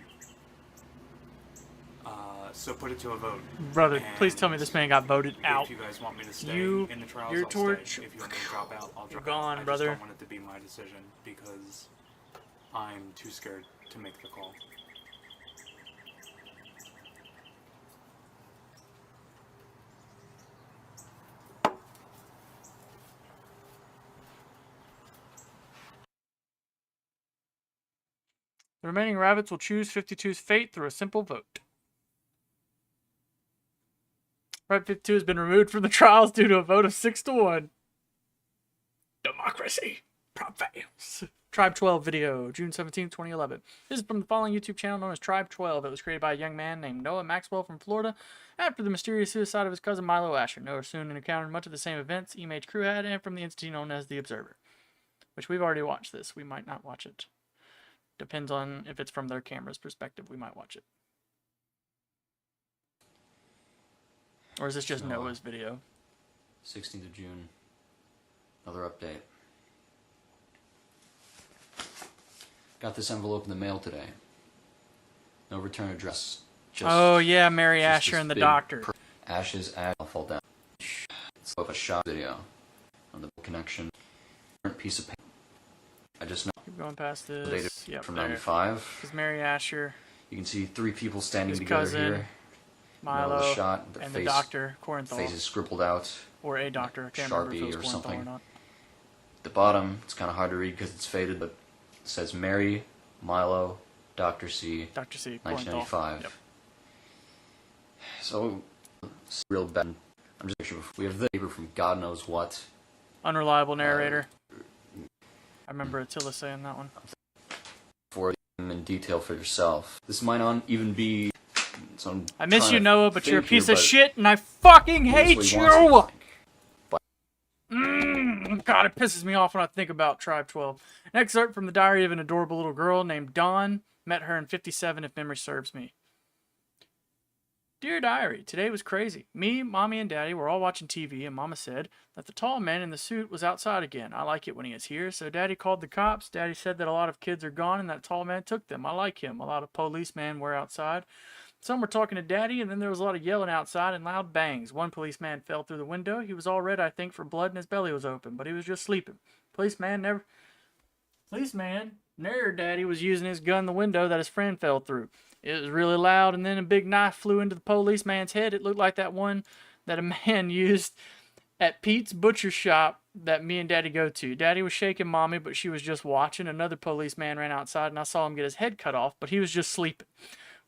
So put it to a vote. Brother, And please tell me this man got voted out. If you guys want me to stay You, in the trials, your I'll torch, stay. If you want me to drop out, I'll drop gone, out. I brother. just don't want it to be my decision because I'm too scared to make the call. The remaining rabbits will choose 52's fate through a simple vote. Rabbit 52 has been removed from the trials due to a vote of 6-1. Democracy prevails. Tribe 12 video, June 17, 2011. This is from the following YouTube channel known as Tribe 12. It was created by a young man named Noah Maxwell from Florida after the mysterious suicide of his cousin Milo Asher. Noah soon encountered much of the same events E-Mage crew had and from the entity known as the Observer, which we've already watched this. We might not watch it. Depends on if it's from their camera's perspective. We might watch it. Or is this just Noah's video? 16th of June. Another update. Got this envelope in the mail today. No return address. Oh yeah, Mary Asher and the doctor. Ash's I'll fall down. It's of a shot video on the connection. Piece of paper. I just know. Keep going past this. Data Yep, from there. 95. This is Mary Asher. You can see 3 people standing His together cousin, here. Milo, The shot, and the doctor, Corinthal. Face is scribbled out. Or a doctor. I can't remember if it was Sharpie or Corinthal something. or not. The bottom, it's kind of hard to read because it's faded, but it says Mary, Milo, Dr. C, Dr. C, 1995. Yep. So, it's real bad. I'm just we have the paper from God knows what. Unreliable narrator. I remember Attila saying that one. For them in detail for yourself. This might not even be. So I miss you, Noah, but you're a piece of but shit, and I fucking here's hate what he you! wants God, it pisses me off when I think about Tribe 12. An excerpt from the diary of an adorable little girl named Dawn. Met her in 57, if memory serves me. Dear Diary, today was crazy. Me, Mommy, and Daddy were all watching TV, and Mama said that the tall man in the suit was outside again. I like it when he is here, so Daddy called the cops. Daddy said that a lot of kids are gone, and that tall man took them. I like him. A lot of policemen were outside. Some were talking to Daddy, and then there was a lot of yelling outside and loud bangs. One policeman fell through the window. He was all red, I think, for blood, and his belly was open, but he was just sleeping. Policeman, near Daddy was using his gun in the window that his friend fell through. It was really loud, and then a big knife flew into the policeman's head. It looked like that one that a man used at Pete's butcher shop that me and Daddy go to. Daddy was shaking Mommy, but she was just watching. Another policeman ran outside, and I saw him get his head cut off, but he was just sleeping.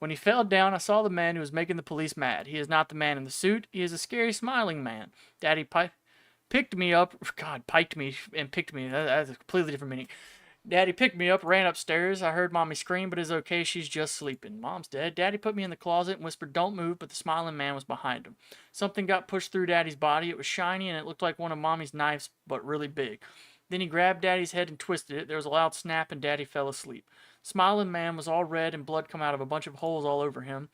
When he fell down, I saw the man who was making the police mad. He is not the man in the suit. He is a scary, smiling man. Daddy picked me up. God, piked me and picked me. That's a completely different meaning. Daddy picked me up, ran upstairs. I heard Mommy scream, but it's okay. She's just sleeping. Mom's dead. Daddy put me in the closet and whispered, "Don't move," but the smiling man was behind him. Something got pushed through Daddy's body. It was shiny, and it looked like one of Mommy's knives, but really big. Then he grabbed Daddy's head and twisted it. There was a loud snap, and Daddy fell asleep. Smiling man was all red, and blood come out of a bunch of holes all over him.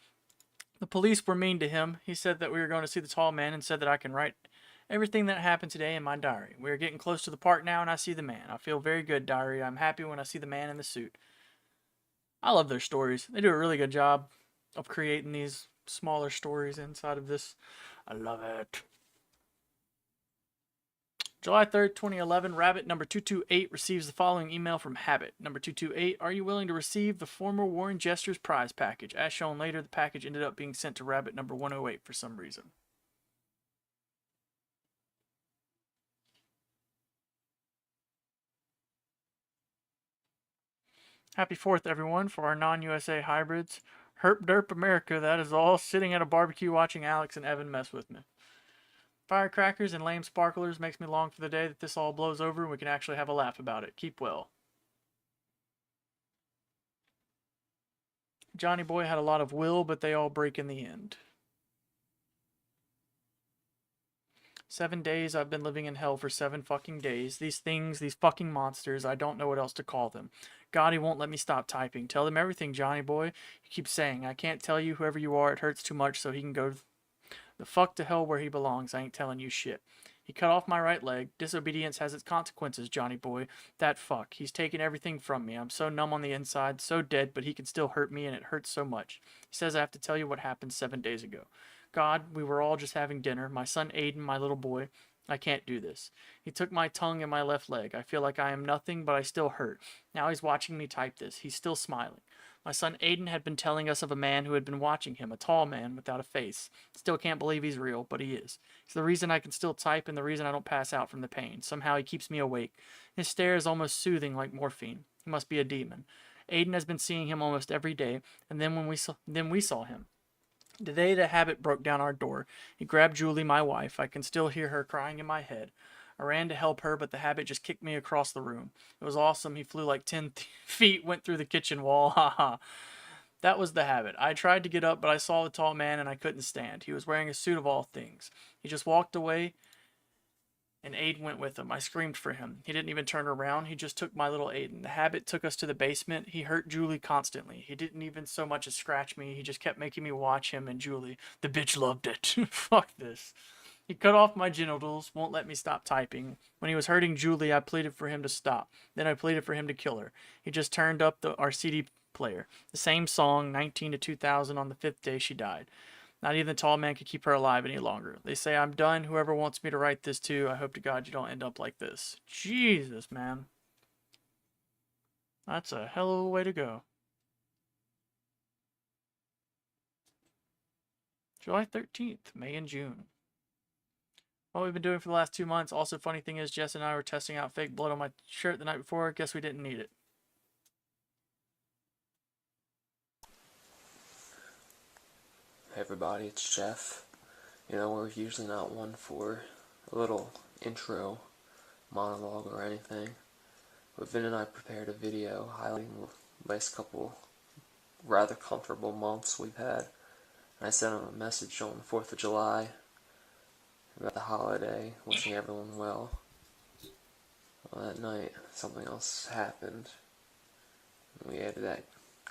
The police were mean to him. He said that we were going to see the tall man and said that I can write everything that happened today in my diary. We are getting close to the park now, and I see the man. I feel very good, diary. I'm happy when I see the man in the suit. I love their stories. They do a really good job of creating these smaller stories inside of this. I love it. July 3rd, 2011, Rabbit number 228 receives the following email from Habit. Number 228, are you willing to receive the former Warren Jester's prize package? As shown later, the package ended up being sent to Rabbit number 108 for some reason. Happy 4th, everyone, for our non-USA hybrids. Herp derp America, that is all, sitting at a barbecue watching Alex and Evan mess with me. Firecrackers and lame sparklers makes me long for the day that this all blows over and we can actually have a laugh about it. Keep well. Johnny Boy had a lot of will, but they all break in the end. 7 days I've been living in hell for 7 fucking days. These things, these fucking monsters, I don't know what else to call them. God, he won't let me stop typing. Tell them everything, Johnny Boy. He keeps saying, I can't tell you whoever you are, it hurts too much, so he can go the fuck to hell where he belongs. I ain't telling you shit. He cut off my right leg. Disobedience has its consequences, Johnny boy. That fuck. He's taken everything from me. I'm so numb on the inside, so dead, but he can still hurt me, and it hurts so much. He says I have to tell you what happened 7 days ago. God, we were all just having dinner. My son Aiden, my little boy. I can't do this. He took my tongue and my left leg. I feel like I am nothing, but I still hurt. Now he's watching me type this. He's still smiling. My son Aiden had been telling us of a man who had been watching him, a tall man without a face. Still can't believe he's real, but he is. He's the reason I can still type and the reason I don't pass out from the pain. Somehow he keeps me awake. His stare is almost soothing like morphine. He must be a demon. Aiden has been seeing him almost every day, and then we saw him. The day the habit broke down our door, he grabbed Julie, my wife. I can still hear her crying in my head. I ran to help her, but the habit just kicked me across the room. It was awesome. He flew like 10 feet, went through the kitchen wall. Ha ha. That was the habit. I tried to get up, but I saw the tall man and I couldn't stand. He was wearing a suit of all things. He just walked away, and Aiden went with him. I screamed for him. He didn't even turn around. He just took my little Aiden. The habit took us to the basement. He hurt Julie constantly. He didn't even so much as scratch me. He just kept making me watch him and Julie. The bitch loved it. Fuck this. He cut off my genitals, won't let me stop typing. When he was hurting Julie, I pleaded for him to stop. Then I pleaded for him to kill her. He just turned up our CD player. The same song, 19 to 2000, on the 5th day she died. Not even the tall man could keep her alive any longer. They say I'm done. Whoever wants me to write this to, I hope to God you don't end up like this. Jesus, man. That's a hell of a way to go. July 13th, May and June. What we've been doing for the last 2 months. Also, funny thing is, Jess and I were testing out fake blood on my shirt the night before. Guess we didn't need it. Hey everybody, it's Jeff. You know, we're usually not one for a little intro monologue or anything, but Vin and I prepared a video highlighting the last couple rather comfortable months we've had. And I sent him a message on the 4th of July about the holiday, wishing everyone well. Well, that night, something else happened. We added that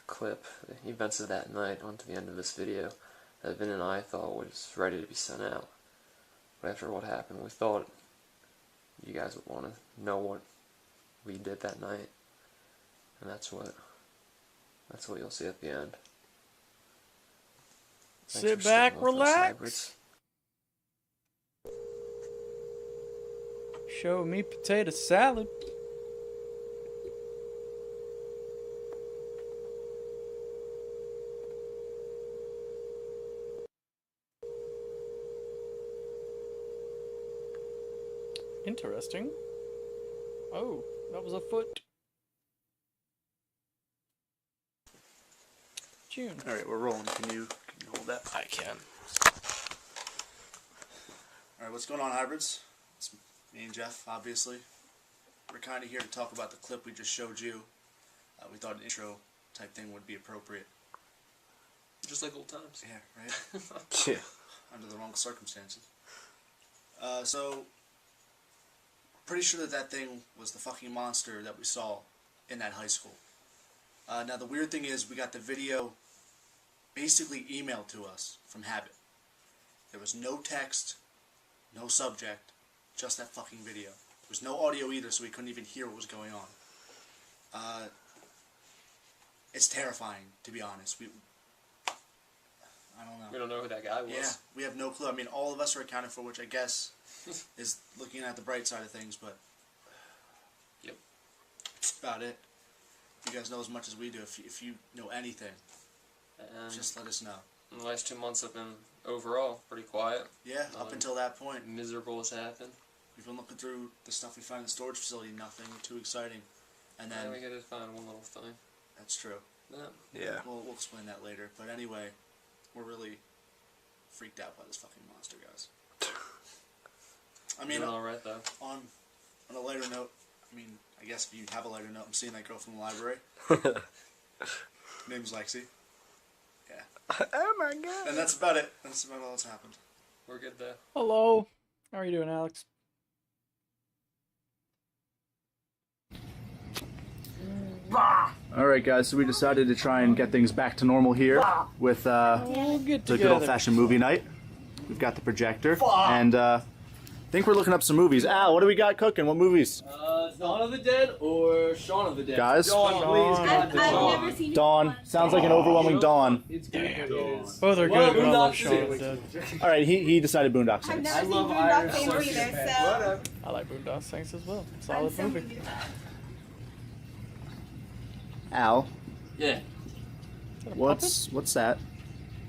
clip, the events of that night, onto the end of this video that Vin and I thought was ready to be sent out. But after what happened, we thought you guys would want to know what we did that night. And that's what you'll see at the end. Sit back, relax. Show me potato salad. Interesting. Oh, that was a foot. June. Alright, we're rolling. Can you hold that? I can. Alright, what's going on, hybrids? It's me and Jeff, obviously. We're kind of here to talk about the clip we just showed you. We thought an intro type thing would be appropriate. Just like old times. Yeah, right? Yeah. Under the wrong circumstances. So, pretty sure that thing was the fucking monster that we saw in that high school. Now the weird thing is we got the video basically emailed to us from Habit. There was no text, no subject, just that fucking video. There was no audio either, so we couldn't even hear what was going on. It's terrifying, to be honest. I don't know. We don't know who that guy was. Yeah, we have no clue. I mean, all of us are accounted for, which I guess is looking at the bright side of things, but yep, that's about it. You guys know as much as we do. If you know anything, just let us know. The last 2 months have been overall pretty quiet. Yeah, up until that point. Miserable has happened. We've been looking through the stuff we find in the storage facility. Nothing too exciting. And then we gotta find one little thing. That's true. Yeah. We'll explain that later. But anyway, we're really freaked out by this fucking monster, guys. I mean, doing all right though. On a lighter note, I mean, I guess if you have a lighter note, I'm seeing that girl from the library. Name's Lexi. Yeah. Oh my god. And that's about it. That's about all that's happened. We're good though. Hello. How are you doing, Alex? Alright guys, so we decided to try and get things back to normal here with We'll get the good together. old-fashioned movie night. We've got the projector, and think we're looking up some movies. Al, what do we got cooking? What movies? Dawn of the Dead or Shaun of the Dead? Guys? Dawn, please. I've never seen Dawn. Sounds like an overwhelming Dawn. It's good, but it is. Both are Well, good, but I love Boondock Shaun of the Saints. Dead. All right, he decided Boondock I've Saints. never seen love Boondock Irish Saints Circus either, fan. so I like Boondock Saints as well. I'm Solid so movie. into that. Al, Yeah. what's that?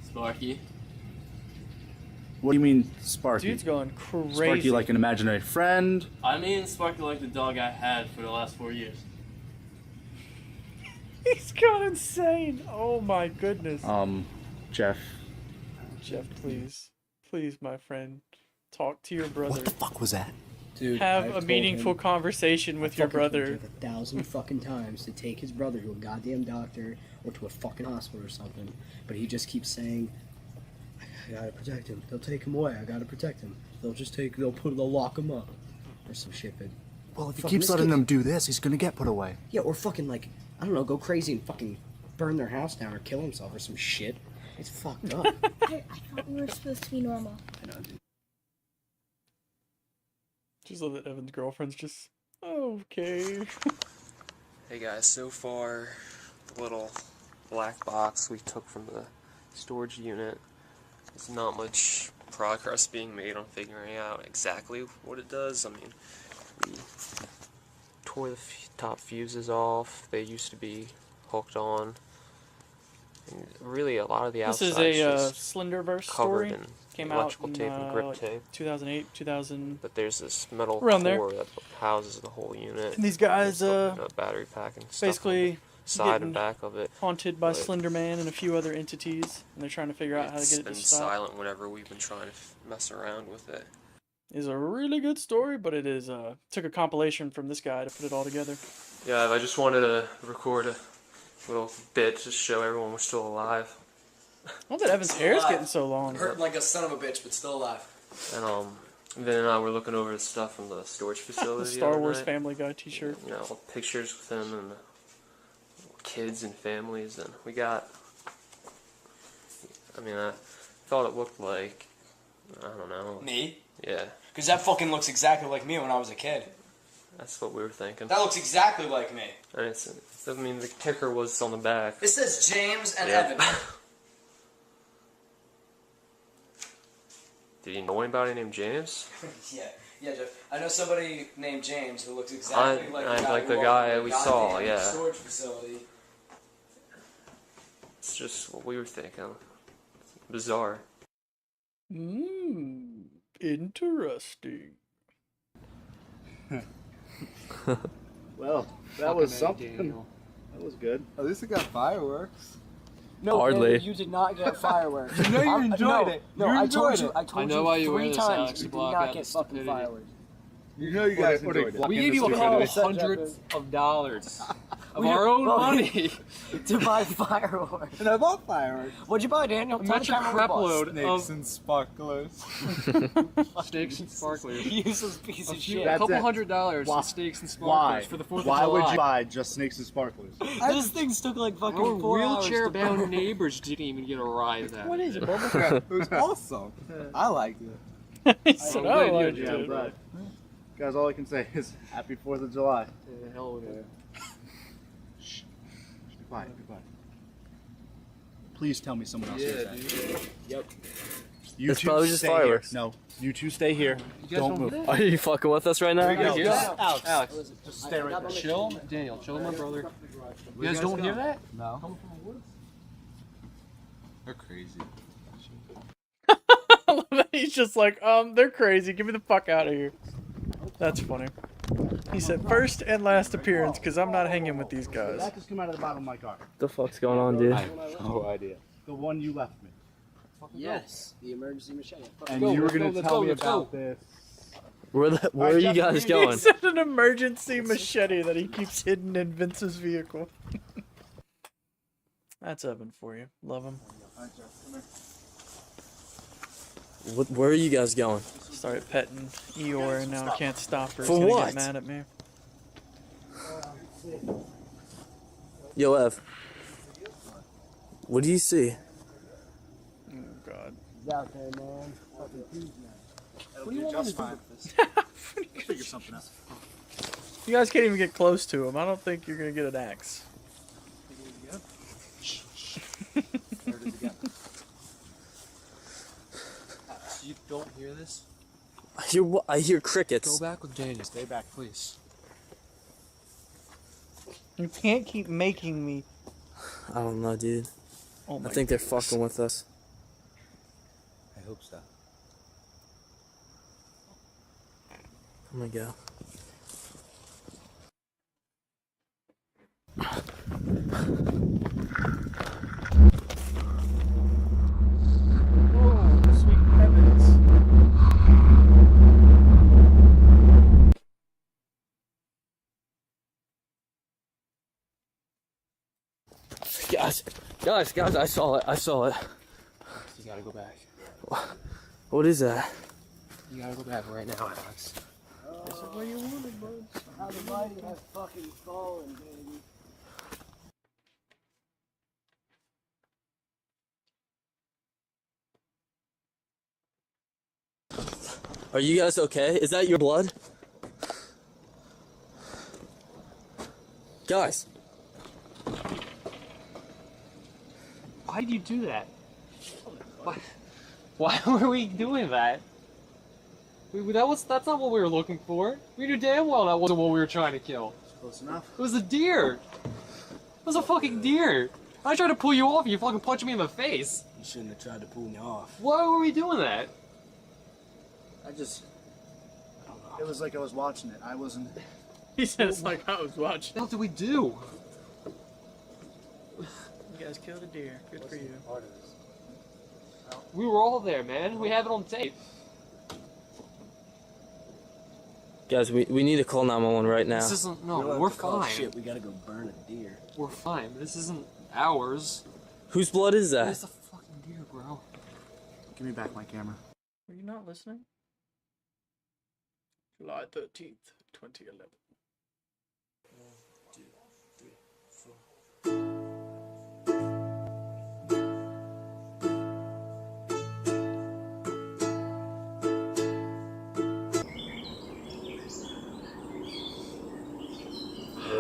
Sparky. What do you mean, Sparky? Dude's going crazy. Sparky like an imaginary friend? I mean Sparky like the dog I had for the last 4 years. He's gone insane. Oh my goodness. Jeff. Jeff, please. Please, my friend. Talk to your brother. What the fuck was that? Dude, Have I've a told meaningful him- conversation with your I've fucking told brother. Jeff 1,000 fucking times to take his brother to a goddamn doctor or to a fucking hospital or something, but he just keeps saying, "I gotta protect him. They'll take him away. I gotta protect him. They'll lock him up or some shit." But Well, if he fucking keeps this letting kid- them do this, he's gonna get put away. yeah, or fucking like I don't know, go crazy and fucking burn their house down or kill himself or some shit. It's fucked up. I thought we were supposed to be normal. I know, dude. Just love that Evan's girlfriend's just okay. Hey guys, so far the little black box we took from the storage unit, there's not much progress being made on figuring out exactly what it does. I mean, we tore the top fuses off. They used to be hooked on. And really, a lot of the This outside is a just Slenderverse covered story. in Came out electrical in tape and grip like tape. 2008, 2000. But there's this metal Around there. core that houses the whole unit. And these guys, There's a battery pack and stuff on basically the side getting and back of it. haunted by but Slender Man and a few other entities, and they're trying to figure out how to It's get it been to stop. silent whenever we've been trying to mess around with it. It's a really good story, but it is took a compilation from this guy to put it all together. Yeah, I just wanted to record a little bit to show everyone we're still alive. Not that Evan's hair is getting so long. Hurting like a son of a bitch, but still alive. And Vin and I were looking over the stuff from the storage facility. The Star other Wars night. Family Guy T-shirt. You know, pictures with them and the kids and families, and we got. I mean, I thought it looked like, I don't know. Me? Yeah, Because that fucking looks exactly like me when I was a kid. that's what we were thinking. That looks exactly like me. And I mean, the ticker was on the back. It says James and Yeah. Evan. Did you know anybody named James? Yeah, Jeff. I know somebody named James who looks exactly like the guy, like the who guy owned the we saw, goddamn yeah. storage facility. It's just what we were thinking. Bizarre. Interesting. Well, that was something. That was good. At least it got fireworks. No, Hardly. man, you did not get fireworks. You know you enjoyed it. No, You I told enjoyed you. it. I told I know you why you wear 3 this, times. Alex, You to did block not out get the fucking stupidity. fireworks. You know you guys enjoyed it. We gave you hundreds of dollars of our own money to buy fireworks. And I bought fireworks. What'd you buy, Daniel? Tell Imagine the camera crap what load it Snakes of and sparklers. steaks and sparklers. was. Useless piece of shit. A That's couple it. $100 Why- for steaks and Why? sparklers for the 4th of Why July. would you buy just snakes and sparklers? Those things took like fucking Our 4 hours to wheelchair-bound burn. neighbors didn't even get a ride at that. What is it, It was awesome. I liked it. He said, glad "Oh, you I enjoyed did." it. But, guys, all I can say is happy 4th of July. Yeah, hell of a- Shh. Be quiet, be quiet. Please tell me someone else hears that. Yep. You It's two probably just stay fireworks. Here. No, you two stay here. Don't move. Are you fucking with us right now? Alex, just stay right there. Chill, Daniel. Chill, my brother. You guys don't hear that? No. They're crazy. I love that he's just like, they're crazy. Get me the fuck out of here. That's funny. He said first and last appearance because I'm not hanging with these guys. That just came out of the bottom of my car. The fuck's going on, dude? I have no idea. The one you left me. Yes, the emergency machine. And you were going to tell me about this. Where are you guys He going? said an emergency machete that he keeps hidden in Vince's vehicle. That's Evan for you. Love him. Where are you guys going? Started petting Eeyore and now I can't stop her. For He's gonna what? Get mad at me. Yo, Ev. What do you see? Oh God. He's out there, man. Fucking huge What do you want me to do with this? We'll figure something out. You guys can't even get close to him. I don't think you're gonna get an axe. There it is again. You don't hear this? I hear crickets. Go back with Daniel. Stay back, please. You can't keep making me. I don't know, dude. Oh my I think they're goodness. fucking with us. I hope so. Oh my god. Oh, sweet heavens. Guys, I saw it. You gotta go back. What is that? You gotta go back right now, Alex. This is what you wanted, bud. How the mighty have fucking fallen, baby. Are you guys okay? Is that your blood? Guys. Why did you do that? Why were we doing that? That's not what we were looking for. We knew damn well that wasn't what we were trying to kill. Close enough. It was a deer. It was a fucking deer. I tried to pull you off and you fucking punched me in the face. You shouldn't have tried to pull me off. Why were we doing that? I don't know. It was like I was watching it. I wasn't. He said it's like I was watching. What did we do? You guys killed a deer. Good for you. We were all there, man. We have it on tape. Guys, we need to call 911 right now. This isn't. No, We don't have we're to call fine. Shit, we gotta go burn a deer. We're fine. This isn't ours. Whose blood is that? It's a fucking deer, bro. Give me back my camera. Were you not listening? July 13th, 2011. 1, 2, 3, 4.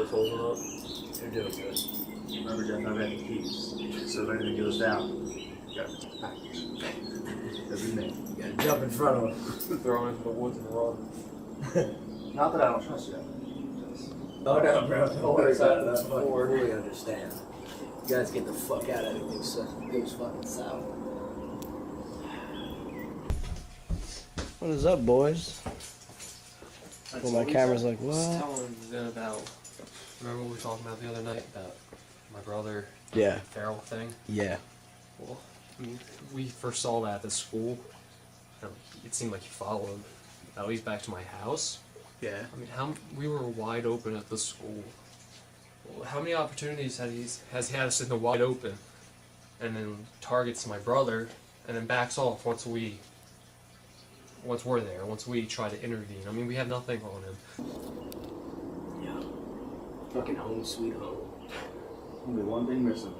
You're doing good. Remember, Jeff, I've got the keys. So if anything goes down, you gotta package. Every minute. You gotta jump in front of him. Throw him into the woods and run. Not that I don't trust you. Oh no, bro. Don't worry about it. I Before. fully understand. You guys get the fuck out of anything so goes fucking south. What is up, boys? Well, my camera's like, what? Telling Zen about. Remember what we were talking about the other night about my brother? Yeah. Feral thing. Yeah. Well, I mean, we first saw that at the school. And it seemed like he followed at least back to my house. Yeah. I mean, we were wide open at the school. Well, how many opportunities has he had us in the wide open, and then targets my brother, and then backs off once we're there, once we try to intervene. I mean, we have nothing on him. Yeah. Fucking home sweet home. Only one thing missing.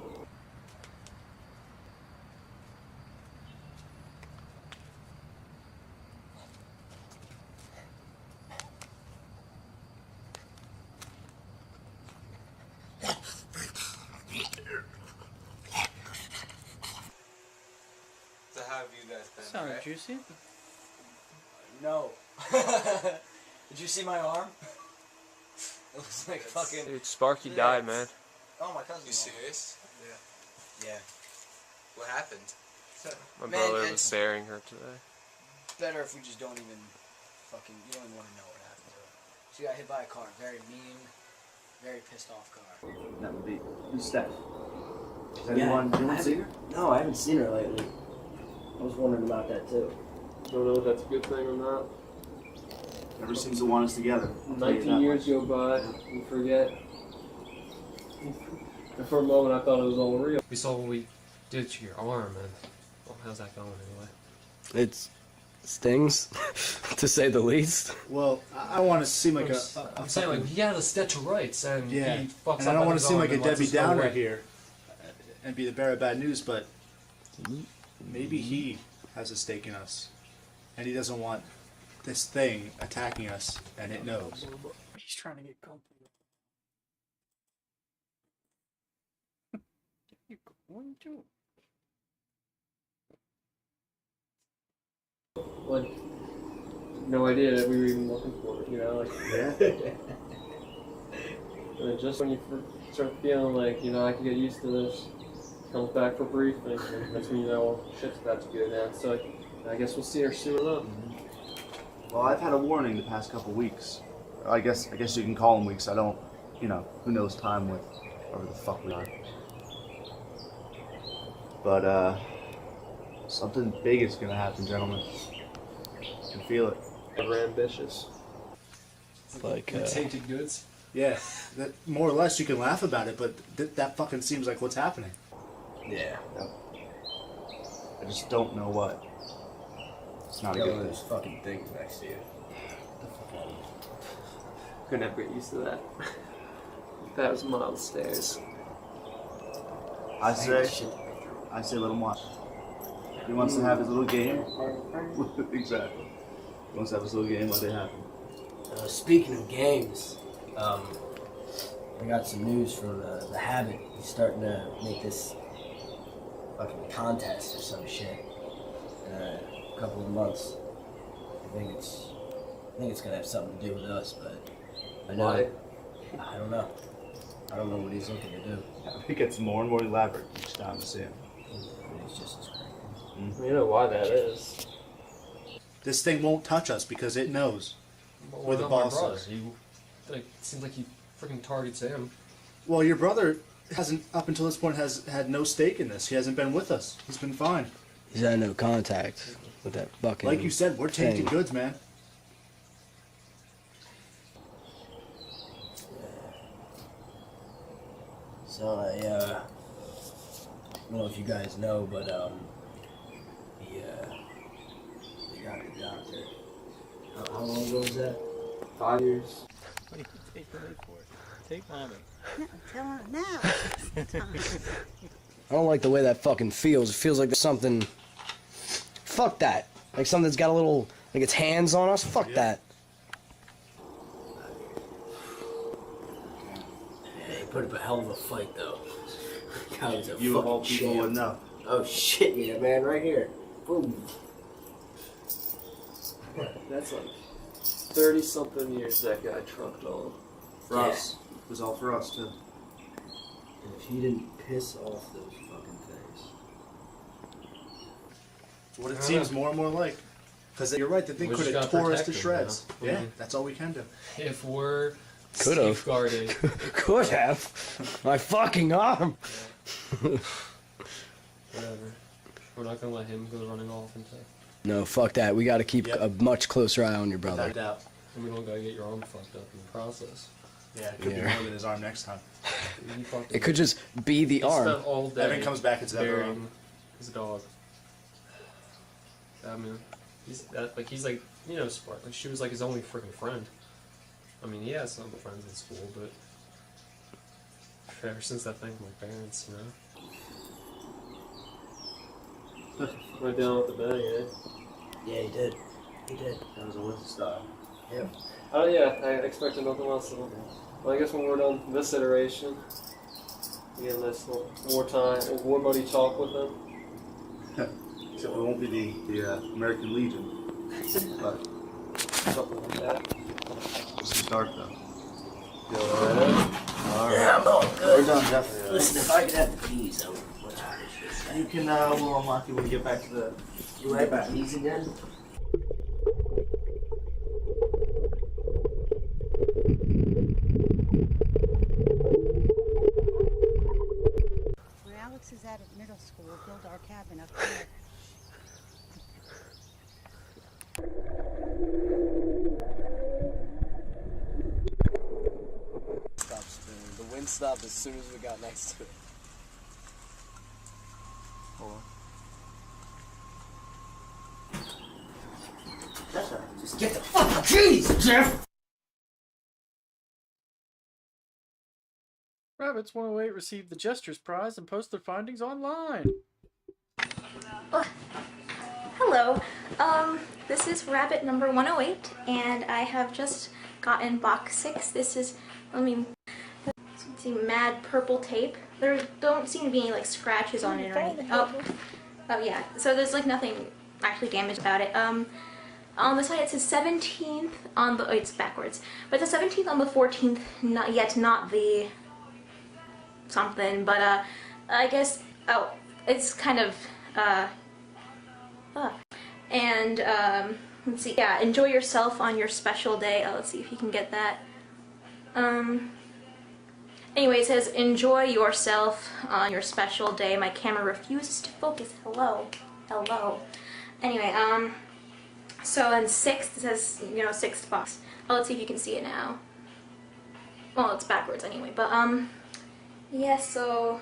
So how have you guys been? Sounded right? juicy. No. Did you see my arm? It looks like fucking. Dude, Sparky died, man. Oh, my cousin. You serious? Yeah. What happened? My Man, brother was it's- burying her today. Better if we just don't even fucking. You don't even want to know what happened to her. She got hit by a car. Very mean, very pissed off car. That would be. Who's Steph? Has Yeah, anyone seen her? No, I haven't seen her lately. I was wondering about that too. Don't know if that's a good thing or not. Never seems to want us together. I'll tell you 19 that years much. go by, we forget. And for a moment, I thought it was all real. We saw what we did to your arm, and well, how's that going anyway? It stings, to say the least. Well, I don't want to seem like I'm saying, like, he had us dead to rights, and yeah, he fucks and I up don't on want to his seem own like a and lets Debbie us go Downer away. here and be the bearer of bad news, but maybe he has a stake in us. and he doesn't want this thing attacking us, and it knows. He's trying to get comfy. You're going to. Like, no idea that we were even looking for it, you know? Like, Yeah. And then just when you start feeling like, you know, I can get used to this, comes back for briefing, and that's when you know, well, shit's about to go down. So I guess we'll see her soon enough. Well, I've had a warning the past couple weeks. I guess you can call them weeks. I don't, who knows time with whatever the fuck we are. But something big is gonna happen, gentlemen. I can feel it. We're ambitious. Like tainted goods. Yeah, that more or less you can laugh about it, but that fucking seems like what's happening. Yeah. I just don't know what. It's not a good those fucking things next to you. Gonna never get used to that. That was mild stairs. I say let him watch. He wants to have his little game. Exactly. He wants to have his little game, let it happen. Speaking of games, I got some news from the Habit. He's starting to make this fucking contest or some shit in a couple of months. I think it's gonna have something to do with us, but I know. Why? I don't know. I don't know what he's looking to do. It gets more and more elaborate each time I see him. He's just as crazy. You know why that is. This thing won't touch us because it knows Well, where the not my boss brother. is. It seems like he freaking targets him. Well, your brother hasn't, up until this point, has had no stake in this. He hasn't been with us. He's been fine. He's had no contact with that fucking. Like you said, we're tainted goods, man. So I don't know if you guys know, but he got the doctor. How long ago was that? 5 years. What do you take away for it? Take mommy. Tell him now. I don't like the way that fucking feels. It feels like there's something. Fuck that. Like something's got a little, like its hands on us. Fuck that. Yeah, he put up a hell of a fight though. God, he's a You of all fucking people champ. would know. Oh shit, yeah, man, right here. Boom. That's like 30-something years that guy trucked on. For us. It was all for us, too. And if he didn't piss off those fucking things. What it seems more and more like. Because you're right, the thing We could just have gotta tore us to protect him, shreds. you know? Yeah, that's all we can do. If we're Could have. safeguarded. Could have. My fucking arm. Whatever. We're not gonna let him go running off into. No, fuck that. We gotta keep a much closer eye on your brother. Without a doubt. And we don't gotta get your arm fucked up in the process. Yeah, it could be more than his arm next time. It could just be the He arm. spent all day Evan comes back, it's the other burying arm. his dog. I mean, he's like you know smart. Like she was like his only freaking friend. I mean, he has some friends in school, but ever since that thing with my parents, you know. Went down with the bang, eh? Yeah, he did. He did. That was a whistle style. Yeah. Oh yeah, I expected nothing less. Well, I guess when we're done this iteration, we get this more time, more buddy talk with them. So it won't be the American Legion. But Something like that. just a start, though. Alright. Yeah, I'm all good. We're done, Jeff. Listen, if I could have the keys, I would much appreciate You can, we'll unlock you when you get back to the... You have the keys again? Where Alex is at middle school, we'll build our cabin up there. Stop spinning. The wind stopped as soon as we got next to it. Hold on. Just get the fucking keys, Jeff! Rabbits 108 received the Jester's Prize and post their findings online. Hello, this is rabbit number 108, and I have just gotten box 6. This is, let's see, mad purple tape. There don't seem to be any like scratches on it or anything. Oh yeah, so there's like nothing actually damaged about it. On the side it says 17th on the, oh, it's backwards, but it's the 17th on the 14th, not yet, not the something, but I guess, oh, it's kind of, and let's see, yeah, enjoy yourself on your special day. Oh, let's see if you can get that. Anyway, it says, enjoy yourself on your special day. My camera refuses to focus. Hello. Hello. Anyway, so in 6th, it says, you know, 6th box. Oh, let's see if you can see it now. Well, it's backwards anyway, but, yeah, so...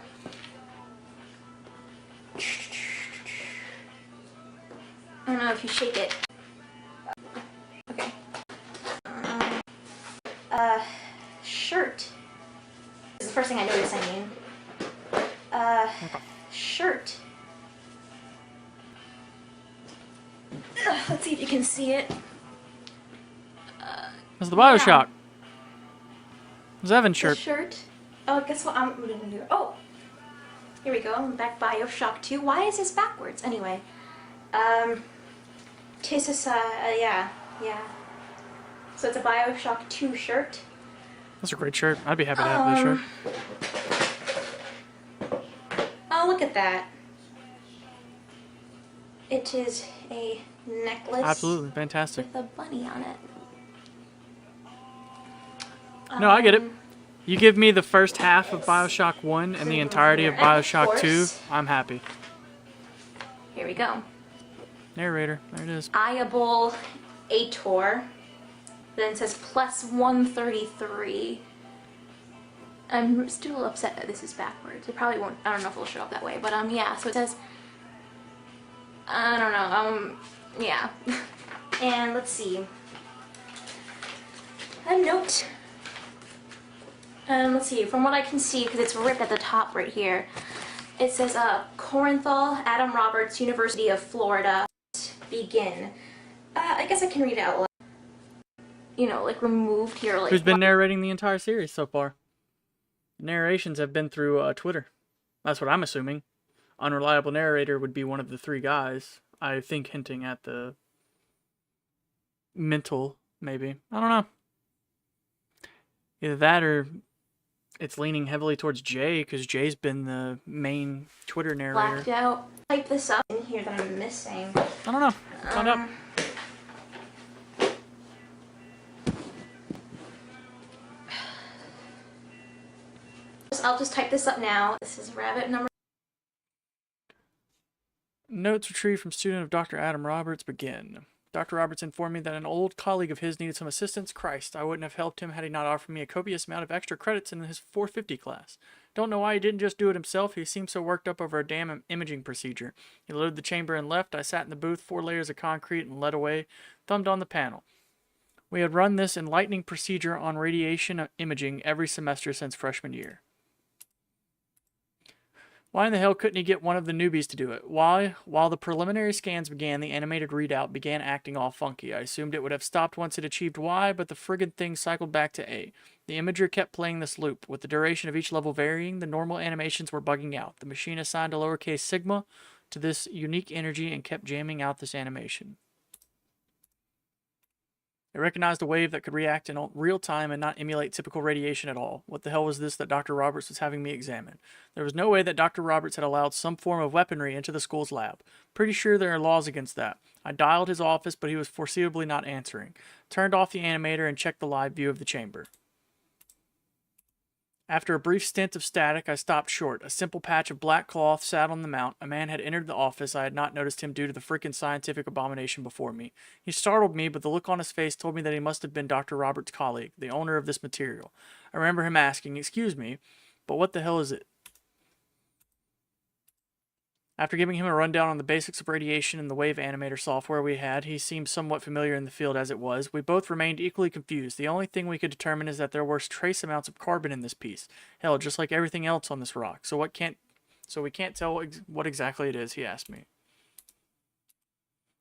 I don't know if you shake it. Okay. Shirt. This is the first thing I noticed, I mean. Shirt. Let's see if you can see it. It's the Bioshock. It's Evan's shirt. The shirt. Oh, guess what I'm gonna do? Oh! Here we go. I'm back Bioshock 2. Why is this backwards? Anyway. Yeah. So it's a Bioshock 2 shirt. That's a great shirt. I'd be happy to have this shirt. Oh, look at that. It is a necklace. Absolutely. Fantastic. With a bunny on it. No, I get it. You give me the first half of Bioshock 1 and the entirety of Bioshock 2, I'm happy. Here we go. Narrator. There it is. Iable Ator. Then it says plus 133. I'm still upset that this is backwards. It probably won't, I don't know if it'll show up that way, but yeah, so it says, I don't know, yeah. And let's see. A note. Let's see, from what I can see, because it's ripped at the top right here, it says, Corinthal, Adam Roberts, University of Florida, begin. I guess I can read it out loud. You know, like removed here. Like, who's been narrating the entire series so far? The narrations have been through Twitter. That's what I'm assuming. Unreliable narrator would be one of the 3 guys. I think hinting at the mental, maybe. I don't know. Either that or it's leaning heavily towards Jay, because Jay's been the main Twitter narrator. Blacked out. Type this up in here that I'm missing. I don't know. Find out. I'll just type this up now. This is rabbit number. Notes retrieved from student of Dr. Adam Roberts begin. Dr. Roberts informed me that an old colleague of his needed some assistance. Christ, I wouldn't have helped him had he not offered me a copious amount of extra credits in his 450 class. Don't know why he didn't just do it himself. He seemed so worked up over a damn imaging procedure. He loaded the chamber and left. I sat in the booth, 4 layers of concrete, and led away, thumbed on the panel. We had run this enlightening procedure on radiation imaging every semester since freshman year. Why in the hell couldn't he get one of the newbies to do it? Why? While the preliminary scans began, the animated readout began acting all funky. I assumed it would have stopped once it achieved Y, but the friggin' thing cycled back to A. The imager kept playing this loop. With the duration of each level varying, the normal animations were bugging out. The machine assigned a lowercase sigma to this unique energy and kept jamming out this animation. It recognized a wave that could react in real time and not emulate typical radiation at all. What the hell was this that Dr. Roberts was having me examine? There was no way that Dr. Roberts had allowed some form of weaponry into the school's lab. Pretty sure there are laws against that. I dialed his office, but he was foreseeably not answering. Turned off the animator and checked the live view of the chamber. After a brief stint of static, I stopped short. A simple patch of black cloth sat on the mount. A man had entered the office. I had not noticed him due to the freaking scientific abomination before me. He startled me, but the look on his face told me that he must have been Dr. Roberts' colleague, the owner of this material. I remember him asking, "Excuse me, but what the hell is it?" After giving him a rundown on the basics of radiation and the wave animator software we had, he seemed somewhat familiar in the field as it was. We both remained equally confused. The only thing we could determine is that there were trace amounts of carbon in this piece. Hell, just like everything else on this rock. So we can't tell what exactly it is, he asked me.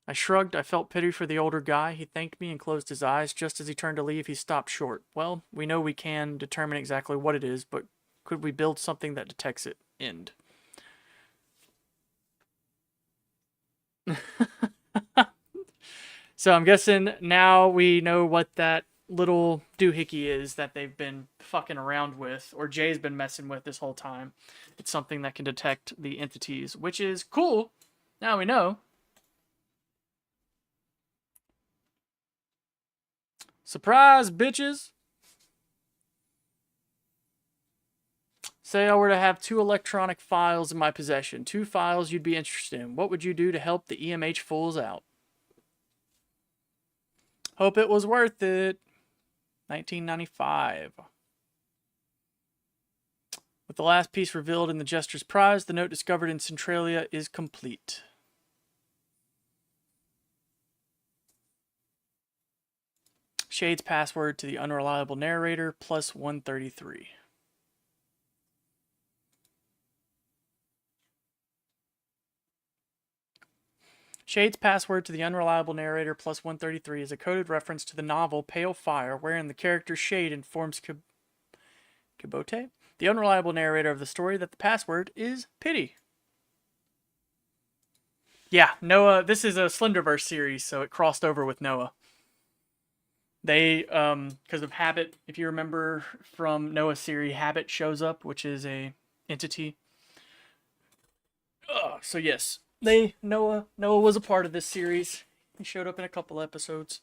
I shrugged. I felt pity for the older guy. He thanked me and closed his eyes. Just as he turned to leave, he stopped short. Well, we know we can determine exactly what it is, but could we build something that detects it? End. So I'm guessing now we know what that little doohickey is that they've been fucking around with, or Jay's been messing with this whole time. It's something that can detect the entities, which is cool. Now we know. Surprise, bitches! Say I were to have 2 electronic files in my possession. 2 files you'd be interested in. What would you do to help the EMH fools out? Hope it was worth it. 1995. With the last piece revealed in the Jester's Prize, the note discovered in Centralia is complete. Shade's password to the unreliable narrator, plus 133. Shade's password to the unreliable narrator, plus 133, is a coded reference to the novel Pale Fire, wherein the character Shade informs Kibote, the unreliable narrator of the story, that the password is pity. Yeah, Noah, this is a Slenderverse series, so it crossed over with Noah. They, because of Habit, if you remember from Noah's series, Habit shows up, which is a entity. So yes, Noah was a part of this series. He showed up in a couple episodes.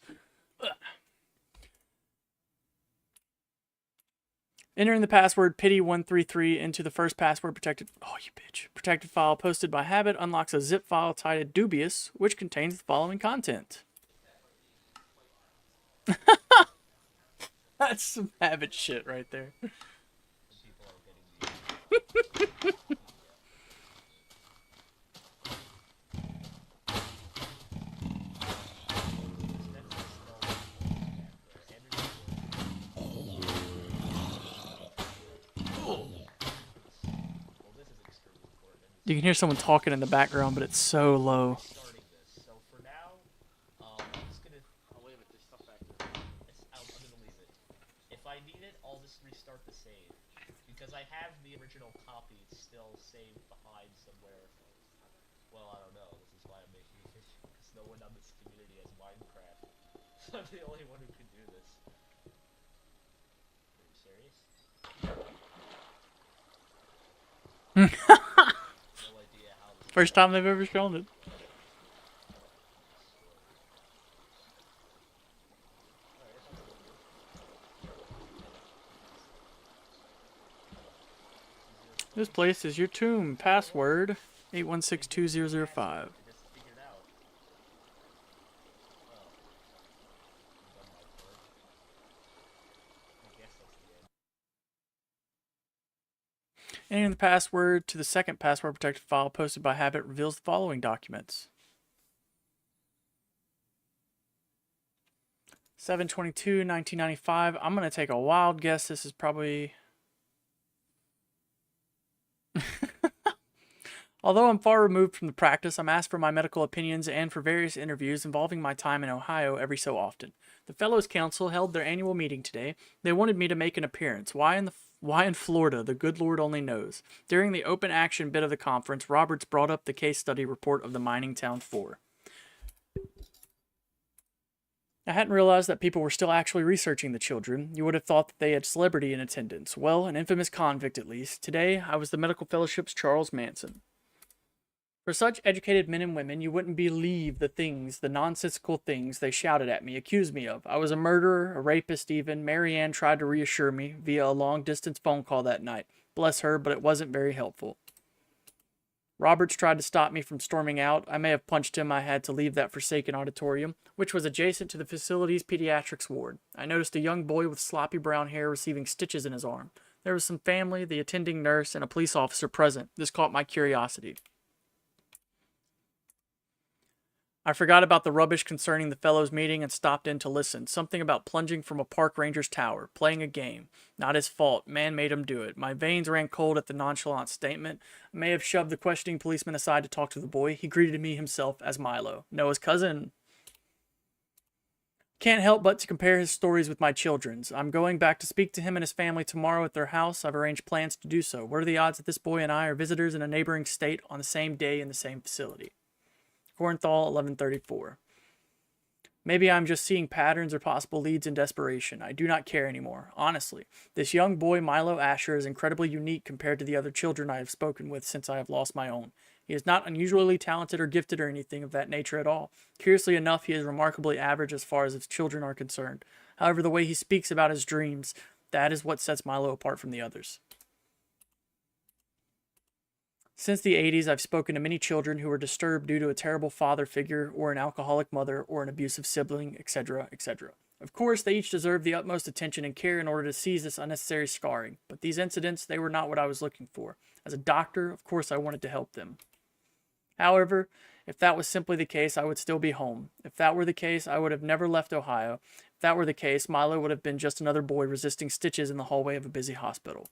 Entering the password pity133 into the first password protected protected file posted by Habit unlocks a zip file titled Dubious, which contains the following content. That's some Habit shit right there. You can hear someone talking in the background, but it's so low. If I need it, I'll just restart the save. Because I have the original copy still saved behind somewhere. Well, I don't know. This is why I'm making it. Because no one on this community has Minecraft. So I'm the only one who can do this. Are you serious? First time they've ever shown it. This place is your tomb. Password 81620005. Entering the password to the second password protected file posted by Habit reveals the following documents. 7/22/1995. I'm going to take a wild guess. This is probably... Although I'm far removed from the practice, I'm asked for my medical opinions and for various interviews involving my time in Ohio every so often. The Fellows Council held their annual meeting today. They wanted me to make an appearance. Why in Florida? The good Lord only knows. During the open action bit of the conference, Roberts brought up the case study report of the mining town 4. I hadn't realized that people were still actually researching the children. You would have thought that they had celebrity in attendance. Well, an infamous convict at least. Today, I was the Medical Fellowship's Charles Manson. For such educated men and women, you wouldn't believe the nonsensical things they shouted at me, accused me of. I was a murderer, a rapist even. Mary Ann tried to reassure me via a long-distance phone call that night. Bless her, but it wasn't very helpful. Roberts tried to stop me from storming out. I may have punched him. I had to leave that forsaken auditorium, which was adjacent to the facility's pediatrics ward. I noticed a young boy with sloppy brown hair receiving stitches in his arm. There was some family, the attending nurse, and a police officer present. This caught my curiosity. I forgot about the rubbish concerning the fellows' meeting and stopped in to listen. Something about plunging from a park ranger's tower, playing a game. Not his fault. Man made him do it. My veins ran cold at the nonchalant statement. I may have shoved the questioning policeman aside to talk to the boy. He greeted me himself as Milo. Noah's cousin. Can't help but to compare his stories with my children's. I'm going back to speak to him and his family tomorrow at their house. I've arranged plans to do so. What are the odds that this boy and I are visitors in a neighboring state on the same day in the same facility? Corenthal, 1134. Maybe I'm just seeing patterns or possible leads in desperation. I do not care anymore. Honestly, this young boy, Milo Asher, is incredibly unique compared to the other children I have spoken with since I have lost my own. He is not unusually talented or gifted or anything of that nature at all. Curiously enough, he is remarkably average as far as his children are concerned. However, the way he speaks about his dreams, that is what sets Milo apart from the others. Since the 80s, I've spoken to many children who were disturbed due to a terrible father figure or an alcoholic mother or an abusive sibling, etc., etc. Of course, they each deserve the utmost attention and care in order to cease this unnecessary scarring, but these incidents, they were not what I was looking for. As a doctor, of course I wanted to help them. However, if that was simply the case, I would still be home. If that were the case, I would have never left Ohio. If that were the case, Milo would have been just another boy resisting stitches in the hallway of a busy hospital.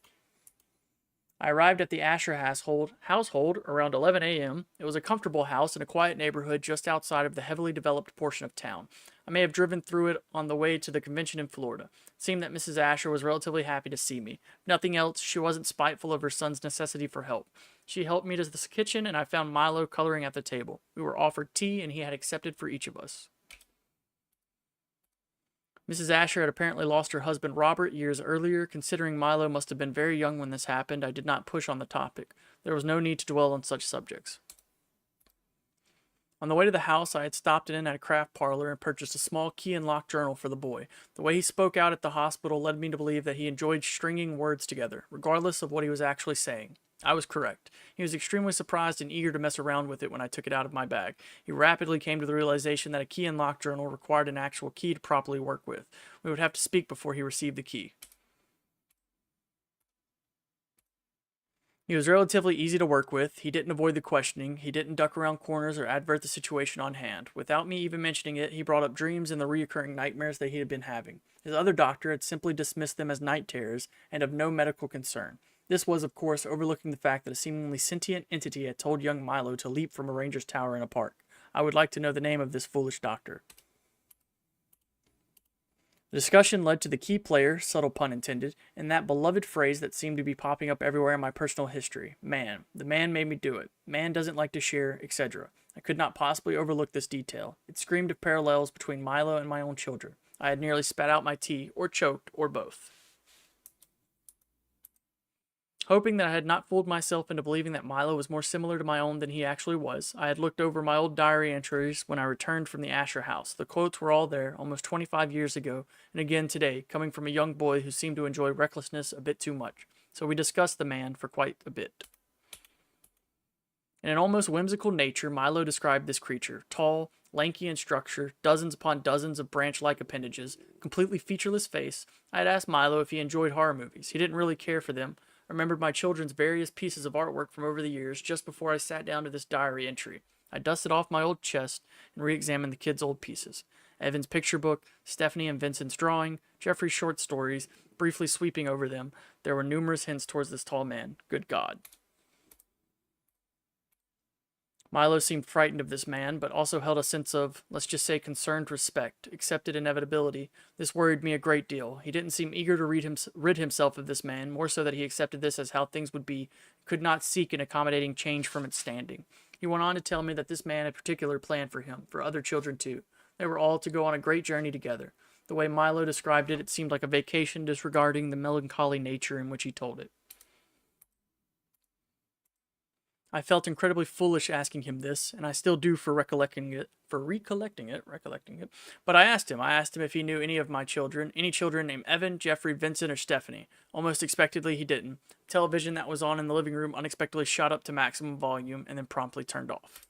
I arrived at the Asher household around 11 a.m. It was a comfortable house in a quiet neighborhood just outside of the heavily developed portion of town. I may have driven through it on the way to the convention in Florida. It seemed that Mrs. Asher was relatively happy to see me. If nothing else, she wasn't spiteful of her son's necessity for help. She helped me to the kitchen, and I found Milo coloring at the table. We were offered tea, and he had accepted for each of us. Mrs. Asher had apparently lost her husband Robert years earlier. Considering Milo must have been very young when this happened, I did not push on the topic. There was no need to dwell on such subjects. On the way to the house, I had stopped in at a craft parlor and purchased a small key and lock journal for the boy. The way he spoke out at the hospital led me to believe that he enjoyed stringing words together, regardless of what he was actually saying. I was correct. He was extremely surprised and eager to mess around with it when I took it out of my bag. He rapidly came to the realization that a key and lock journal required an actual key to properly work with. We would have to speak before he received the key. He was relatively easy to work with. He didn't avoid the questioning. He didn't duck around corners or advert the situation on hand. Without me even mentioning it, he brought up dreams and the recurring nightmares that he had been having. His other doctor had simply dismissed them as night terrors and of no medical concern. This was, of course, overlooking the fact that a seemingly sentient entity had told young Milo to leap from a ranger's tower in a park. I would like to know the name of this foolish doctor. The discussion led to the key player, subtle pun intended, and that beloved phrase that seemed to be popping up everywhere in my personal history. Man. The man made me do it. Man doesn't like to share, etc. I could not possibly overlook this detail. It screamed of parallels between Milo and my own children. I had nearly spat out my tea, or choked, or both. Hoping that I had not fooled myself into believing that Milo was more similar to my own than he actually was, I had looked over my old diary entries when I returned from the Asher house. The quotes were all there, almost 25 years ago, and again today, coming from a young boy who seemed to enjoy recklessness a bit too much. So we discussed the man for quite a bit. In an almost whimsical nature, Milo described this creature, tall, lanky in structure, dozens upon dozens of branch-like appendages, completely featureless face. I had asked Milo if he enjoyed horror movies. He didn't really care for them. I remembered my children's various pieces of artwork from over the years just before I sat down to this diary entry. I dusted off my old chest and re-examined the kids' old pieces. Evan's picture book, Stephanie and Vincent's drawing, Jeffrey's short stories, briefly sweeping over them. There were numerous hints towards this tall man. Good God. Milo seemed frightened of this man, but also held a sense of, let's just say, concerned respect, accepted inevitability. This worried me a great deal. He didn't seem eager to rid himself of this man, more so that he accepted this as how things would be, could not seek an accommodating change from its standing. He went on to tell me that this man had particular planned for him, for other children too. They were all to go on a great journey together. The way Milo described it, it seemed like a vacation disregarding the melancholy nature in which he told it. I felt incredibly foolish asking him this, and I still do for recollecting it. But I asked him if he knew any of my children, any children named Evan, Jeffrey, Vincent, or Stephanie. Almost expectedly, he didn't. The television that was on in the living room unexpectedly shot up to maximum volume and then promptly turned off.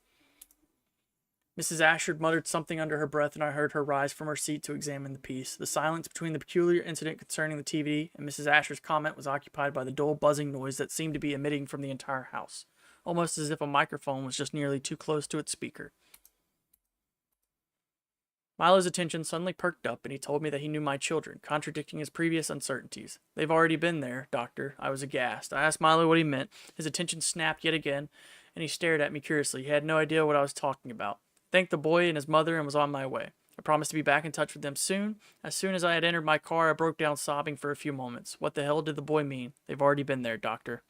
Mrs. Asher muttered something under her breath, and I heard her rise from her seat to examine the piece. The silence between the peculiar incident concerning the TV and Mrs. Asher's comment was occupied by the dull buzzing noise that seemed to be emitting from the entire house, almost as if a microphone was just nearly too close to its speaker. Milo's attention suddenly perked up, and he told me that he knew my children, contradicting his previous uncertainties. They've already been there, Doctor. I was aghast. I asked Milo what he meant. His attention snapped yet again, and he stared at me curiously. He had no idea what I was talking about. Thanked the boy and his mother and was on my way. I promised to be back in touch with them soon. As soon as I had entered my car, I broke down sobbing for a few moments. What the hell did the boy mean? They've already been there, Doctor.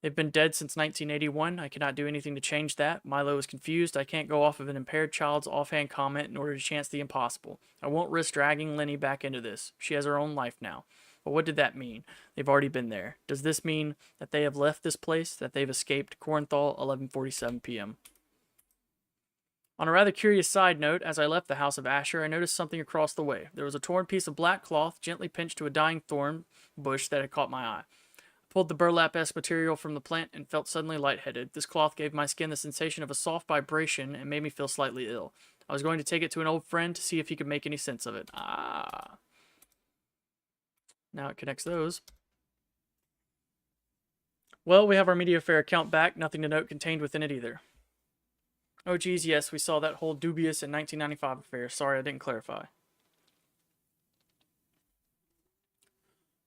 They've been dead since 1981. I cannot do anything to change that. Milo is confused. I can't go off of an impaired child's offhand comment in order to chance the impossible. I won't risk dragging Lenny back into this. She has her own life now. But what did that mean? They've already been there. Does this mean that they have left this place, that they've escaped? Corenthal, 11:47 p.m. On a rather curious side note, as I left the house of Asher, I noticed something across the way. There was a torn piece of black cloth gently pinched to a dying thorn bush that had caught my eye. Pulled the burlap-esque material from the plant and felt suddenly lightheaded. This cloth gave my skin the sensation of a soft vibration and made me feel slightly ill. I was going to take it to an old friend to see if he could make any sense of it. Ah. Now it connects those. Well, we have our media fair account back. Nothing to note contained within it either. Oh geez, yes, we saw that whole dubious in 1995 affair. Sorry I didn't clarify.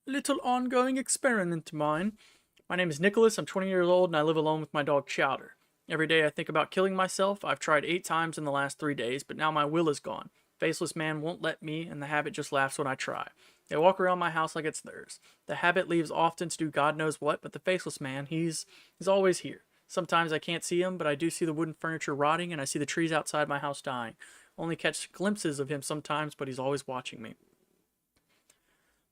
Little ongoing experiment of mine. My name is Nicholas, I'm 20 years old, and I live alone with my dog Chowder. Every day I think about killing myself. I've tried 8 times in the last 3 days, but now my will is gone. Faceless man won't let me, and the habit just laughs when I try. They walk around my house like it's theirs. The habit leaves often to do God knows what, but the faceless man, he's always here. Sometimes I can't see him, but I do see the wooden furniture rotting, and I see the trees outside my house dying. Only catch glimpses of him sometimes, but he's always watching me.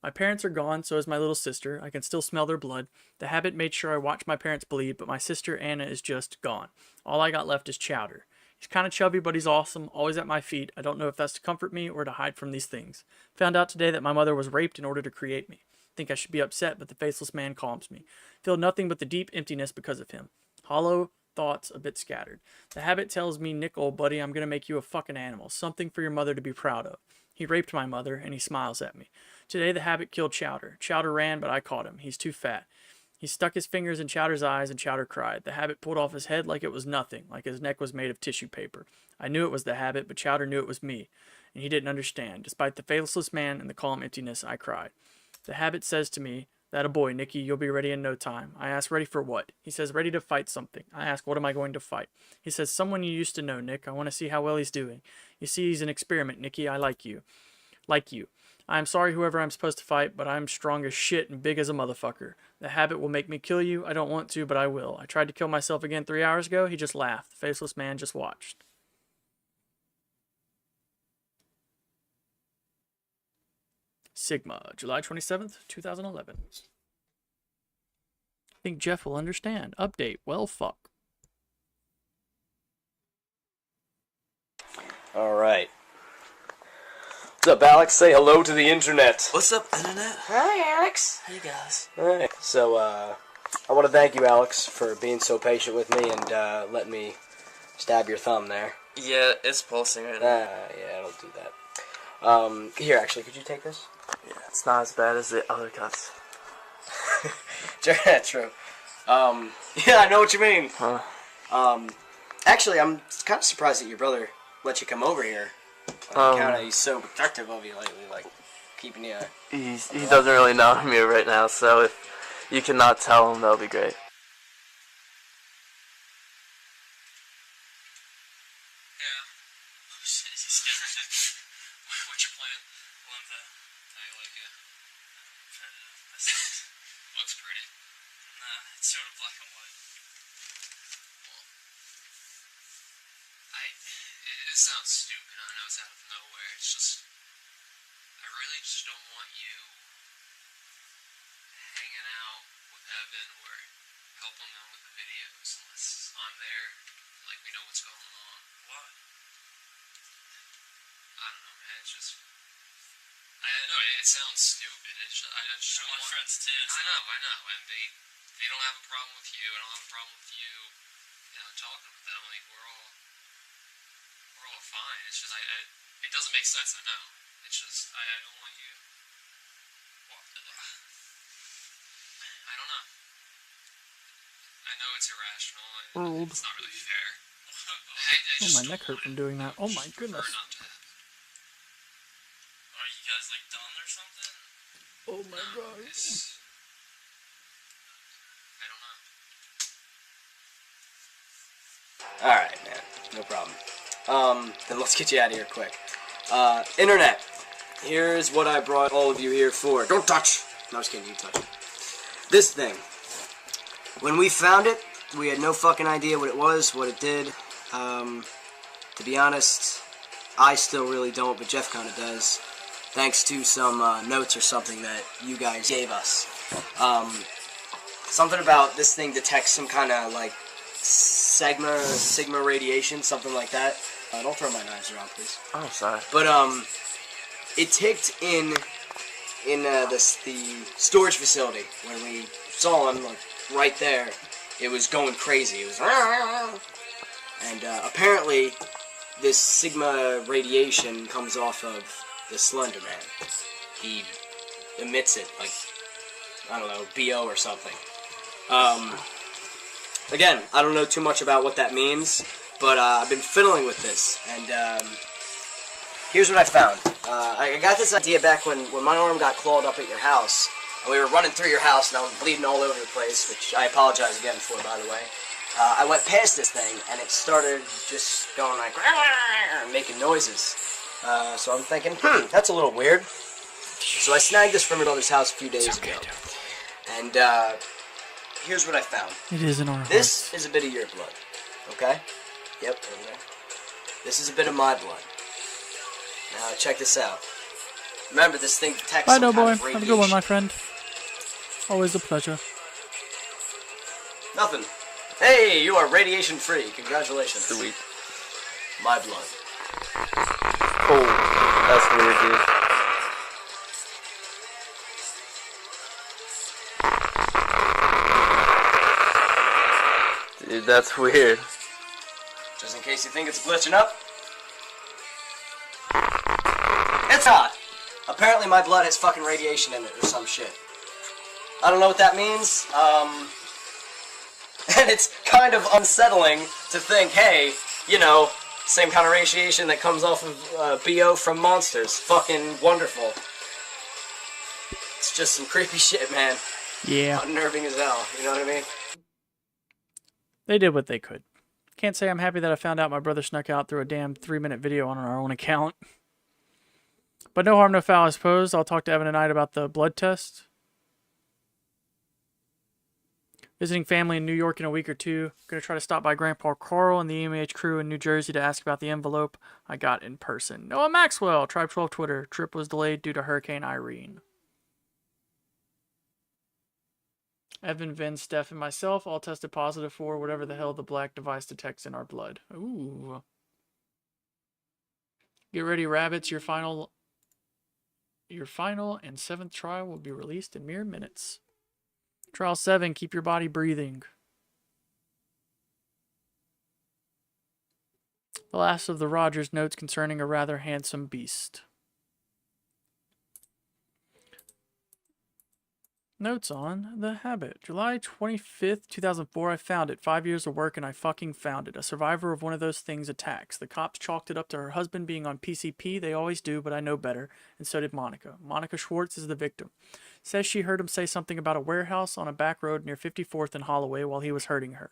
My parents are gone, so is my little sister. I can still smell their blood. The habit made sure I watch my parents bleed, but my sister Anna is just gone. All I got left is Chowder. He's kind of chubby, but he's awesome, always at my feet. I don't know if that's to comfort me or to hide from these things. Found out today that my mother was raped in order to create me. Think I should be upset, but the faceless man calms me. Feel nothing but the deep emptiness because of him. Hollow thoughts a bit scattered. The habit tells me, Nick, old buddy, I'm gonna make you a fucking animal. Something for your mother to be proud of. He raped my mother, and he smiles at me. Today the habit killed Chowder. Chowder ran, but I caught him. He's too fat. He stuck his fingers in Chowder's eyes, and Chowder cried. The habit pulled off his head like it was nothing, like his neck was made of tissue paper. I knew it was the habit, but Chowder knew it was me, and he didn't understand. Despite the faceless man and the calm emptiness, I cried. The habit says to me, that a boy, Nicky, you'll be ready in no time. I ask, ready for what? He says, ready to fight something. I ask, what am I going to fight? He says, someone you used to know, Nick. I want to see how well he's doing. You see, he's an experiment, Nicky. I like you. Like you. I am sorry whoever I'm supposed to fight, but I'm strong as shit and big as a motherfucker. The habit will make me kill you. I don't want to, but I will. I tried to kill myself again 3 hours ago. He just laughed. The faceless man just watched. Sigma, July 27th, 2011. I think Jeff will understand. Update. Well, fuck. Alright. What's up, Alex? Say hello to the internet. What's up, internet? Hi, Alex. Hey, guys. Alright. So, I want to thank you, Alex, for being so patient with me and letting me stab your thumb there. Yeah, it's pulsing right now. Yeah, I don't do that. Here, actually, could you take this? Yeah, it's not as bad as the other cuts. Yeah, true. Yeah, I know what you mean. Huh. Actually, I'm kind of surprised that your brother let you come over here. He's so protective of you lately, like, keeping you... He doesn't really know me right now, so if you cannot tell him, that'll be great. What's your plan? Well, how you like it? Looks pretty. Nah, it's sort of black and white. Well, it sounds stupid. I know it's out of nowhere. It's just, I really just don't want you hanging out with Evan or helping them with the videos unless I'm there, like we know what's going on. Why? I don't know, man. It's just, I know it sounds stupid. It's just, I just don't want friends too. I know, and they don't have a problem with you. I don't have a problem with you. You know, talking with them. Like we're all fine. It's just it doesn't make sense. I know. It's just I don't want you. I know it's irrational. And it's not really fair. Oh, my neck hurt from doing that. Oh my goodness. Are you guys like done or something? Oh my god. I don't know. Alright, man. No problem. Then let's get you out of here quick. Internet. Here's what I brought all of you here for. Don't touch! No, I'm just kidding. You touch it. This thing. When we found it, we had no fucking idea what it was, what it did. To be honest, I still really don't, but Jeff kind of does. Thanks to some notes or something that you guys gave us. Something about this thing detects some kind of, like, Sigma radiation, something like that. Don't throw my knives around, please. Oh, sorry. But, it ticked in the storage facility. When we saw him, like, right there, it was going crazy. It was... And, apparently, this Sigma radiation comes off of the Slender Man. He emits it, like, I don't know, BO or something. Again, I don't know too much about what that means, but I've been fiddling with this, and here's what I found. I got this idea back when my arm got clawed up at your house, and we were running through your house, and I was bleeding all over the place, which I apologize again for, by the way. I went past this thing, and it started just going like, making noises. So I'm thinking, that's a little weird. So I snagged this from my brother's house a few days ago. And, here's what I found. It is in our This is a bit of your blood. Okay? Yep, over there. This is a bit of my blood. Now, check this out. Remember, this thing detects Bye, some no kind boy. of Have a radiation. good one, my friend. Always a pleasure. Nothing. Hey, you are radiation free. Congratulations. Sweet. My blood. Oh, that's weird, dude. Dude, that's weird. Just in case you think it's glitching up. It's not. Apparently my blood has fucking radiation in it or some shit. I don't know what that means. And it's kind of unsettling to think, hey, you know, same kind of radiation that comes off of BO from monsters. Fucking wonderful. It's just some creepy shit, man. Yeah. Unnerving as hell, you know what I mean? They did what they could. Can't say I'm happy that I found out my brother snuck out through a damn 3-minute video on our own account. But no harm, no foul, I suppose. I'll talk to Evan tonight about the blood test. Visiting family in New York in a week or two. Gonna try to stop by Grandpa Carl and the EMH crew in New Jersey to ask about the envelope I got in person. Noah Maxwell, Tribe 12 Twitter. Trip was delayed due to Hurricane Irene. Evan, Vin, Steph, and myself all tested positive for whatever the hell the black device detects in our blood. Ooh. Get ready, rabbits. Your final and 7th trial will be released in mere minutes. Trial 7, keep your body breathing. The last of the Rogers notes concerning a rather handsome beast. Notes on The Habit. July 25th, 2004, I found it. 5 years of work and I fucking found it. A survivor of one of those things attacks. The cops chalked it up to her husband being on PCP. They always do, but I know better. And so did Monica. Monica Schwartz is the victim. Says she heard him say something about a warehouse on a back road near 54th and Holloway while he was hurting her.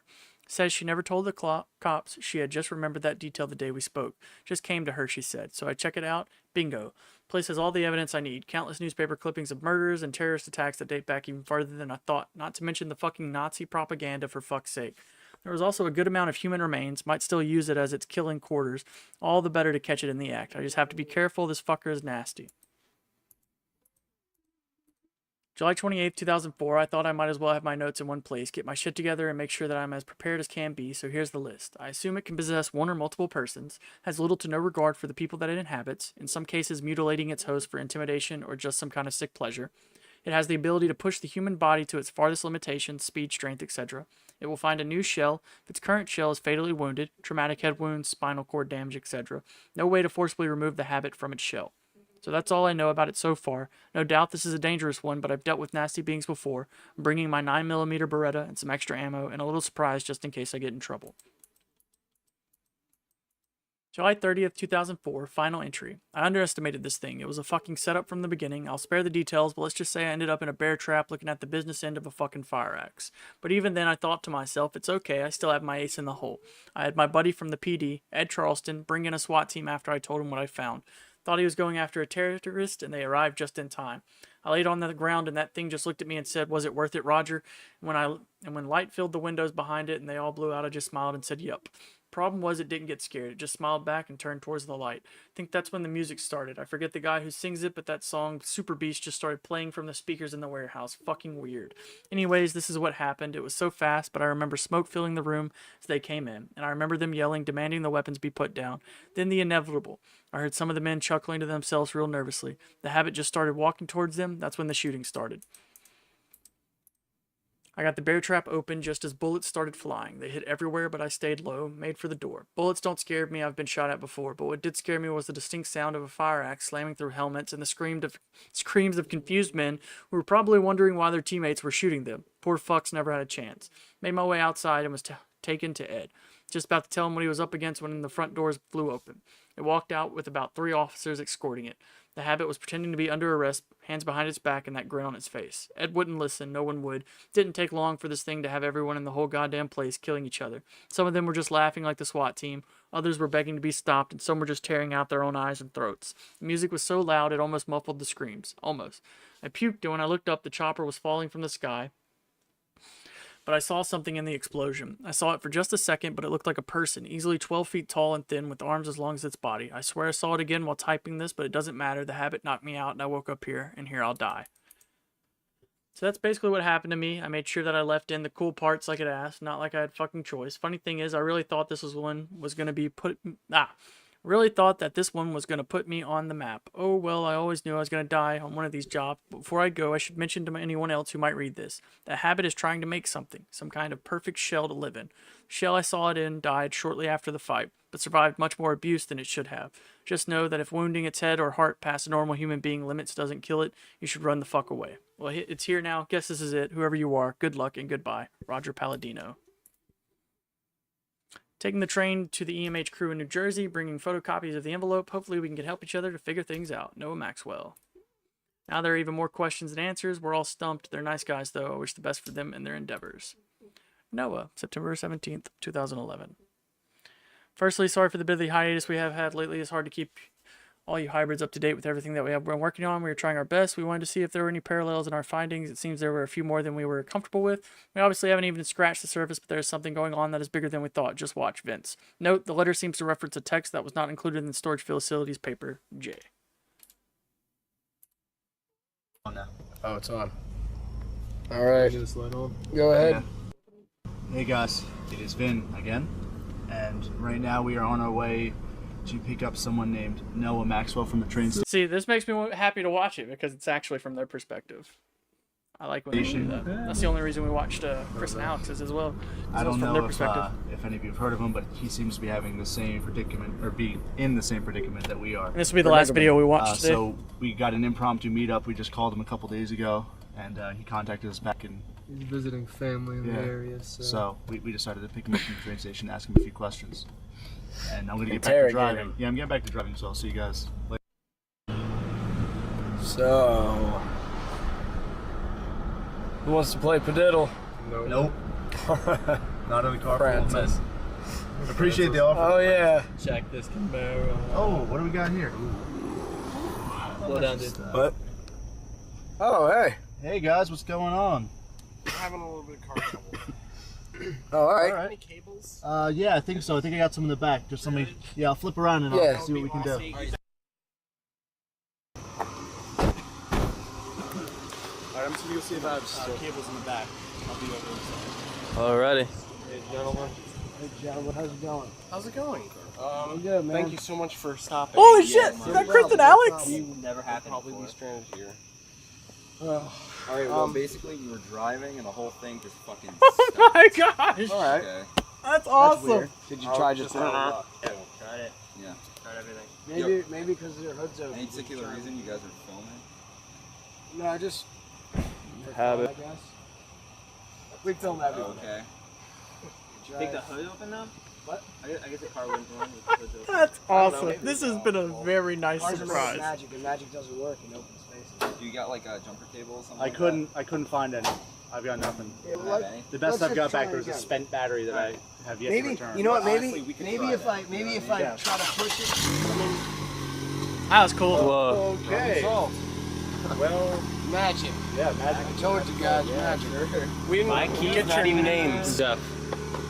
Says she never told the cops. She had just remembered that detail the day we spoke. Just came to her, she said. So I check it out. Bingo. Place has all the evidence I need. Countless newspaper clippings of murders and terrorist attacks that date back even farther than I thought. Not to mention the fucking Nazi propaganda, for fuck's sake. There was also a good amount of human remains. Might still use it as its killing quarters. All the better to catch it in the act. I just have to be careful. This fucker is nasty. July 28th, 2004, I thought I might as well have my notes in one place, get my shit together, and make sure that I'm as prepared as can be, so here's the list. I assume it can possess one or multiple persons, has little to no regard for the people that it inhabits, in some cases mutilating its host for intimidation or just some kind of sick pleasure. It has the ability to push the human body to its farthest limitations, speed, strength, etc. It will find a new shell if its current shell is fatally wounded, traumatic head wounds, spinal cord damage, etc. No way to forcibly remove the habit from its shell. So that's all I know about it so far. No doubt this is a dangerous one, but I've dealt with nasty beings before. I'm bringing my 9mm Beretta and some extra ammo and a little surprise just in case I get in trouble. July 30th, 2004, final entry. I underestimated this thing. It was a fucking setup from the beginning. I'll spare the details, but let's just say I ended up in a bear trap looking at the business end of a fucking fire axe. But even then, I thought to myself, it's okay, I still have my ace in the hole. I had my buddy from the PD, Ed Charleston, bring in a SWAT team after I told him what I found. Thought he was going after a terrorist, and they arrived just in time. I laid on the ground, and that thing just looked at me and said, "Was it worth it, Roger?" And when light filled the windows behind it and they all blew out, I just smiled and said, "Yup." Problem was, it didn't get scared. It just smiled back and turned towards the light. I think that's when the music started. I forget the guy who sings it, but that song, Super Beast, just started playing from the speakers in the warehouse. Fucking weird. Anyways, this is what happened. It was so fast, but I remember smoke filling the room as they came in. And I remember them yelling, demanding the weapons be put down. Then the inevitable. I heard some of the men chuckling to themselves real nervously. The habit just started walking towards them. That's when the shooting started. I got the bear trap open just as bullets started flying. They hit everywhere, but I stayed low, made for the door. Bullets don't scare me, I've been shot at before, but what did scare me was the distinct sound of a fire axe slamming through helmets and the screams of confused men who were probably wondering why their teammates were shooting them. Poor fucks never had a chance. Made my way outside and was taken to Ed. Just about to tell him what he was up against when the front doors flew open. It walked out with about 3 officers escorting it. The habit was pretending to be under arrest, hands behind its back and that grin on its face. Ed wouldn't listen, no one would. Didn't take long for this thing to have everyone in the whole goddamn place killing each other. Some of them were just laughing like the SWAT team, others were begging to be stopped, and some were just tearing out their own eyes and throats. The music was so loud it almost muffled the screams. Almost. I puked, and when I looked up, the chopper was falling from the sky. But I saw something in the explosion. I saw it for just a second, but it looked like a person, easily 12 feet tall and thin, with arms as long as its body. I swear I saw it again while typing this, but it doesn't matter. The habit knocked me out, and I woke up here, and here I'll die. So that's basically what happened to me. I made sure that I left in the cool parts like it asked, not like I had fucking choice. Funny thing is, I really thought this one was going to be really thought that this one was going to put me on the map. Oh, well, I always knew I was going to die on one of these jobs. But before I go, I should mention to anyone else who might read this. The habit is trying to make something, some kind of perfect shell to live in. The shell I saw it in died shortly after the fight, but survived much more abuse than it should have. Just know that if wounding its head or heart past a normal human being limits doesn't kill it, you should run the fuck away. Well, it's here now. Guess this is it. Whoever you are, good luck and goodbye. Roger Palladino. Taking the train to the EMH crew in New Jersey, bringing photocopies of the envelope. Hopefully we can help each other to figure things out. Noah Maxwell. Now there are even more questions than answers. We're all stumped. They're nice guys, though. I wish the best for them and their endeavors. Noah, September 17th, 2011. Firstly, sorry for the bit of the hiatus we have had lately. It's hard to keep all you hybrids up to date with everything that we have been working on. We were trying our best. We wanted to see if there were any parallels in our findings. It seems there were a few more than we were comfortable with. We obviously haven't even scratched the surface, but there's something going on that is bigger than we thought. Just watch, Vince. Note, the letter seems to reference a text that was not included in the storage facilities paper. J. Oh, it's on. All right. Just let on. Go ahead. Hey guys, it is Vin again, and right now we are on our way to pick up someone named Noah Maxwell from the train station. See, this makes me happy to watch it because it's actually from their perspective. I like when they do that. That's the only reason we watched Chris and Alex's as well. I don't from know their if perspective. any of you have heard of him, but he seems to be having the same predicament, or be in the same predicament that we are. And this will be the last video we watched today. So we got an impromptu meetup. We just called him a couple days ago, and he contacted us back in. He's visiting family in the area, So we decided to pick him up from the train station, ask him a few questions, and I'm gonna get back to driving. Yeah, I'm getting back to driving, so I'll see you guys later. So, who wants to play Padiddle? Nope. Not in the car. Francis. Appreciate the offer. Oh yeah. Check this Camaro. Oh, what do we got here? Slow down, dude. What? Oh, hey. Hey guys, what's going on? We're having a little bit of car trouble. Oh, all right. Any cables? Yeah, I think so. I think I got some in the back. Just somebody. Yeah, I'll flip around and I'll see what we can do. Alright, I'm just gonna go see if I have cables in the back. I'll be over Alrighty. Hey, gentlemen. Hey, gentlemen, how's it going? How's it going? Good, man. Thank you so much for stopping. Holy shit! Is that Chris and Alex? We never happened. Probably be stranded here. Alright, well, basically, you were driving and the whole thing just fucking Oh my gosh! Alright. Okay. That's awesome! weird. Did you try just Tried it. Yeah. Tried everything. Maybe because their hood's open. Any particular reason you guys are filming? No, just Habit. I guess. We film everything. Okay. Take the hood open now? What? I guess the car went wrong with the hood open. That's I don't know, awesome. maybe This it's has been a very nice Ours is surprise. magic, and magic doesn't work in open spaces. You got like a jumper cable or something? I couldn't find any. I've got nothing. Yeah, The best I've got back there is a again. spent battery that I have yet to Maybe return. you know what? Honestly, Maybe we could maybe try if that. I Yeah. try to push it, I mean, That was cool. Okay. Well, magic. yeah, magic. I told you guys, magic. We didn't Get your names. Jeff.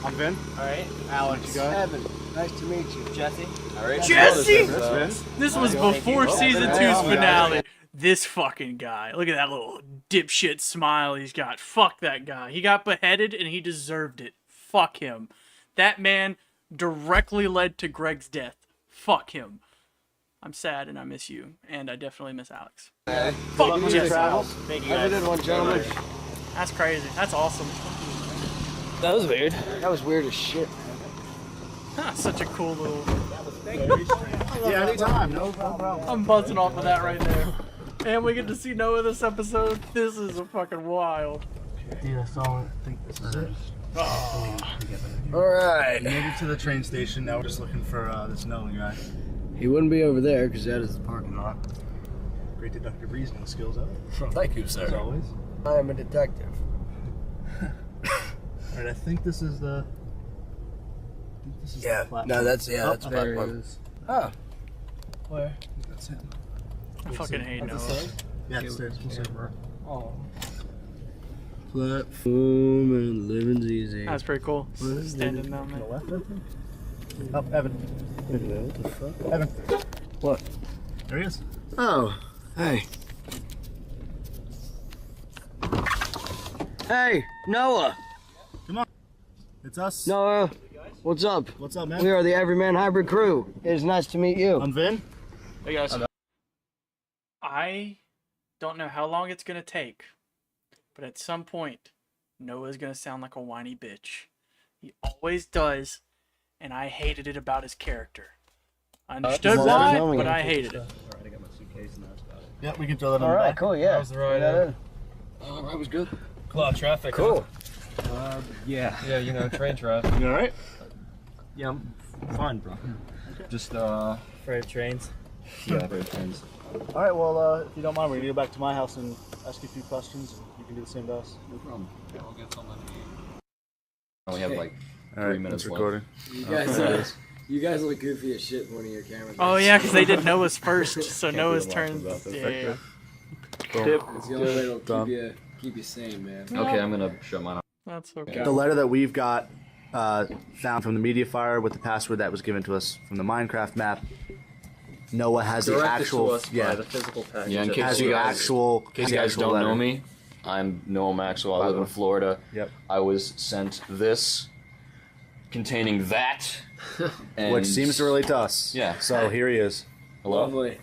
I'm Vin. Alright. Alex, you got it? Evan, nice to meet you. Jesse. Alright. Jesse! That's Vin. This was before season 2's finale. This fucking guy. Look at that little dipshit smile he's got. Fuck that guy. He got beheaded and he deserved it. Fuck him. That man directly led to Greg's death. Fuck him. I'm sad and I miss you. And I definitely miss Alex. Fuck Your Jesse. travels. Thank you Have a guys. good one, gentlemen. That's crazy. That's awesome. That was weird. That was weird as shit. Such a cool little... Yeah, anytime. No problem. I'm buzzing off of that right there. And we get to see Noah this episode. This is a fucking wild. Dude, I saw it. I think this is it. Alright. Made it to the train station. Now we're just looking for this Noah guy. He wouldn't be over there because that is the parking lot. Great deductive reasoning skills, though. Thank you, sir. As always. I am a detective. Alright, I think this is the... Yeah, the platform. no, that's Oh, that's there platform. it is. Oh, Where? That's him. I fucking hate Noah. Yeah, it's there. We'll see. oh. Platform and living's easy. That's pretty cool. Standing down To there. the left, I think. Oh, Evan. What the fuck? Evan. What? There he is. Oh, hey. Hey, Noah. Come on. It's us. Noah, what's up? What's up, man? We are the Everyman Hybrid crew. It is nice to meet you. I'm Vin. Hey guys. I don't know how long it's going to take, but at some point, Noah's going to sound like a whiny bitch. He always does, and I hated it about his character. I understood why, but I hated it. Alright, I got my suitcase and that's about it. Yeah, we can throw that in All the right, back. cool, yeah. How's the ride? That was good. A lot of traffic. Cool. Yeah. Yeah, you know, train traffic. You alright? Yeah, I'm fine, bro. Just afraid of trains. Yeah, afraid of trains. Alright, well, if you don't mind, we're going to go back to my house and ask you a few questions. You can do the same to us. No problem. Yeah, I'll get something. I only have like 3 Alright, minutes it's left. recording. You guys look goofy as shit in one of your cameras. Oh, yeah, because they did Noah's first, so Noah's turn. Yeah. It's the only way to Done. keep you sane, man. Okay, I'm gonna shut mine off. That's okay. The letter that we've got found from the media fire with the password that was given to us from the Minecraft map. Noah has the Directed actual, to us by yeah, the physical package. Yeah, in that case has you the guys, actual, in case has you the guys actual don't letter. know me, I'm Noah Maxwell. I live in Florida. Yep. I was sent this containing that, and Which seems to relate to us. Yeah. So here he is. Hello. Lovely.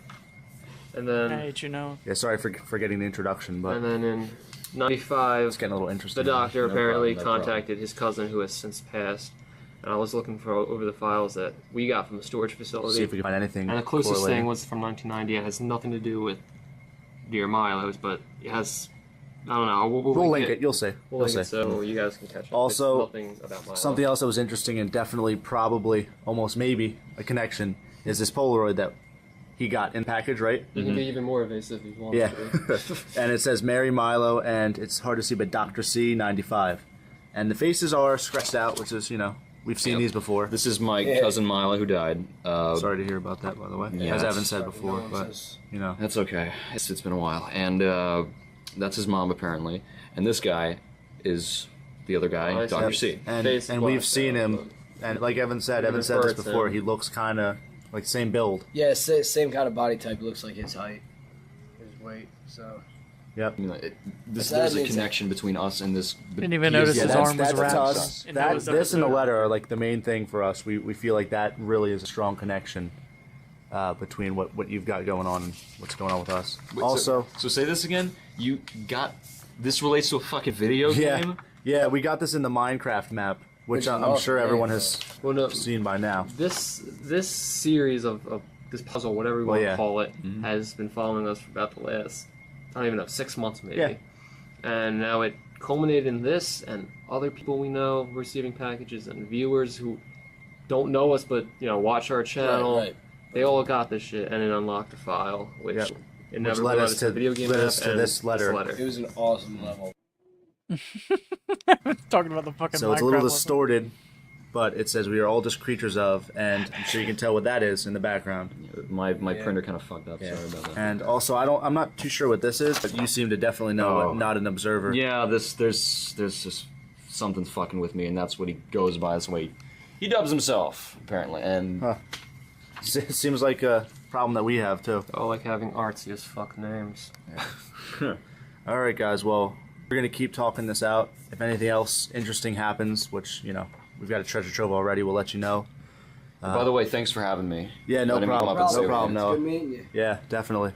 And then, I hate you, Noah. Yeah, sorry for getting the introduction, but and then in '95, it's getting a little interesting. the doctor No apparently problem, no contacted his cousin who has since passed. And I was looking for over the files that we got from the storage facility. See if we can find anything. And the closest correlating. thing was from 1990. It has nothing to do with Dear Milo's, but it has. I don't know. We'll link it. You'll see. We'll You'll link it see. so you guys can catch up. Also, It's nothing about Milo. something else that was interesting and definitely, probably, almost maybe a connection is this Polaroid that he got in the package, right? You can be even more evasive if you want Yeah. to. And it says Mary Milo, and it's hard to see, but Dr. C 95, and the faces are scratched out, which is, you know, we've seen these before. This is my cousin Milo who died. Sorry to hear about that, by the way. Yeah, as Evan that's- said before, but you know, That's okay. It's been a while, and that's his mom apparently. And this guy is the other guy, I Dr. see. C. and we've seen him, and like Evan said this before. him. He looks kind of like same build. Yeah, same kind of body type. Looks like his height, his weight. So. Yep. You know, That there's a means connection between us and this. Didn't even notice his arm was that's wrapped. us. in That Noah's this and the episode. letter are like the main thing for us. We feel like that really is a strong connection between what you've got going on and what's going on with us. Wait, Also, so say this again. You got this relates to a fucking video yeah, game. yeah, we got this in the Minecraft map, which I'm sure everyone has seen by now. This series of this puzzle, whatever we want yeah. to call it, has been following us for about the last, I don't even know, 6 months maybe. Yeah. And now it culminated in this, and other people we know receiving packages, and viewers who don't know us but watch our channel. Right. They all got this shit, and it unlocked a file, which Yep. inevitably led led us us to the video game led app us to and this letter. It was an awesome level. Talking about the fucking So it's a Minecraft little level. distorted, but it says we are all just creatures of, and I'm sure you can tell what that is in the background. My printer kind of fucked up. Yeah. Sorry about that. And also, I'm not too sure what this is, but you seem to definitely know Oh. what Not an Observer. Yeah, there's just something's fucking with me, and that's what he goes by. That's the way he dubs himself, apparently. And Seems like a problem that we have too. Oh, like having artsy as fuck names. All right, guys. Well, we're gonna keep talking this out. If anything else interesting happens, which we've got a treasure trove already, we'll let you know. by the way, thanks for having me. Yeah, no Letting me come problem. up and say No what problem. you No. Good meeting you. Yeah, definitely.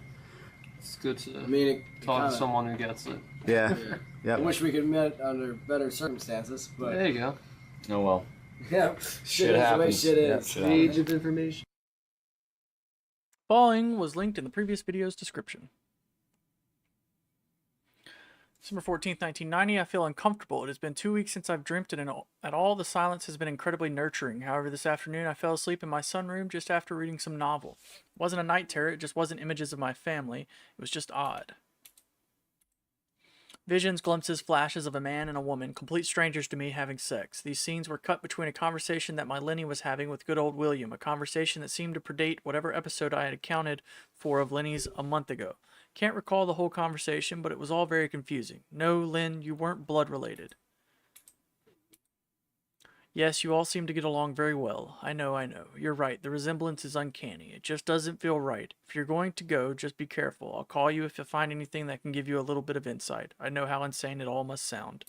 It's good to it talk kinda- to someone who gets it. Yeah. I Yep. wish we could met under better circumstances, but There you go. Oh well. yeah, Shit is the way happens. shit Yeah, is. shit Age happens. of information. Following was linked in the previous video's description. December 14th, 1990. I feel uncomfortable. It has been 2 weeks since I've dreamt, and at all, the silence has been incredibly nurturing. However, this afternoon I fell asleep in my sunroom just after reading some novel. It wasn't a night terror, it just wasn't images of my family. It was just odd. Visions, glimpses, flashes of a man and a woman, complete strangers to me, having sex. These scenes were cut between a conversation that my Lenny was having with good old William, a conversation that seemed to predate whatever episode I had accounted for of Lenny's a month ago. Can't recall the whole conversation, but it was all very confusing. No, Lynn, you weren't blood related. Yes, you all seem to get along very well. I know. You're right. The resemblance is uncanny. It just doesn't feel right. If you're going to go, just be careful. I'll call you if I find anything that can give you a little bit of insight. I know how insane it all must sound.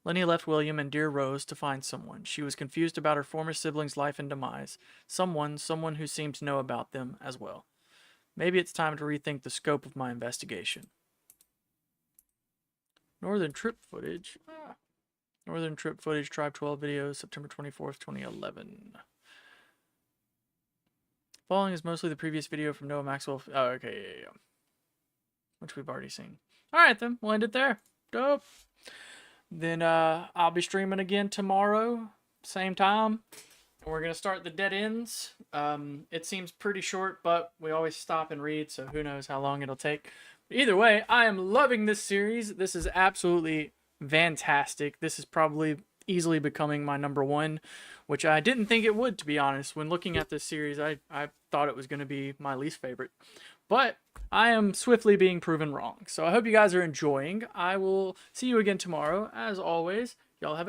Lenny left William and dear Rose to find someone. She was confused about her former sibling's life and demise. Someone who seemed to know about them as well. Maybe it's time to rethink the scope of my investigation. Northern trip footage. Northern trip footage, Tribe 12 videos, September 24th, 2011. Following is mostly the previous video from Noah Maxwell. Oh, okay, yeah. Which we've already seen. Alright then, we'll end it there. Dope. Then I'll be streaming again tomorrow, same time. We're going to start the dead ends. It seems pretty short, but we always stop and read, so who knows how long it'll take. Either way, I am loving this series. This is absolutely fantastic. This is probably easily becoming my number one, which I didn't think it would, to be honest. When looking at this series, I thought it was going to be my least favorite. But I am swiftly being proven wrong. So I hope you guys are enjoying. I will see you again tomorrow. As always, y'all have a